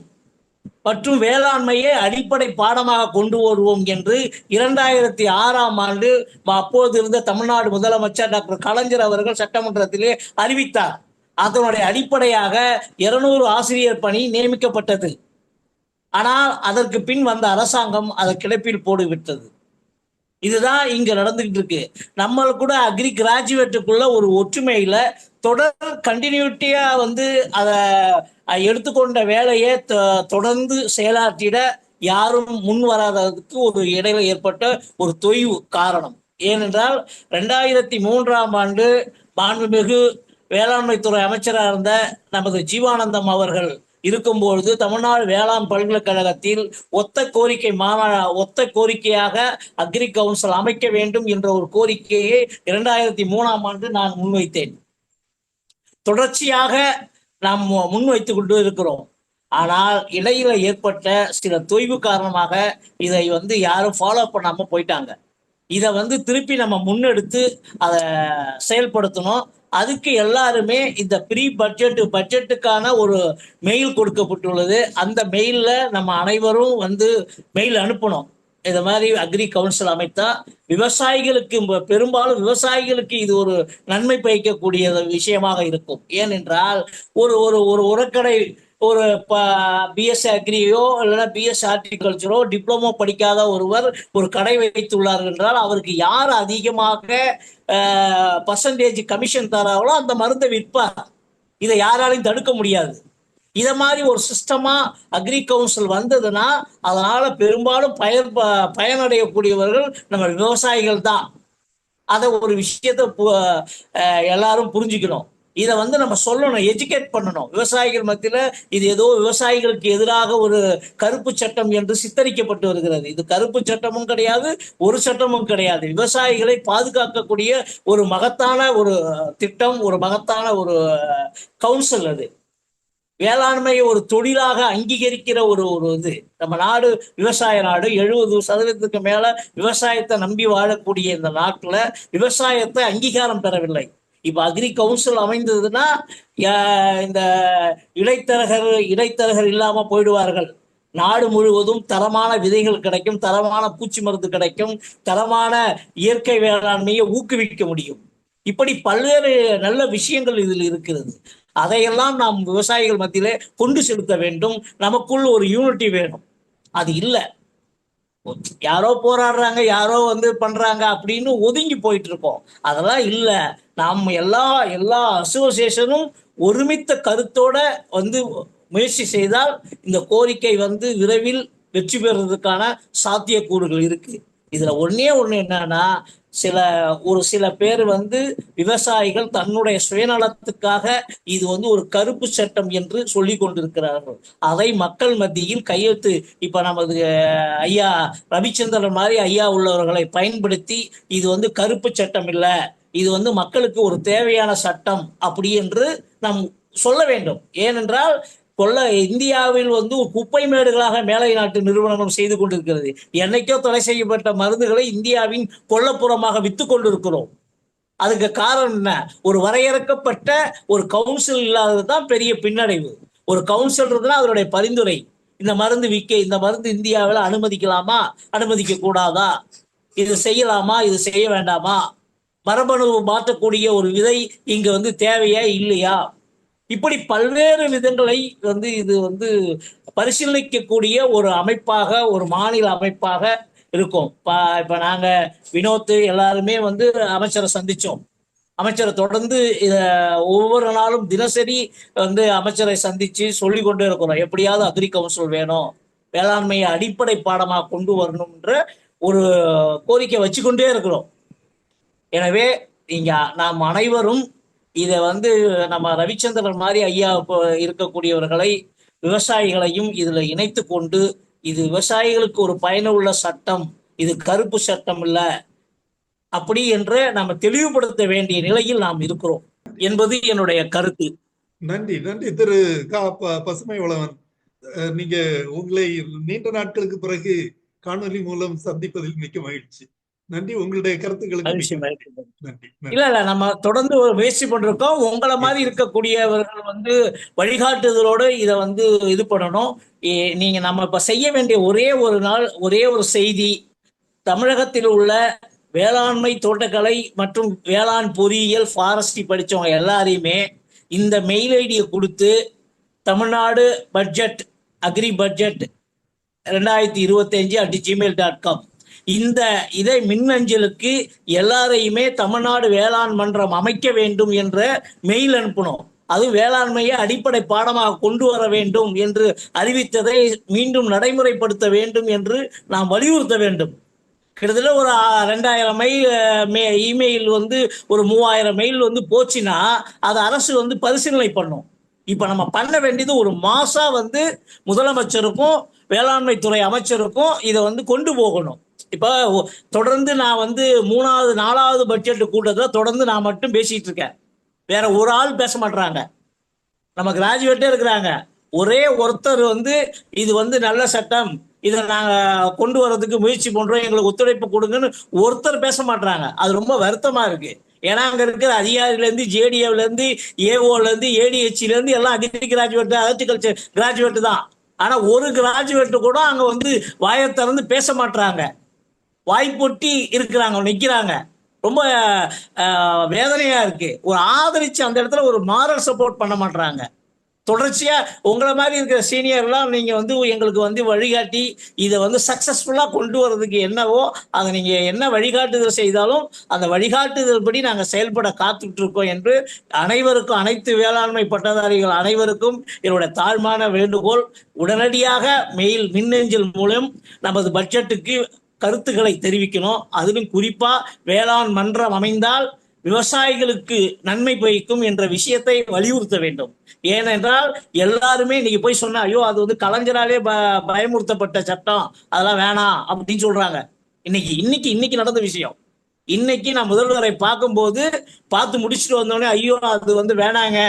மற்றும் வேளாண்மையை அடிப்படை பாடமாக கொண்டு வருவோம் என்று 2006ஆம் ஆண்டு அப்போது இருந்த தமிழ்நாடு முதலமைச்சர் டாக்டர் கலைஞர் அவர்கள் சட்டமன்றத்திலே அறிவித்தார். அதனுடைய அடிப்படையாக 200 ஆசிரியர் பணி நியமிக்கப்பட்டது. ஆனால் அதற்கு பின் வந்த அரசாங்கம் அதை கிடப்பில் போட்டுவிட்டது. இதுதான் இங்க நடந்துகிட்டு இருக்கு. நம்ம கூட அக்ரி கிராஜுவேட்டுக்குள்ள ஒரு ஒற்றுமையில தொடர் கண்டினியூட்டியா வந்து அதை எடுத்துக்கொண்ட வேலையை தொடர்ந்து செயலாற்றிட யாரும் முன் வராததுக்கு ஒரு இடையில ஏற்பட்ட ஒரு தொய்வு காரணம். ஏனென்றால் 2003ஆம் ஆண்டு மாண்புமிகு வேளாண்மைத்துறை அமைச்சராக இருந்த நமது ஜீவானந்தம் அவர்கள் இருக்கும்பொழுது தமிழ்நாடு வேளாண் பல்கலைக்கழகத்தில் ஒத்த கோரிக்கையாக அக்ரி கவுன்சில் அமைக்க வேண்டும் என்ற ஒரு கோரிக்கையை 2003ஆம் ஆண்டு நான் முன்வைத்தேன். தொடர்ச்சியாக நாம் முன்வைத்து கொண்டு இருக்கிறோம். ஆனால் இடையில ஏற்பட்ட சில தொய்வு காரணமாக இதை வந்து யாரும் ஃபாலோ பண்ணாம போயிட்டாங்க. இதை வந்து திருப்பி நம்ம முன்னெடுத்து அதை செயல்படுத்தணும். அதுக்கு எல்லாருமே இந்த ப்ரீ பட்ஜெட்டுக்கான ஒரு மெயில் கொடுக்கப்பட்டுள்ளது. அந்த மெயில்ல நம்ம அனைவரும் வந்து மெயில் அனுப்பணும். இந்த மாதிரி அக்ரி கவுன்சில் அமைத்தா விவசாயிகளுக்கு, பெரும்பாலும் விவசாயிகளுக்கு இது ஒரு நன்மை பயக்கக்கூடிய விஷயமாக இருக்கும். ஏனென்றால் ஒரு ஒரு உரக்கடை ஒரு பிஎஸ்சி அக்ரியோ இல்லைன்னா பிஎஸ்சி ஹார்டிகல்ச்சரோ டிப்ளமோ படிக்காத ஒருவர் ஒரு கடை வைத்துள்ளார் என்றால் அவருக்கு யார் அதிகமாக பர்சன்டேஜ் கமிஷன் தராங்களோ அந்த மருந்தை விற்பார். இதை யாராலையும் தடுக்க முடியாது. இத மாதிரி ஒரு சிஸ்டமா அக்ரி கவுன்சில் வந்ததுன்னா அதனால பெரும்பாலும் பயனடையக்கூடியவர்கள் நம்ம விவசாயிகள் தான். அதை ஒரு விஷயத்த எல்லாரும் புரிஞ்சுக்கணும். இதை நம்ம சொல்லணும், எஜுகேட் பண்ணணும் விவசாயிகள் மத்தியில. இது ஏதோ விவசாயிகளுக்கு எதிராக ஒரு கருப்பு சட்டம் என்று சித்தரிக்கப்பட்டு வருகிறது. இது கருப்பு சட்டமும் கிடையாது, ஒரு சட்டமும் கிடையாது. விவசாயிகளை பாதுகாக்கக்கூடிய ஒரு மகத்தான ஒரு திட்டம், ஒரு மகத்தான ஒரு கவுன்சில். அது வேளாண்மையை ஒரு தொழிலாக அங்கீகரிக்கிற ஒரு இது. நம்ம நாடு விவசாய நாடு. 70% மேல விவசாயத்தை நம்பி வாழக்கூடிய இந்த நாட்டுல விவசாயத்தை அங்கீகாரம் பெறவில்லை. இப்ப அக்ரி கவுன்சில் அமைந்ததுன்னா இந்த இடைத்தரகர் இல்லாம போயிடுவார்கள். நாடு முழுவதும் தரமான விதைகள் கிடைக்கும், தரமான பூச்சி மருந்து கிடைக்கும், தரமான இயற்கை வேளாண்மையை ஊக்குவிக்க முடியும். இப்படி பல்வேறு நல்ல விஷயங்கள் இதில் இருக்கிறது. அதையெல்லாம் நாம் விவசாயிகள் மத்தியிலே கொண்டு செலுத்த வேண்டும். நமக்குள் ஒரு யூனிட்டி வேணும். அது இல்லை. யாரோ போராடுறாங்க, யாரோ பண்றாங்க அப்படின்னு ஒதுங்கி போயிட்டு இருக்கோம். அதெல்லாம் இல்லை. நாம் எல்லா அசோசியேஷனும் ஒருமித்த கருத்தோட முயற்சி செய்தால் இந்த கோரிக்கை விரைவில் வெற்றி பெறுவதற்கான சாத்தியக்கூறுகள் இருக்கு. இதுல ஒண்ணு என்னன்னா, ஒரு சில பேர் விவசாயிகள் தன்னுடைய சுயநலத்துக்காக இது ஒரு கருப்பு சட்டம் என்று சொல்லி கொண்டிருக்கிறார்கள். அதை மக்கள் மத்தியில் கையெழுத்து இப்ப நமது ஐயா ரவிச்சந்திரன் மாதிரி ஐயா உள்ளவர்களை பயன்படுத்தி இது கருப்பு சட்டம் இல்ல, இது மக்களுக்கு ஒரு தேவையான சட்டம் அப்படி என்று நாம் சொல்ல வேண்டும். ஏனென்றால் இந்தியாவில் குப்பை மேடுகளாக மேலை நாட்டு நிறுவனங்கள் செய்து கொண்டிருக்கிறது. என்னைக்கோ தடை செய்யப்பட்ட மருந்துகளை இந்தியாவின் கொல்லப்புறமாக வித்து கொண்டிருக்கிறோம். அதுக்கு காரணம் என்ன? ஒரு வரையறுக்கப்பட்ட ஒரு கவுன்சில் இல்லாததுதான் பெரிய பின்னடைவு. ஒரு கவுன்சில் இருந்ததுன்னா அதனுடைய பரிந்துரை, இந்த மருந்து இந்த மருந்து இந்தியாவில் அனுமதிக்கலாமா, அனுமதிக்க கூடாதா, இது செய்யலாமா, இது செய்ய வேண்டாமா, மரபணு மாற்றக்கூடிய ஒரு விதை இங்க தேவையா இல்லையா, இப்படி பல்வேறு விதங்களை இது பரிசீலிக்கக்கூடிய ஒரு அமைப்பாக, ஒரு மாநில அமைப்பாக இருக்கும். இப்ப நாங்க வினோத் எல்லாருமே அமைச்சரை சந்திச்சோம். அமைச்சரை தொடர்ந்து ஒவ்வொரு நாளும் தினசரி அமைச்சரை சந்திச்சு சொல்லி கொண்டே இருக்கிறோம். எப்படியாவது அக்ரி கவுன்சில் வேணும், வேளாண்மையை அடிப்படை பாடமாக கொண்டு வரணும்ன்ற ஒரு கோரிக்கை வச்சுக்கொண்டே இருக்கிறோம். எனவே நாம் அனைவரும் இதை நம்ம ரவிச்சந்திரன் மாதிரி ஐயா இருக்கக்கூடியவர்களை, விவசாயிகளையும் இதுல இணைத்து கொண்டு, இது விவசாயிகளுக்கு ஒரு பயனுள்ள சட்டம், இது கருப்பு சட்டம் இல்ல அப்படி என்று நம்ம தெளிவுபடுத்த வேண்டிய நிலையில் நாம் இருக்கிறோம் என்பது என்னுடைய கருத்து. நன்றி திரு பசுமை வளவன். நீங்க உங்களை நீண்ட நாட்களுக்கு பிறகு காணொலி மூலம் சந்திப்பதில் மிக்க மகிழ்ச்சி. நன்றி. உங்களுடைய கருத்துக்களுக்கு இல்ல நம்ம தொடர்ந்து ஒரு முயற்சி பண்றோம். உங்களை மாதிரி இருக்கக்கூடியவர்கள் வழிகாட்டுதலோடு இதை இது பண்ணணும். நீங்க நம்ம இப்ப செய்ய வேண்டிய ஒரே ஒரு செய்தி, தமிழகத்தில் உள்ள வேளாண்மை, தோட்டக்கலை மற்றும் வேளாண் பொறியியல், ஃபாரஸ்ட்ரி படிச்சவங்க எல்லாரையுமே இந்த மெயில் ஐடியை கொடுத்து Tamil Nadu budget agri budget 2025@gmail.com இதை மின்னஞ்சலுக்கு எல்லாரையுமே தமிழ்நாடு வேளாண் மன்றம் அமைக்க வேண்டும் என்ற மெயில் அனுப்பணும். அது வேளாண்மையை அடிப்படை பாடமாக கொண்டு வர வேண்டும் என்று அறிவித்ததை மீண்டும் நடைமுறைப்படுத்த வேண்டும் என்று நாம் வலியுறுத்த வேண்டும். கிட்டத்தட்ட ஒரு 2000 இமெயில் ஒரு 3000 மெயில் போச்சுன்னா அதை அரசு பரிசீலனை பண்ணும். இப்ப நம்ம பண்ண வேண்டியது ஒரு மாசம் முதலமைச்சருக்கும் வேளாண்மை துறை அமைச்சருக்கும் இதை கொண்டு போகணும். இப்ப தொடர்ந்து நான் 3வது 4வது பட்ஜெட் கூட்டத்துல தொடர்ந்து நான் மட்டும் பேசிட்டு இருக்கேன். வேற ஒரு ஆள் பேச மாட்டாங்க. நம்ம கிராஜுவேட்டே இருக்கிறாங்க. ஒரே ஒருத்தர் இது நல்ல சட்டம், இதை நாங்க கொண்டு வர்றதுக்கு முயற்சி பண்றோம், எங்களுக்கு ஒத்துழைப்பு கொடுங்கன்னு ஒருத்தர் பேச மாட்டாங்க. அது ரொம்ப வருத்தமா இருக்கு. ஏன்னா அங்க இருக்கிற அதிகாரில இருந்து, ஜேடிஏல இருந்து, ஏஓல இருந்து, ஏடிஹெச்ல இருந்து எல்லாம் அக்ரி கிராஜுவேட், ஹார்டிகல்ச்சர் கிராஜுவேட் தான். ஆனா ஒரு கிராஜுவேட் கூட அங்க வாயை திறந்து பேச மாட்டாங்க. வாய்ப்பொட்டி இருக்கிறாங்க, நிக்கிறாங்க. ரொம்ப வேதனையா இருக்கு. ஒரு ஆதரிச்சு அந்த இடத்துல ஒரு மாரல் சப்போர்ட் பண்ண மாட்டாங்க. தொடர்ச்சியா உங்களை மாதிரி இருக்கிற சீனியர்லாம் நீங்க வந்து எங்களுக்கு வந்து வழிகாட்டி இதை வந்து சக்சஸ்ஃபுல்லா கொண்டு வர்றதுக்கு என்னவோ அதை நீங்க என்ன வழிகாட்டுதல் செய்தாலும் அந்த வழிகாட்டுதல் படி நாங்க செயல்பட காத்துட்டு இருக்கோம் என்று அனைவருக்கும், அனைத்து வேளாண்மை பட்டதாரிகள் அனைவருக்கும் என்னுடைய தாழ்மையான வேண்டுகோள். உடனடியாக மின்னஞ்சல் மூலம் நமது பட்ஜெட்டுக்கு கருத்துக்களை தெரிவிக்கணும். அதிலும் குறிப்பா வேளாண் மன்றம் அமைந்தால் விவசாயிகளுக்கு நன்மை பயக்கும் என்ற விஷயத்தை வலியுறுத்த வேண்டும். ஏனென்றால் எல்லாருமே இன்னைக்கு போய் சொன்னா ஐயோ அது வந்து கலைஞராலே பயமுறுத்தப்பட்ட சட்டம், அதெல்லாம் வேணாம் அப்படின்னு சொல்றாங்க. இன்னைக்கு நடந்த விஷயம். இன்னைக்கு நான் முதல்வரை பார்க்கும்போது பார்த்து முடிச்சுட்டு வந்தோடனே ஐயோ அது வந்து வேணாங்க,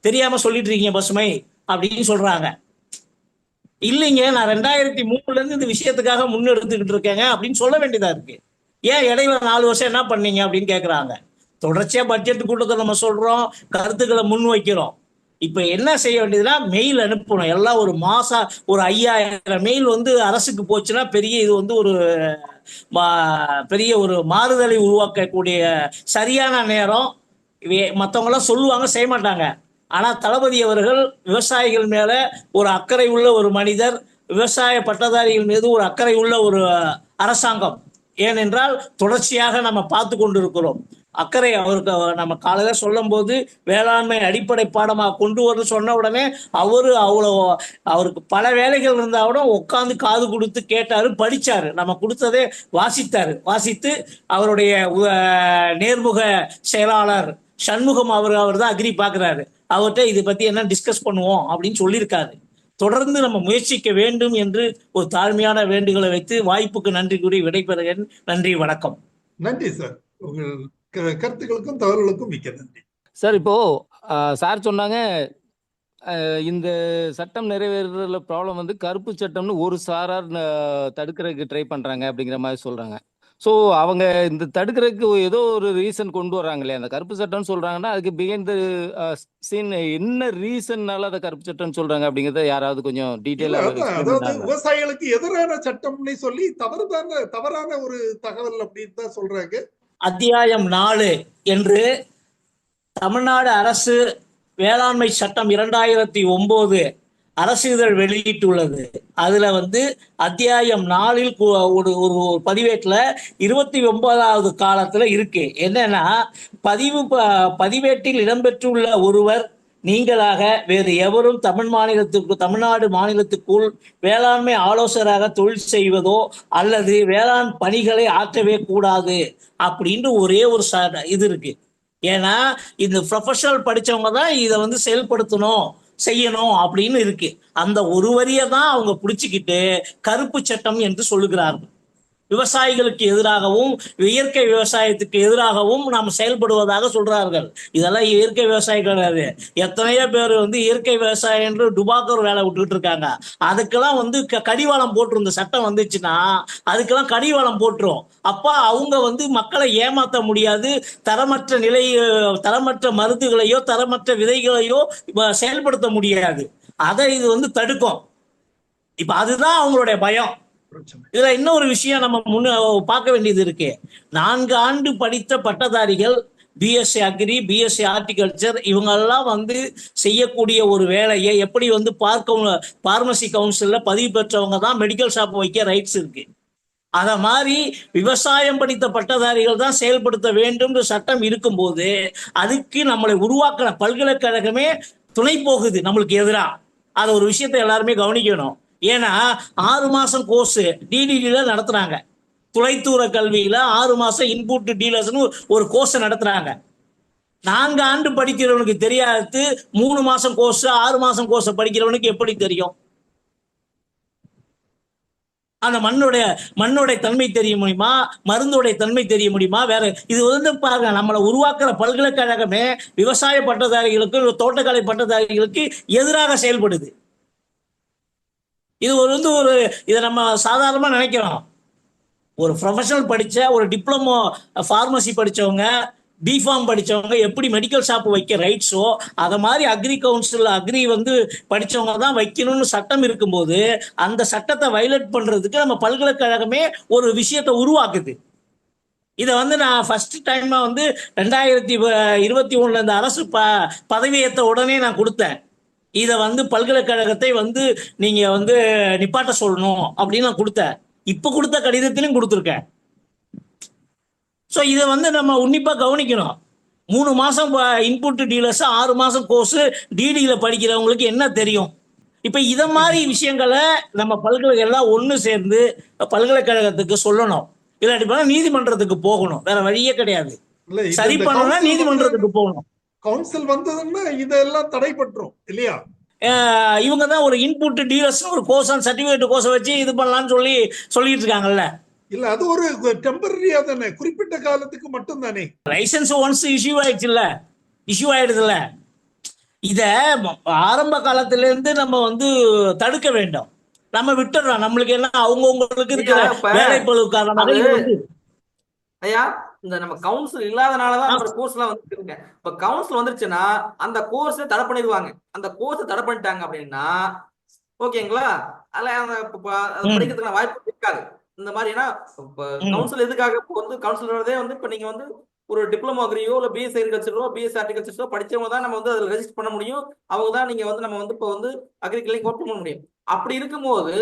தெரியாம சொல்லிட்டு இருக்கீங்க பசுமை அப்படின்னு சொல்றாங்க. இல்லைங்க, நான் 2003 இருந்து இந்த விஷயத்துக்காக முன்னெடுத்துக்கிட்டு இருக்கேங்க அப்படின்னு சொல்ல வேண்டியதா இருக்கு. ஏன் இடையில 4 வருஷம் என்ன பண்ணீங்க அப்படின்னு கேட்கறாங்க. தொடர்ச்சியா பட்ஜெட் கூட்டத்தை நம்ம சொல்றோம், கருத்துக்களை முன் வைக்கிறோம். இப்ப என்ன செய்ய வேண்டியதுன்னா மெயில் அனுப்பணும். எல்லாம் ஒரு மாசம் ஒரு 5000 மெயில் வந்து அரசுக்கு போச்சுன்னா இது வந்து ஒரு பெரிய ஒரு மாறுதலை உருவாக்கக்கூடிய சரியான நேரம். மற்றவங்களாம் சொல்லுவாங்க, செய்ய மாட்டாங்க. ஆனா தளபதி அவர்கள் விவசாயிகள் மேல ஒரு அக்கறை உள்ள ஒரு மனிதர், விவசாய பட்டதாரிகள் மீது ஒரு அக்கறை உள்ள ஒரு அரசாங்கம். ஏனென்றால் தொடர்ச்சியாக நம்ம பார்த்து கொண்டிருக்கிறோம். அக்கறை அவருக்கு நம்ம காலையில சொல்லும் போது வேளாண்மை அடிப்படை பாடமாக கொண்டு வந்து சொன்ன உடனே அவருக்கு பல வேலைகள் இருந்தா கூட உட்காந்து காது கொடுத்து கேட்டாரு, படிச்சாரு, நம்ம கொடுத்ததே வாசித்து அவருடைய நேர்முக செயலாளர் சண்முகம் அவர் தான் அக்ரி பாக்குறாரு. அவர்கிட்ட இதை பத்தி என்ன டிஸ்கஸ் பண்ணுவோம் அப்படின்னு சொல்லியிருக்காரு. தொடர்ந்து நம்ம முயற்சிக்க வேண்டும் என்று ஒரு தாழ்மையான வேண்டுகோளை வைத்து வாய்ப்புக்கு நன்றி கூறி விடைபெறுகிறேன். நன்றி, வணக்கம். நன்றி சார். உங்கள் கருத்துக்களுக்கும் தகவல்களுக்கும் மிக்க நன்றி சார். இப்போ சார் சொன்னாங்க இந்த சட்டம் நிறைவேறதுல ப்ராப்ளம் வந்து கருப்பு சட்டம்னு ஒரு சாரார் தடுக்கிறதுக்கு ட்ரை பண்றாங்க அப்படிங்கிற மாதிரி சொல்றாங்க. ஸோ அவங்க இந்த தடுக்கிறதுக்கு ஏதோ ஒரு ரீசன் கொண்டு வர்றாங்களே, அந்த கருப்பு சட்டம்னு சொல்றாங்கன்னா அதுக்கு பிஹைண்ட் சீன் என்ன ரீசன்னால அதை கருப்பு சட்டம்னு சொல்றாங்க அப்படிங்கறத யாராவது கொஞ்சம் டீட்டெயிலா அதாவது விவசாயிகளுக்கு எதிரான சட்டம்னு சொல்லி தவறான ஒரு தகவல் அப்படின்னு தான் சொல்றாங்க. அத்தியாயம் 4 என்று தமிழ்நாடு அரசு வேளாண்மை சட்டம் 2009 அரசு இதழ் வெளியிட்டுள்ளது. அதுல வந்து அத்தியாயம் 4 ஒரு பதிவேட்டுல 29வது காலத்துல இருக்கு. என்னன்னா, பதிவேட்டில் இடம்பெற்றுள்ள ஒருவர் நீங்களாக வேறு எவரும் தமிழ்நாடு மாநிலத்துக்குள் வேளாண்மை ஆலோசகராக தொழில் செய்வதோ அல்லது வேளாண் பணிகளை ஆற்றவே கூடாது அப்படின்னு ஒரே ஒரு இது இருக்கு. ஏன்னா இந்த ப்ரொஃபஷனல் படிச்சவங்க தான் இதை வந்து செயல்படுத்தணும் செய்யணும் அப்படின்னு இருக்கு. அந்த ஒரு வரியை தான் அவங்க பிடிச்சிக்கிட்டு கருப்பு சட்டம் என்று சொல்லுகிறார்கள். விவசாயிகளுக்கு எதிராகவும் இயற்கை விவசாயத்துக்கு எதிராகவும் நாம் செயல்படுவதாக சொல்றார்கள். இதெல்லாம் இயற்கை விவசாயம் கிடையாது. எத்தனையோ பேர் வந்து இயற்கை விவசாயம் என்று டுபாக்கர் வேலை விட்டுக்கிட்டு இருக்காங்க. அதுக்கெல்லாம் வந்து கடிவாளம் போட்டுரும். இந்த சட்டம் வந்துச்சுன்னா அதுக்கெல்லாம் கடிவாளம் போட்டுரும். அப்ப அவங்க வந்து மக்களை ஏமாற்ற முடியாது. தரமற்ற மருந்துகளையோ தரமற்ற விதைகளையோ செயல்படுத்த முடியாது. அதை இது வந்து தடுக்கும். இப்ப அதுதான் அவங்களுடைய பயம். இதுல இன்னொரு விஷயம் நம்ம பார்க்க வேண்டியது இருக்கு. 4 ஆண்டு படித்த பட்டதாரிகள் பிஎஸ்சி அக்ரி, பிஎஸ்சி ஹார்டிகல்ச்சர் இவங்கெல்லாம் வந்து செய்யக்கூடிய ஒரு வேலையை எப்படி வந்து பார்மசி கவுன்சில்ல பதிவு பெற்றவங்க தான் மெடிக்கல் ஷாப் வைக்க ரைட்ஸ் இருக்கு. அத மாதிரி விவசாயம் படித்த பட்டதாரிகள் தான் செயல்படுத்த வேண்டும் சட்டம் இருக்கும்போது அதுக்கு நம்மளை உருவாக்கின பல்கலைக்கழகமே துணை போகுது நம்மளுக்கு எதிரா. அத ஒரு விஷயத்தை எல்லாருமே கவனிக்கணும். ஏன்னா 6 மாசம் கோர்ஸ் டிடிடில நடத்துறாங்க. துளைத்தூர கல்வியில 6 மாசம் இன்புட் டீலர்ஸ்னு ஒரு கோர்ஸ் நடத்துறாங்க. 4 ஆண்டு படிக்கிறவனுக்கு தெரியாது 3 மாசம் கோர்ஸ் 6 மாசம் கோர்ஸ் படிக்கிறவனுக்கு எப்படி தெரியும்? அந்த மண்ணோடைய தன்மை தெரிய முடியுமா, மருந்தோடைய தன்மை தெரிய முடியுமா? வேற இது வந்து பாருங்க, நம்மளை உருவாக்குற பல்கலைக்கழகமே விவசாய பட்டதாரிகளுக்கு தோட்டக்கலை பட்டதாரிகளுக்கு எதிராக செயல்படுது. இது இதை நம்ம சாதாரணமா நினைக்கிறோம். ஒரு ப்ரொஃபஷனல் படிச்ச ஒரு டிப்ளமோ ஃபார்மசி படிச்சவங்க, பிஃபார்ம் படிச்சவங்க எப்படி மெடிக்கல் ஷாப் வைக்க ரைட்ஸோ அதை மாதிரி அக்ரி கவுன்சில் அக்ரி வந்து படிச்சவங்க தான் வைக்கணும்னு சட்டம் இருக்கும்போது அந்த சட்டத்தை வயலேட் பண்றதுக்கு நம்ம பல்கலைக்கழகமே ஒரு விஷயத்தை உருவாக்குது. இதை வந்து நான் ஃபர்ஸ்ட் டைமா வந்து 2021 இந்த அரசு பதவியேற்ற உடனே நான் கொடுத்தேன். இதை வந்து பல்கலைக்கழகத்தை வந்து நீங்க வந்து நிப்பாட்ட சொல்லணும் அப்படின்னு நான் கொடுத்தேன். இப்ப கொடுத்த கடிதத்திலும் கொடுத்துருக்கேன். ஸோ இதை வந்து நம்ம உன்னிப்பா கவனிக்கணும். 3 மாசம் இன்புட் டீலர்ஸ், 6 மாசம் கோர்ஸ் டிடியில படிக்கிறவங்களுக்கு என்ன தெரியும்? இப்ப இத மாதிரி விஷயங்களை நம்ம பல்கலைக்கழகம் எல்லாம் ஒண்ணு சேர்ந்து பல்கலைக்கழகத்துக்கு சொல்லணும். இல்லாட்டி போனா நீதிமன்றத்துக்கு போகணும். வேற வழியே கிடையாது. சரி பண்ணணும்னா நீதிமன்றத்துக்கு போகணும். கவுன்சில் வந்ததுன்னா இதெல்லாம் தடைபட்டுரும் இல்லையா? இவங்க தான் ஒரு இன்புட் டீலர்ஸ் ஒரு கோர்ஸ் சர்டிபிகேட் கோர்ஸ் வச்சு இது பண்ணலாம்னு சொல்லிட்டு இருக்காங்கல்ல. இல்ல அது ஒரு டெம்பரரியா தானே, குறிப்பிட்ட காலத்துக்கு மட்டும் தானே. லைசன்ஸ் ஒன்ஸ் இஷ்யூ ஆயிடுதுல்ல. இத ஆரம்ப காலத்துல இருந்து நம்ம வந்து தடுக்க வேண்டும். நம்ம விட்டுறோம். நம்மளுக்கு என்ன அவங்கவுங்களுக்கு இருக்கிற வேலை பளு காரணமாக இது வந்து ஐயா இந்த நம்ம கவுன்சில் இல்லாதனாலதான் அந்த கோர்ஸ் எல்லாம் வந்துருங்க. இப்ப கவுன்சில் வந்துருச்சுன்னா அந்த கோர்ஸ் தடை பண்ணிடுவாங்க. அந்த கோர்ஸ் தடை பண்ணிட்டாங்க அப்படின்னா ஓகேங்களா, அதுல படிக்கிறதுக்கான வாய்ப்பு இருக்காது. இந்த மாதிரி ஏன்னா கவுன்சில் எதுக்காக வந்து கவுன்சிலரே வந்து இப்ப நீங்க வந்து ஒரு டிப்ளமோ அக்ரியோ இல்ல பிஎஸ் அக்ரிகல்ச்சரோ பிஎஸ் ஹார்டிகல்ச்சரோ படிச்சவங்க தான் நம்ம வந்து அதில் ரெஜிஸ்டர் பண்ண முடியும். அவங்க தான் நீங்க வந்து நம்ம வந்து இப்போ வந்து அக்ரிகல்ச்சர் கோர்ட் பண்ண முடியும். அப்படி இருக்கும்போது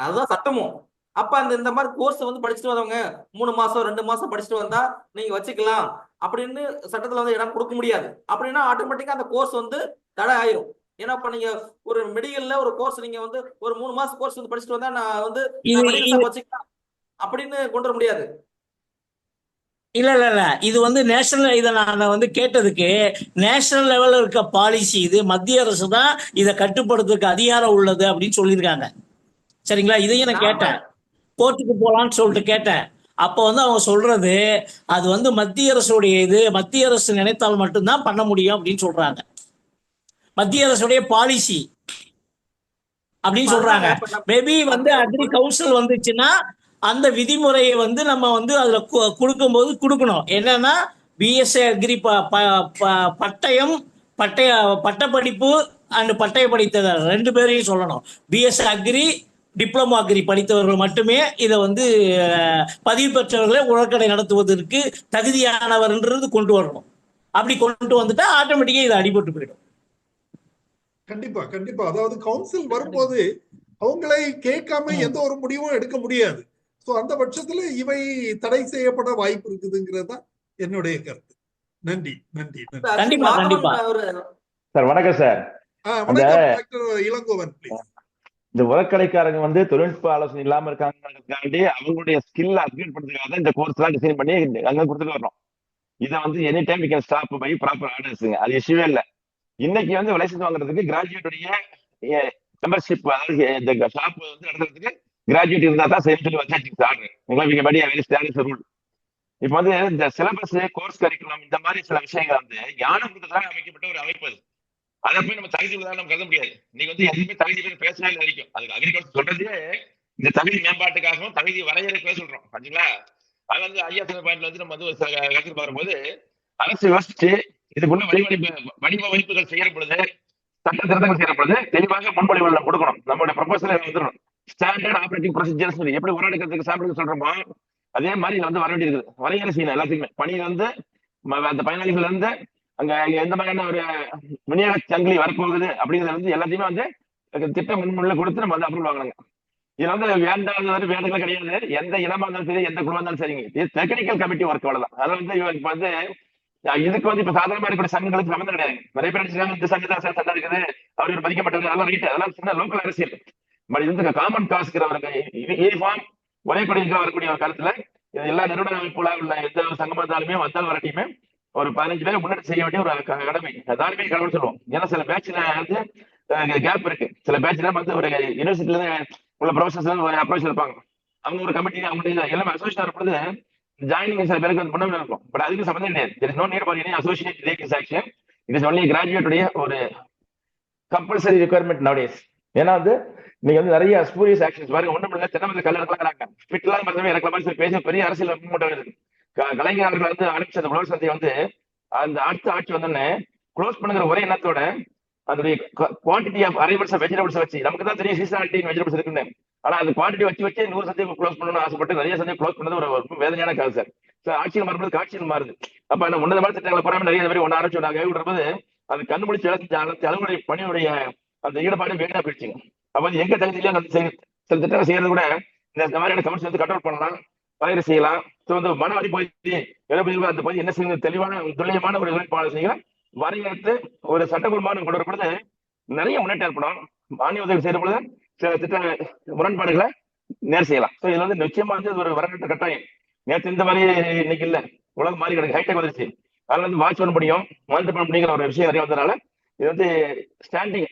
அதுதான் சட்டமும். அப்ப அந்த இந்த மாதிரி கோர்ஸ் வந்து படிச்சுட்டு வந்தவங்க 3 மாசம் 2 மாசம் படிச்சுட்டு வந்தா நீங்க வச்சுக்கலாம் அப்படின்னு சட்டத்துல வந்து இடம் கொடுக்க முடியாது. அப்படின்னா ஆட்டோமேட்டிக்கா அந்த கோர்ஸ் வந்து தடை ஆயிரும். ஏன்னா இப்ப நீங்க ஒரு மெடிக்கல்ல ஒரு கோர்ஸ் நீங்க வந்து ஒரு 3 மாசம் கோர்ஸ் வந்து படிச்சுட்டு வந்தா நான் வந்து வச்சுக்கலாம் அப்படின்னு கொண்டு வர முடியாது. இல்ல இது வந்து நேஷனல், இதை நான் வந்து கேட்டதுக்கு நேஷனல் லெவல்ல இருக்க பாலிசி இது. மத்திய அரசு தான் இதை கட்டுப்படுத்துறதுக்கு அதிகாரம் உள்ளது அப்படின்னு சொல்லியிருக்காங்க. சரிங்களா? இதையும் நான் கேட்டேன், கோர்ட்டுக்கு போலான்னு சொல்லிட்டு கேட்டேன். அப்போ வந்து அவங்க சொல்றது அது வந்து மத்திய அரசுடைய இது, மத்திய அரசு நினைத்தால் மட்டும்தான் பண்ண முடியும் அப்படின்னு சொல்றாங்க. மத்திய அரசுடைய பாலிசி அப்படின்னு சொல்றாங்க. மேபி வந்து அக்ரி கவுன்சில் வந்துச்சுன்னா அந்த விதிமுறையை வந்து நம்ம வந்து அதுல கொடுக்கும்போது கொடுக்கணும். என்னன்னா பிஎஸ்ஏ அக்ரி பட்டயம் பட்டப்படிப்பு அண்ட் பட்டய படித்தவர் 2 பேரையும் சொல்லணும். பிஎஸ்ஏ அக்ரி டிப்ளமோ அக்ரி படித்தவர்கள் மட்டுமே இதை வந்து பதிவு பெற்றவர்களை உழற்கடை நடத்துவதற்கு தகுதியானவர்ன்றது கொண்டு வரணும். அப்படி கொண்டு வந்துட்டா ஆட்டோமேட்டிக்கா இது அடிபட்டு போயிடும். கண்டிப்பா கண்டிப்பா. அதாவது கவுன்சில் வரும்போது அவங்களை கேட்காம எந்த ஒரு முடிவும் எடுக்க முடியாது. சோ அந்த பட்சத்துல இவை தடை செய்யப்பட வாய்ப்பு இருக்குதுங்கிறது தான் என்னுடைய கருத்து. நன்றி நன்றி கண்டிப்பா கண்டிப்பா. சார் வணக்கம் சார். வணக்கம் டாக்டர் இளங்கோவன் ப்ளீஸ். இந்த உரக்கடைக்காரங்க வந்து தொழில்நுட்ப ஆலோசனை இல்லாம இருக்காங்கன்றதுக்காண்டி அவங்களுடைய ஸ்கில் அப்கிரேட் பண்றதுக்காக இந்த கோர்ஸ் எல்லாம் டிசைன் பண்ணி அங்க கொடுத்துட்டு வரணும். இதை வந்து any time we can stop by proper ஆர்டர்ஸுங்க. அது இஷ்யூவே இல்லை. இன்னைக்கு வந்து லைசன்ஸ் வாங்குறதுக்கு கிராஜுவேட்டுடைய மெம்பர்ஷிப், அதாவது இந்த ஷாப் வந்து நடத்துறதுக்கு கிராஜுவேட் இருந்தா தான் சரி சொல்லி வச்சாச்சு ஆர்டர். உங்களுக்கு படி வெரி ஸ்டாண்டர்ட் ரூல். இப்ப வந்து இந்த சிலபஸ் கோர்ஸ் கரிக்குலம் இந்த மாதிரி சில விஷயங்கள் வந்து ஞானம் கொடுத்ததாக அமைக்கப்பட்ட ஒரு அமைப்பு. அது அதை போய் நம்ம தகுதி உள்ளதாக நம்ம கருத முடியாது. நீங்க வந்து எதுவுமே தகுதி பேர் பேசினா வரைக்கும் அதுக்கு அக்ரிகல்ச்சர் சொல்றதே இந்த தகுதி மேம்பாட்டுக்காகவும் தகுதி வரையறைக்காக சொல்றோம். சரிங்களா? அது வந்து ஐயா பாயிண்ட்ல வந்து நம்ம வந்து ஒரு சில கருத்து பார்க்கும்போது அரசு யோசிச்சு இதுக்குள்ள வடிவமைப்புகள் செய்யற பொழுது சட்ட திருத்தங்கள் செய்யற பொழுது தெளிவாக முன்மொழிவுகளை கொடுக்கணும். நம்மளுடைய ப்ரொபோசல் வந்துடணும். ஸ்டாண்டர்ட் ஆபரேட்டிங் ப்ரொசீஜர்ஸ் எப்படி உரையாடுறதுக்கு சாம்பிளுக்கு சொல்றோமோ அதே மாதிரி இதை வந்து வர வேண்டியிருக்குது. வரையறை செய்யணும் எல்லாத்துக்குமே. பணியில இருந்து அந்த பயனாளிகள் இருந்து அங்க எந்த மாதிரியான ஒரு விநியோக சங்கிலி வரப்போகுது அப்படிங்கிறத வந்து எல்லாத்தையுமே வந்து திட்டம் முன்மொழில கொடுத்து நம்ம வந்து அப்ரூவல் வாங்கணுங்க. இதுல வந்து வேண்டாத வேண்டுகள் கிடையாது. எந்த இனமா இருந்தாலும் சரி, எந்த குழுவா இருந்தாலும் சரிங்க. இது டெக்னிக்கல் கமிட்டி ஒர்க் அவ்வளவுதான். அதை வந்து இப்ப வந்து இதுக்கு வந்து இப்ப சாதாரணமா இருக்கிற சங்கங்களுக்கு சம்மந்தம் கிடையாது. நிறைய பேர் இந்த சங்கம் சட்டம் இருக்குது, அவர் மதிக்கப்பட்டது, அதெல்லாம் ரைட், அதெல்லாம் சின்ன லோக்கல் அரசியல். பட் இது காமன் காசுக்கிறவருக்கு யூனிஃபார்ம் ஒரே படிக்க வரக்கூடிய ஒரு கருத்துல எல்லா நிறுவன அமைப்புகளா உள்ள எந்த சங்கமா இருந்தாலுமே வந்தால் வரட்டியுமே ஒரு 15 பேர் முன்னாடி செய்ய வேண்டிய ஒரு கடமை, தார்மீக கடமை சொல்லுவோம். ஏன்னா சில பேட்ச்ல வந்து கேப் இருக்கு. சில பேட்ச்ல வந்து ஒரு யூனிவர்சிட்டில உள்ள ப்ரொஃபசர்ஸ் அப்ரோச் இருப்பாங்க. அவங்க ஒரு கமிட்டி அவங்க எல்லாமே அசோசியேஷன் இருப்பது ஜாயினிங் சில பேருக்கு வந்து பண்ண இருக்கும். பட் அதுக்கு சம்பந்தம் கிடையாது. there is no need for any associate related action. it is only graduate உடைய ஒரு கம்பல்சரி ரிக்வயர்மெண்ட் nowadays. ஏன்னா வந்து நீங்க வந்து நிறைய ஸ்பூரியஸ் ஆக்ஷன்ஸ் பாருங்க. ஒண்ணும் இல்ல, தென்னமரத்துல கல் இறக்கலாங்க, ஃபிட்லாம் மரமே இறக்கல மாதிரி சொல்லி பேசி பெரிய அரசியல் மூட்டை இருக்கு. கலைஞர் அவர்கள் வந்து ஆரம்பிச்ச அந்த உழவர் சந்தையை வந்து அந்த அடுத்த ஆட்சி வந்தோடனே க்ளோஸ் பண்ணுங்கிற ஒரே எண்ணத்தோட அதோடைய குவான்டிட்டி ஆஃப் அரைவல்ஸ் வெஜிடபிள்ஸ் வச்சு, நமக்கு தான் தெரியும் சீசனாலிட்டி வெஜிடபிள்ஸ் இருக்குன்னு, ஆனா அந்த குவான்டிட்டி வச்சு 100 சந்தையை க்ளோஸ் பண்ணணும்னு ஆசைப்பட்டு நிறைய சந்தையை க்ளோஸ் பண்ணது ஒரு வேதனையான காசு சார். ஆட்சியில் மாறும்போது காட்சியில் மாறுது. அப்ப என்ன உன்னத மாதிரி திட்டங்களை புறாம நிறைய மாதிரி ஒன்று ஆரம்பிச்சு நாங்கள் விடுறது அது கண்டுபிடிச்சு தலைமுறை பணியுடைய அந்த ஈடுபாடு வீணா போயிடுச்சுங்க. அப்ப வந்து எங்க தகுதியில சில திட்டங்கள் செய்யறது கூட இந்த மாதிரியான கமெண்ட்ஸ் வந்து கண்ட்ரோல் பண்ணலாம், பயிர் செய்யலாம். ஸோ வந்து மன வரி பகுதி அந்த பகுதி என்ன செய்யணும், தெளிவான துல்லியமான ஒரு பாலிசிகளை வரையறுத்து ஒரு சட்டக்குழுமான கொண்டு வரப்படுது நிறைய முன்னேற்றம் ஏற்படும். மானிய உதவி செய்யற பொழுது சில திட்ட முரண்பாடுகளை நேர் செய்யலாம். ஸோ இதுல வந்து நிச்சயமா வந்து ஒரு வரலாற்று கட்டாயம். நேற்று இந்த மாதிரி இன்னைக்கு இல்ல, உலகம் மாறி கிடக்கு, ஹைடெக் வந்துருச்சு. அதனால வந்து வாட்ச் பண்ண முடியும், மானிட்டர் பண்ண முடியுங்கிற ஒரு விஷயம் நிறைய வந்ததுனால இது வந்து ஸ்டாண்டிங்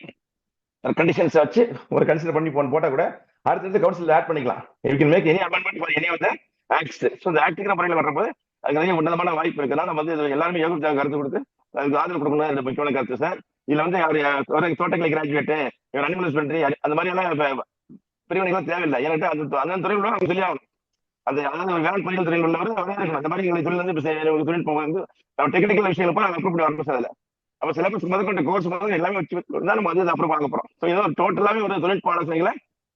கண்டிஷன்ஸ் வச்சு ஒரு கன்சிடர் பண்ணி போட்டா கூட அடுத்தது கவுன்சில் ஆட் பண்ணிக்கலாம். You can make any amendment for any of the acts. ஸோ இந்த ஆக்டுங்கிற முறையில் வர்றப்போது அதுக்கு நிறைய உன்னதமான வாய்ப்பு இருக்குன்னா நம்ம வந்து எல்லாருமே யோகிச்சாக கருத்து கொடுத்து அதுக்கு ஆதரவு கொடுக்கணும். இந்த முக்கியமான கருத்து சார். இதுல வந்து அவர் தோட்டக்கலை கிராஜுவேட்டு, இவர் அனிமல் ஹஸ்பண்டரி, அந்த மாதிரி எல்லாம் பிரிவினைகள் தேவையில்லை. ஏன்னா அந்த துறையில் அவங்க சொல்லி ஆகணும். அது அதாவது வேளாண் பணிகள் துறையில் உள்ளவர் அவரே இருக்கணும். அந்த மாதிரி எங்களை தொழில் வந்து தொழில்நுட்பம் வந்து டெக்னிக்கல் விஷயங்கள் போய் அப்ரூவ் பண்ணி வரணும் சார். அதில் அப்போ சிலபஸ் முதற்கொண்ட கோர்ஸ் முதல் எல்லாமே வச்சு தான் நம்ம வந்து அப்ரூவ் வாங்க போறோம். ஸோ ஏதோ டோட்டலாகவே ஒரு தொழில்நுட்ப ஆலோசனைகளை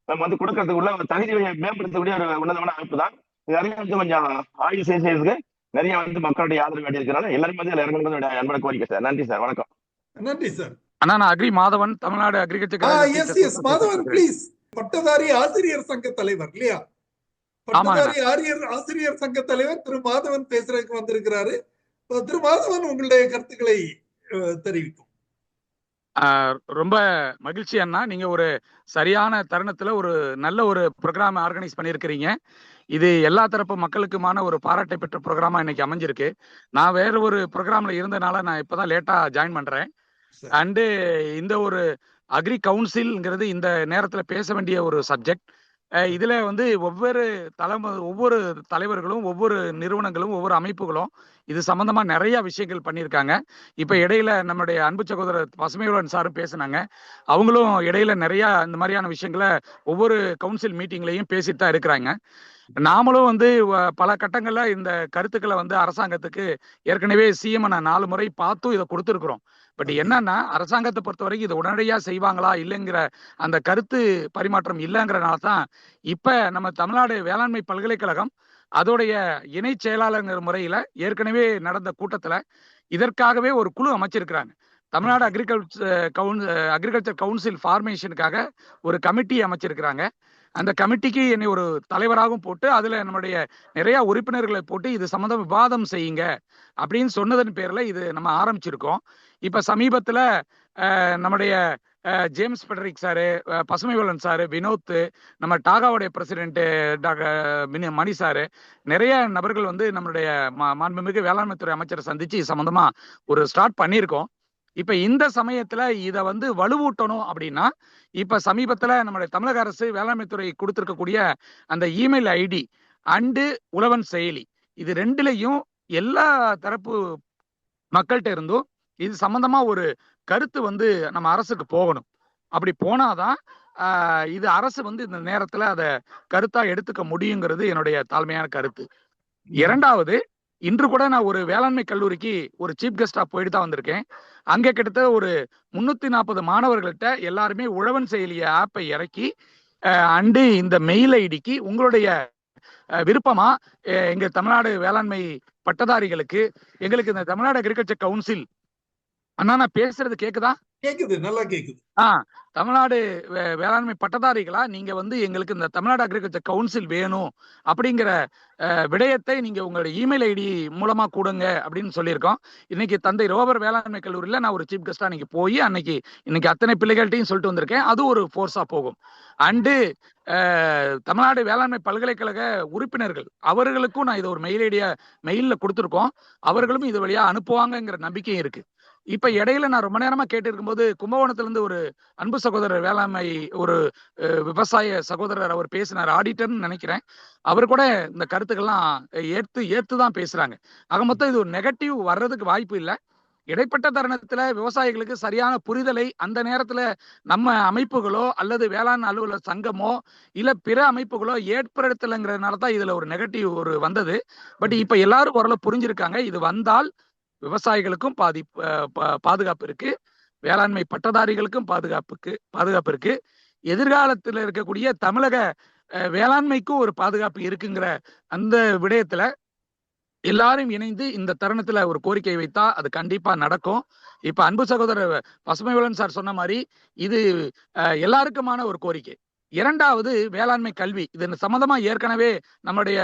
நம்ம வந்து கொடுக்கறதுக்கு உள்ள ஒரு தகுதியை மேம்படுத்தக்கூடிய ஒரு உன்னதமான அமைப்பு தான். நிறைய வந்து கொஞ்சம் ஆய்வு செய்யறதுக்கு நிறைய வந்து மக்களுடைய ஆதரவு வேண்டி இருக்கிறனால எல்லாருமே வந்து இறங்கணும் அன்போட கோரிக்கை சார். நன்றி சார், வணக்கம். நன்றி சார். அண்ணா நான் agri Madhavan, Tamil Nadu agriculture Madhavan please. பட்டதாரி ஆசிரியர் சங்க தலைவர் இல்லையா? பட்டதாரி ஆசிரியர் சங்க தலைவர் திரு மாதவன் பேசுறதுக்கு வந்திருக்கிறாரு. திரு மாதவன் உங்களுடைய கருத்துக்களை தெரிவிக்கும். ரொம்ப மகிழ்ச்சி அண்ணா, நீங்க ஒரு சரியான தருணத்துல ஒரு நல்ல ஒரு ப்ரோக்ராம் ஆர்கனைஸ் பண்ணியிருக்கிறீங்க. இது எல்லா தரப்பு மக்களுக்குமான ஒரு பாராட்டை பெற்ற ப்ரோக்ராமா இன்னைக்கு அமைஞ்சிருக்கு. நான் வேற ஒரு ப்ரோக்ராம்ல இருந்தனால நான் இப்பதான் லேட்டா ஜாயின் பண்றேன். அண்டு இந்த ஒரு அக்ரி கவுன்சில்ங்கிறது இந்த நேரத்துல பேச வேண்டிய ஒரு சப்ஜெக்ட். இதுல வந்து ஒவ்வொரு தலைவர்களும், ஒவ்வொரு நிறுவனங்களும், ஒவ்வொரு அமைப்புகளும் இது சம்பந்தமா நிறைய விஷயங்கள் பண்ணியிருக்காங்க. இப்ப இடையில நம்முடைய அன்பு சகோதரர் பசுமையுடன் சாரும் பேசினாங்க. அவங்களும் இடையில நிறைய இந்த மாதிரியான விஷயங்களை ஒவ்வொரு கவுன்சில் மீட்டிங்லையும் பேசிட்டு தான் இருக்கிறாங்க. நாமளும் வந்து பல கட்டங்கள்ல இந்த கருத்துக்களை வந்து அரசாங்கத்துக்கு ஏற்கனவே சிஎம் நான் 4 முறை பார்த்தும் இதை கொடுத்துருக்குறோம். பட் என்னன்னா அரசாங்கத்தை பொறுத்த வரைக்கும் இதை உடனடியா செய்வாங்களா இல்லைங்கிற அந்த கருத்து பரிமாற்றம் இல்லைங்கிறனால தான் இப்ப நம்ம தமிழ்நாடு வேளாண்மை பல்கலைக்கழகம் அதோடைய இணை செயலாளர் முறையில ஏற்கனவே நடந்த கூட்டத்துல இதற்காகவே ஒரு குழு அமைச்சிருக்கிறாங்க. தமிழ்நாடு அக்ரிகல்ச்சர் கவுன்சில் ஃபார்மேஷனுக்காக ஒரு கமிட்டி அமைச்சிருக்கிறாங்க. அந்த கமிட்டிக்கு என்னை ஒரு தலைவராகவும் போட்டு அதுல நம்முடைய நிறைய உறுப்பினர்களை போட்டு இது சம்பந்தம் விவாதம் செய்யுங்க அப்படின்னு சொன்னதன் பேர்ல இது நம்ம ஆரம்பிச்சிருக்கோம். இப்ப சமீபத்துல நம்முடைய James Patrick sir, Pasumaivalan sir, Vinod, நம்ம டாகாவுடைய பிரசிடென்ட் மணி சாரு, நிறைய நபர்கள் வந்து நம்மளுடைய மாண்புமிகு வேளாண்மைத்துறை அமைச்சரை சந்திச்சு சம்பந்தமா ஒரு ஸ்டார்ட் பண்ணியிருக்கோம். இப்ப இந்த சமயத்துல இதை வந்து வலுவூட்டணும் அப்படின்னா இப்ப சமீபத்துல நம்மளுடைய தமிழக அரசு வேளாண்மைத்துறை கொடுத்திருக்கக்கூடிய அந்த இமெயில் ஐடி அண்டு உழவன் செயலி இது ரெண்டுலையும் எல்லா தரப்பு மக்கள்கிட்ட இருந்தும் இது சம்பந்தமா ஒரு கருத்து வந்து நம்ம அரசுக்கு போகணும். அப்படி போனாதான் இது அரசு வந்து இந்த நேரத்துல அதை கருத்தா எடுத்துக்க முடியுங்கிறது என்னுடைய தாழ்மையான கருத்து. இரண்டாவது, இன்று கூட நான் ஒரு வேளாண்மை கல்லூரிக்கு ஒரு சீஃப் கெஸ்டா போயிட்டு தான் வந்திருக்கேன். அங்கே கிட்டத்தட்ட ஒரு 340 மாணவர்கள்ட்ட எல்லாருமே உழவன் செயலிய ஆப்பை இறக்கி அண்டு இந்த மெயில் ஐடிக்கு உங்களுடைய விருப்பமா எங்க தமிழ்நாடு வேளாண்மை பட்டதாரிகளுக்கு எங்களுக்கு இந்த தமிழ்நாடு அக்ரிகல்ச்சர் கவுன்சில் அண்ணா நான் பேசுறது கேக்குதா? கேக்குது, நல்லா கேக்குது. தமிழ்நாடு வேளாண்மை பட்டதாரிகளா நீங்க வந்து எங்களுக்கு இந்த தமிழ்நாடு அக்ரிகல்ச்சர் கவுன்சில் வேணும் அப்படிங்கிற விடயத்தை நீங்க உங்களுடைய இமெயில் ஐடி மூலமா கொடுங்க அப்படின்னு சொல்லியிருக்கோம். இன்னைக்கு தந்தை ரோவர் வேளாண்மை கல்லூரியில நான் ஒரு சீஃப் கெஸ்டா இன்னைக்கு போய் இன்னைக்கு அத்தனை பிள்ளைகள்ட்டையும் சொல்லிட்டு வந்திருக்கேன். அது ஒரு ஃபோர்ஸா போகும். அண்டு தமிழ்நாடு வேளாண்மை பல்கலைக்கழக உறுப்பினர்கள் அவர்களுக்கும் நான் இதை ஒரு மெயில்ல கொடுத்துருக்கோம். அவர்களும் இது வழியா அனுப்புவாங்கங்கிற நம்பிக்கையும் இருக்கு. இப்ப இடையில நான் ரொம்ப நேரமா கேட்டு இருக்கும்போது கும்பகோணத்துல இருந்து ஒரு அன்பு சகோதரர் வேளாண்மை ஒரு விவசாய சகோதரர் அவர் பேசினார், ஆடிட்டர்னு நினைக்கிறேன். அவர் கூட இந்த கருத்துக்கள்லாம் ஏத்துதான் பேசுறாங்க. ஆக மொத்தம் இது ஒரு நெகட்டிவ் வர்றதுக்கு வாய்ப்பு இல்லை. இடைப்பட்ட தருணத்துல விவசாயிகளுக்கு சரியான புரிதலை அந்த நேரத்துல நம்ம அமைப்புகளோ அல்லது வேளாண் அலுவலர் சங்கமோ இல்ல பிற அமைப்புகளோ ஏற்படுத்தலைங்கிறதுனால தான் இதுல ஒரு நெகட்டிவ் ஒரு வந்தது. பட் இப்ப எல்லாரும் ஓரளவு புரிஞ்சிருக்காங்க. இது வந்தால் விவசாயிகளுக்கும் பாதுகாப்பு இருக்கு, வேளாண்மை பட்டதாரிகளுக்கும் பாதுகாப்பு இருக்கு, எதிர்காலத்தில் இருக்கக்கூடிய தமிழக வேளாண்மைக்கும் ஒரு பாதுகாப்பு இருக்குங்கிற அந்த விடயத்துல எல்லாரும் இணைந்து இந்த தருணத்துல ஒரு கோரிக்கை வைத்தா அது கண்டிப்பா நடக்கும். இப்ப அன்பு சகோதரர் பசுமைவேலன் சார் சொன்ன மாதிரி இது எல்லாருக்குமான ஒரு கோரிக்கை. இரண்டாவது வேளாண்மை கல்வி. இது சம்பந்தமா ஏற்கனவே நம்மளுடைய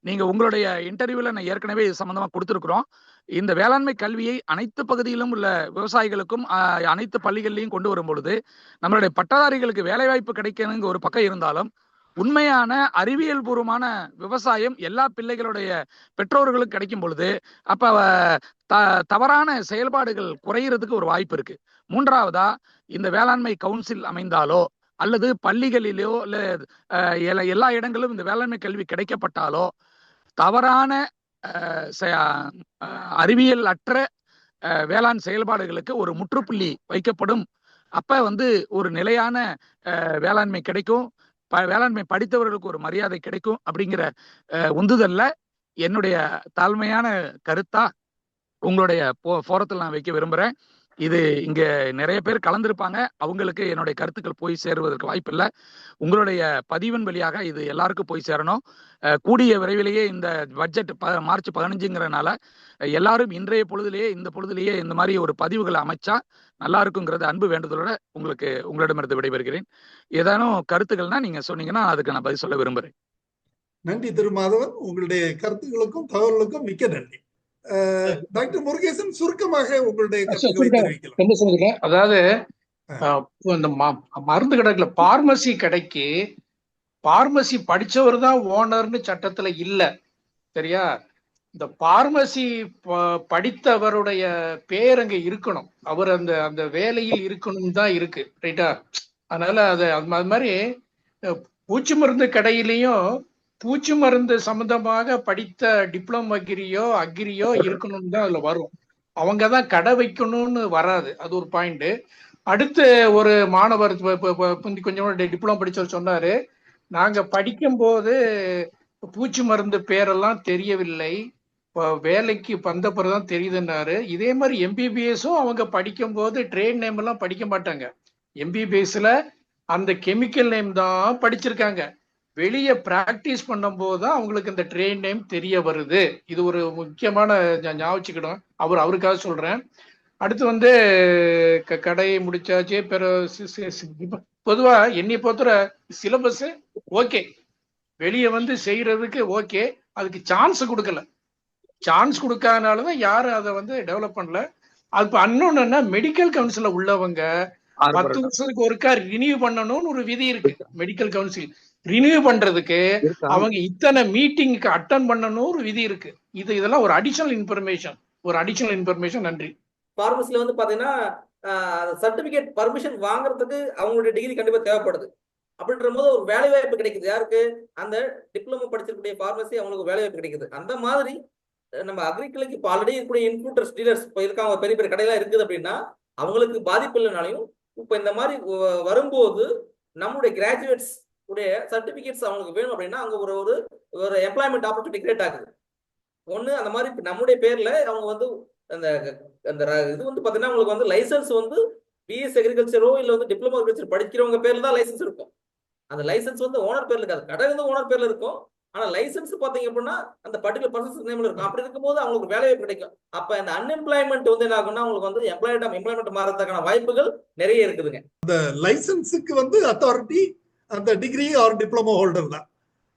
நீங்க உங்களுடைய இன்டர்வியூல நான் ஏற்கனவே இது சம்பந்தமா கொடுத்துருக்குறோம். இந்த வேளாண்மை கல்வியை அனைத்து பகுதியிலும் உள்ள விவசாயிகளுக்கும் அனைத்து பள்ளிகள்லையும் கொண்டு வரும் பொழுது நம்மளுடைய பட்டதாரிகளுக்கு வேலைவாய்ப்பு கிடைக்கணுங்க ஒரு பக்கம் இருந்தாலும் உண்மையான அறிவியல் பூர்வமான விவசாயம் எல்லா பிள்ளைகளுடைய பெற்றோர்களுக்கு கிடைக்கும் பொழுது அப்ப தவறான செயல்பாடுகள் குறையிறதுக்கு ஒரு வாய்ப்பு இருக்கு. மூன்றாவதா இந்த வேளாண்மை கவுன்சில் அமைந்தாலோ அல்லது பள்ளிகளிலோ இல்ல எல்லா இடங்களிலும் இந்த வேளாண்மை கல்வி கிடைக்கப்பட்டாலோ தவறான அறிவியல் அற்ற வேளாண் செயல்பாடுகளுக்கு ஒரு முற்றுப்புள்ளி வைக்கப்படும். அப்ப ஒரு நிலையான வேளாண்மை கிடைக்கும், வேளாண்மை படித்தவர்களுக்கு ஒரு மரியாதை கிடைக்கும் அப்படிங்கிற உந்துதல்ல என்னுடைய தாழ்மையான கருத்தா உங்களுடைய போரத்தில் நான் வைக்க விரும்புறேன். இது இங்க நிறைய பேர் கலந்திருப்பாங்க, அவங்களுக்கு என்னுடைய கருத்துக்கள் போய் சேருவதற்கு வாய்ப்பு இல்லை. உங்களுடைய பதிவின் வழியாக இது எல்லாருக்கும் போய் சேரணும். கூடிய விரைவிலேயே இந்த பட்ஜெட் மார்ச் 15ங்கிறனால எல்லாரும் இன்றைய பொழுதுலேயே இந்த மாதிரி ஒரு பதிவுகளை அமைச்சா நல்லா இருக்குங்கிறது அன்பு வேண்டுதலோட உங்களிடமிருந்து விடைபெறுகிறேன். ஏதானும் கருத்துக்கள்னா நீங்க சொன்னீங்கன்னா அதுக்கு நான் பதில் சொல்ல விரும்புறேன். நன்றி திரு மாதவன், உங்களுடைய கருத்துக்களுக்கும் தகவலுக்கும் மிக்க நன்றி. டாக்டர் முருகேசன் சுருக்கமாக உங்களுடைய கருத்துக்களை தெரிவிக்கலாம். அதாவது இந்த மருந்து கடைக்குல பார்மசி கடைக்கு பார்மசி படிச்சவர் தான் ஓனர்னு சட்டத்துல இல்ல, சரியா? இந்த பார்மசி படித்தவருடைய பேர் அங்க இருக்கணும், அவர் அந்த வேலையில் இருக்கணும் தான் இருக்கு, ரைட்டா? அதனால அது மாதிரி பூச்சி மருந்து கடையிலையும் பூச்சி மருந்து சம்பந்தமாக படித்த டிப்ளமோ அக்ரியோ இருக்கணும்னு தான் அதுல வரும். அவங்கதான் கடை வைக்கணும்னு வராது, அது ஒரு பாயிண்ட். அடுத்து ஒரு மாணவர் கொஞ்சம் டிப்ளமோ படிச்சவர் சொன்னாரு, நாங்க படிக்கும் போது பூச்சி மருந்து பேரெல்லாம் தெரியவில்லை, வேலைக்கு வந்த பிறகுதான் தெரியுதுன்னாரு. இதே மாதிரி எம்பிபிஎஸும் அவங்க படிக்கும் போது ட்ரேட் நேம் எல்லாம் படிக்க மாட்டாங்க. எம்பிபிஎஸ்ல அந்த கெமிக்கல் நேம் தான் படிச்சிருக்காங்க. வெளியே பிராக்டிஸ் பண்ணும் போதுதான் அவங்களுக்கு இந்த ட்ரெயின் நேம் தெரிய வருது. இது ஒரு முக்கியமான ஞாபகம். அவருக்காக சொல்றேன். அடுத்து கடையை முடிச்சாச்சு. பொதுவா என்னை பொறுத்தவரை சிலபஸ் ஓகே, வெளியே செய்யறதுக்கு ஓகே, அதுக்கு சான்ஸ் கொடுக்கல. சான்ஸ் கொடுக்காதனாலதான் யாரும் அதை டெவலப் பண்ணல. அது இன்னொன்னு, மெடிக்கல் கவுன்சில்ல உள்ளவங்க 10 வருஷத்துக்கு ஒருக்கா ரினியூ பண்ணணும்னு ஒரு விதி இருக்கு. மெடிக்கல் கவுன்சில் ரினியூ பண்றதுக்கு அவங்க இத்தனை மீட்டிங்க்கு அட்டன் பண்ணணும் ஒரு விதி இருக்கு. இதெல்லாம் ஒரு அடிஷனல் இன்ஃபர்மேஷன். நன்றி. பார்மசில பாத்தீங்கன்னா சர்டிபிகேட் பர்மிஷன் வாங்குறதுக்கு அவங்களுடைய டிகிரி கண்டிப்பா தேவைப்படுது. அப்படின்ற போது ஒரு வேலை வாய்ப்பு கிடைக்குது. யாருக்கு? அந்த டிப்ளமோ படிச்சிருக்கக்கூடிய பார்மசி அவங்களுக்கு வேலை வாய்ப்பு கிடைக்குது. அந்த மாதிரி நம்ம அக்ரிகல்ச்சருக்கு இப்போ ஆல்ரெடி இருக்கக்கூடிய இன்புட்டர்ஸ் டீலர்ஸ் இப்போ இருக்காங்க, பெரிய பெரிய கடையெல்லாம் இருக்குது அப்படின்னா அவங்களுக்கு பாதிப்பு இல்லைனாலையும் இப்போ இந்த மாதிரி வரும்போது நம்மளுடைய கிராஜுவேட்ஸ் உடைய சர்டிபிகேட்ஸ் அவங்களுக்கு வேணும் அப்படின்னா அங்க ஒரு எம்ப்ளாய்மெண்ட் ஆப்பர்ச்சுனிட்டி கிரியேட் ஆகுது. ஒண்ணு அந்த மாதிரி நம்முடைய பேர்ல அவங்க அந்த அந்த இது பாத்தீங்கன்னா உங்களுக்கு லைசன்ஸ் பிஎஸ் அக்ரிகல்ச்சரோ இல்ல டிப்ளமோ அக்ரிகல்ச்சர் படிக்கிறவங்க பேர்ல தான் லைசன்ஸ் இருக்கும். அந்த லைசன்ஸ் ஓனர் பேர்ல இருக்காது, கடை ஓனர் பேர்ல இருக்கும். ஆனா லைசன்ஸ் பாத்தீங்க அப்படின்னா அந்த பர்டிகுலர் பர்சன்ஸ் நேம்ல இருக்கும். அப்படி இருக்கும்போது அவங்களுக்கு வேலை வாய்ப்பு கிடைக்கும். அப்ப இந்த அன்எம்ப்ளாய்மெண்ட் என்ன ஆகும்னா உங்களுக்கு எம்ப்ளாய்மெண்ட் மாறதுக்கான வாய்ப்புகள் நிறைய இருக்குதுங்க. அந்த லைசன்ஸுக்கு அத்தாரிட்டி அந்த டிகிரி ஆர் டிப்ளமோ ஹோல்டர் தான்.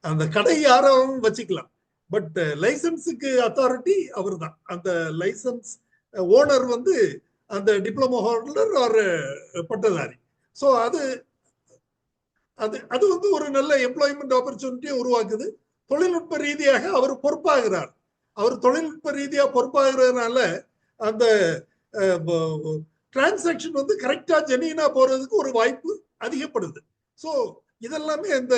அந்த கடை யாரும் வச்சுக்கலாம், பட் லைசன்ஸுக்கு அத்தாரிட்டி அவர் தான். அந்த லைசன்ஸ் ஓனர் அந்த டிப்ளமோ ஹோல்டர் ஆர் பட்டதாரி. ஸோ அது அது அது ஒரு நல்ல எம்ப்ளாய்மெண்ட் ஆப்பர்ச்சுனிட்டியை உருவாக்குது. தொழில்நுட்ப ரீதியாக அவர் பொறுப்பாகிறார். அவர் தொழில்நுட்ப ரீதியா பொறுப்பாகிறதுனால அந்த டிரான்சாக்ஷன் கரெக்டா ஜெனியூனா போறதுக்கு ஒரு வாய்ப்பு அதிகப்படுது. ஸோ இதெல்லாமே அந்த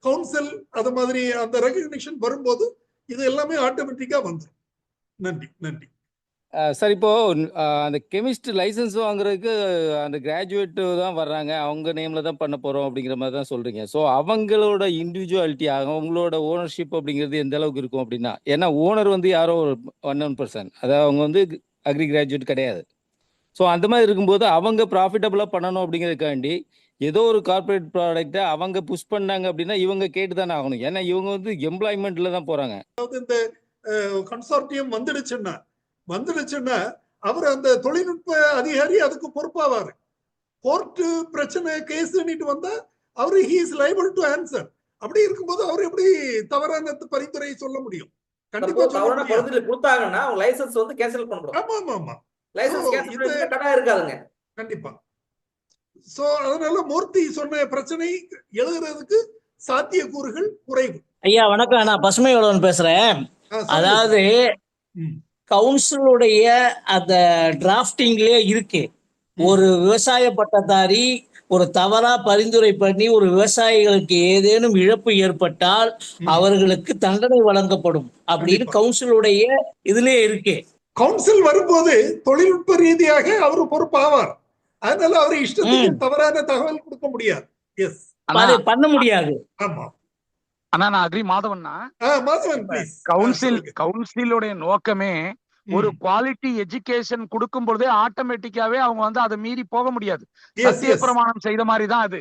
கவுன்சில் அது மாதிரி அந்த ரெகக்னிஷன் வரும்போது இது எல்லாமே ஆட்டோமேட்டிக்கா வந்துடும். நன்றி. சார், இப்போ அந்த கெமிஸ்ட் லைசன்ஸ் வாங்குறதுக்கு அந்த கிராஜுவேட் தான் வர்றாங்க, அவங்க நேம்ல தான் பண்ண போறோம் அப்படிங்கிற மாதிரி தான் சொல்றீங்க. ஸோ அவங்களோட இண்டிவிஜுவாலிட்டி, அவங்களோட ஓனர்ஷிப் அப்படிங்கிறது எந்த அளவுக்கு இருக்கும் அப்படின்னா, ஏன்னா ஓனர் யாரோ ஒரு 1% அதாவது அவங்க அக்ரி கிராஜுவேட் கிடையாது. ஸோ அந்த மாதிரி இருக்கும்போது அவங்க ப்ராஃபிட்டபுளாக பண்ணணும் அப்படிங்கிறதுக்காண்டி ஏதோ ஒரு கார்பரேட் ப்ராடக்டை அவங்க புஷ் பண்ணாங்க அப்படின்னா இவங்க கேட்டு தானே ஆகணும். ஏன்னா இவங்க எம்ப்ளாய்மெண்ட்ல தான் போறாங்க. அதாவது இந்த கன்சார்டியம் வந்துடுச்சுன்னா அவர் அந்த தொழில்நுட்ப அதிகாரி அதுக்கு பொறுப்பாவாரு. கோர்ட் பிரச்சனை கேஸ் வந்தா அவரு he is liable to answer. அப்படி இருக்கும்போது அவர் எப்படி தவறான பரிந்துரை சொல்ல முடியும்? கண்டிப்பா சொல்ல முடியாது. கொடுத்தாங்கன்னா லைசன்ஸ் வந்து கேன்சல் பண்றோம். ஆமா ஆமா ஆமா, லைசன்ஸ் கேன்சல் பண்ணா கடை இருக்காதுங்க. கண்டிப்பா. சோ அதனால மூர்த்தி சொன்ன பிரச்சனை எழுதுறதுக்கு சாத்தியக்கூறுகள் குறைவு. ஐயா வணக்கம், நான் பசுமையோட பேசுறேன். அதாவது கவுன்சிலுடைய அந்த டிராஃப்டிங்லயே இருக்கு, ஒரு விவசாய பட்டதாரி ஒரு தவறா பரிந்துரை பண்ணி ஒரு விவசாயிகளுக்கு ஏதேனும் இழப்பு ஏற்பட்டால் அவர்களுக்கு தண்டனை வழங்கப்படும் அப்படின்னு கவுன்சிலுடைய இதுலயே இருக்கு. கவுன்சில் வரும்போது தொழில்நுட்ப ரீதியாக அவர் பொறுப்பாவார். அதனால அவர் இஷ்டத்துக்கு தவறான தகவல் கொடுக்க முடியாது. எஸ், அதை பண்ண முடியாது. ஆமா. ஆனா நான் அக்ரி மாதவன்னா, கவுன்சிலுடைய நோக்கமே ஒரு குவாலிட்டி எஜுகேஷன் கொடுக்கும் பொழுதே ஆட்டோமேட்டிக்காவே அவங்க வந்து அதை மீறி போக முடியாது. சத்திய பிரமாணம் செய்த மாதிரிதான் அது.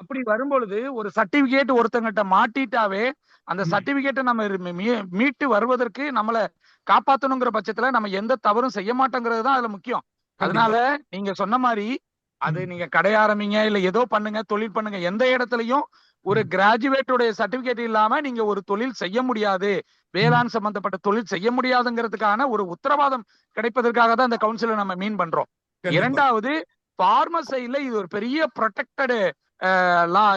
அப்படி வரும்பொழுது ஒரு சர்டிபிகேட் ஒருத்தங்கிட்ட மாட்டிட்டாவே அந்த சர்டிபிகேட்டை நம்ம மீட்டு வருவதற்கு நம்மள காப்பாத்தணுங்கிற பட்சத்துல நம்ம எந்த தவறும் செய்ய மாட்டோங்கிறது தான் அதுல முக்கியம். அதனால நீங்க சொன்ன மாதிரி அது நீங்க கடை ஆரம்பிங்க இல்ல ஏதோ பண்ணுங்க, தொழில் பண்ணுங்க, எந்த இடத்துலயும் ஒரு கிராஜுவேட்டோடைய சர்டிபிகேட் இல்லாம நீங்க ஒரு தொழில் செய்ய முடியாது, வேளாண் சம்பந்தப்பட்ட தொழில் செய்ய முடியாதுங்கிறதுக்கான ஒரு உத்தரவாதம் கிடைப்பதற்காக தான் இந்த கவுன்சிலை நம்ம மீன் பண்றோம். இரண்டாவது, ஃபார்மர் சைட்ல இது ஒரு பெரிய ப்ரொடெக்டடு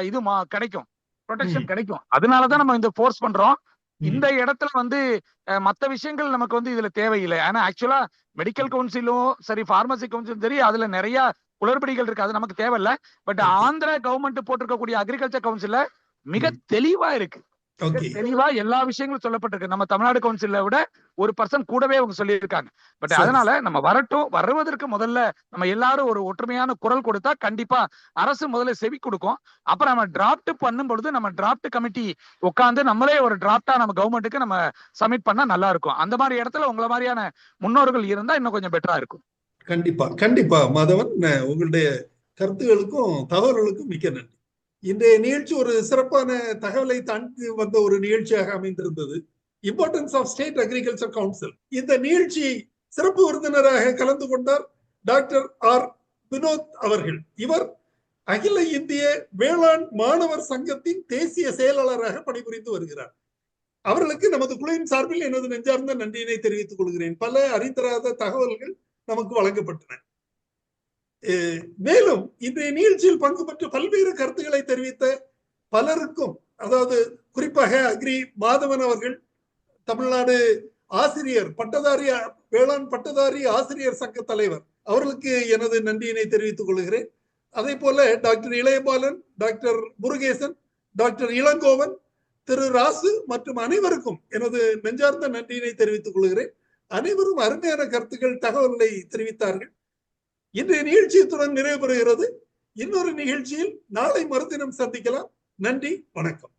இது கிடைக்கும், ப்ரொடெக்ஷன் கிடைக்கும். அதனாலதான் நம்ம இந்த ஃபோர்ஸ் பண்றோம். இந்த இடத்துல வந்து மற்ற விஷயங்கள் நமக்கு வந்து இதுல தேவையில்லை. ஆனா ஆக்சுவலா மெடிக்கல் கவுன்சிலும் சரி, பார்மசி கவுன்சிலும் சரி, அதுல நிறைய குளறுபடிகள் இருக்கு, அது நமக்கு தேவையில்ல. பட் ஆந்திரா கவர்மெண்ட் போட்டிருக்கக்கூடிய அக்ரிகல்ச்சர் கவுன்சில்ல மிக தெளிவா இருக்கு, தெளிவா எல்லா விஷயங்களும் சொல்லப்பட்டிருக்கு. நம்ம தமிழ்நாடு கவுன்சிலை விட 1% கூடவே அவங்க சொல்லியிருக்காங்க. பட் அதனால நம்ம வருவதற்கு முதல்ல நம்ம எல்லாரும் ஒரு ஒற்றுமையான குரல் கொடுத்தா கண்டிப்பா அரசு முதல்ல செவி கொடுக்கும். அப்புறம் நம்ம டிராப்ட் பண்ணும் பொழுது நம்ம டிராப்ட் கமிட்டி உட்காந்து நம்மளே ஒரு டிராப்டா நம்ம கவர்மெண்ட்டுக்கு நம்ம சப்மிட் பண்ணா நல்லா இருக்கும். அந்த மாதிரி இடத்துல உங்களை மாதிரியான முன்னோர்கள் இருந்தா இன்னும் கொஞ்சம் பெட்டரா இருக்கும். கண்டிப்பா கண்டிப்பா மாதவன், உங்களுடைய கருத்துகளுக்கும் தகவல்களுக்கும் மிக்க நன்றி. இன்றைய நிகழ்ச்சி ஒரு சிறப்பான தகவலை தாண்டி வந்த ஒரு நிகழ்ச்சியாக அமைந்திருந்தது. Importance of state agriculture council. இந்த நிகழ்ச்சி சிறப்பு விருந்தினராக கலந்து கொண்டார் டாக்டர் ஆர் வினோத் அவர்கள். இவர் அகில இந்திய வேளாண் மாணவர் சங்கத்தின் தேசிய செயலாளராக பணிபுரிந்து வருகிறார். அவர்களுக்கு நமது குழுவின் சார்பில் எனது நெஞ்சார்ந்த நன்றியினை தெரிவித்துக் கொள்கிறேன். பல அறிந்தராத தகவல்கள் நமக்கு வழங்கப்பட்டன. மேலும் இன்றைய நிகழ்ச்சியில் பங்கு பெற்று பல்வேறு கருத்துக்களை தெரிவித்த பலருக்கும், அதாவது குறிப்பாக அக்ரி மாதவன் அவர்கள், தமிழ்நாடு ஆசிரியர் பட்டதாரி வேளாண் பட்டதாரி ஆசிரியர் சங்க தலைவர், அவர்களுக்கு எனது நன்றியினை தெரிவித்துக் கொள்கிறேன். அதே போல doctor Ilayabalan, doctor Murugesan, doctor Ilangovan, Thiru Rasu மற்றும் அனைவருக்கும் எனது நெஞ்சார்ந்த நன்றியினை தெரிவித்துக் கொள்கிறேன். அனைவரும் அருமையான கருத்துக்கள், தகவல்களை தெரிவித்தார்கள். இன்றைய நிகழ்ச்சியுடன் நிறைவு பெறுகிறது. இன்னொரு நிகழ்ச்சியில் நாளை மறுதினம் சந்திக்கலாம். நன்றி, வணக்கம்.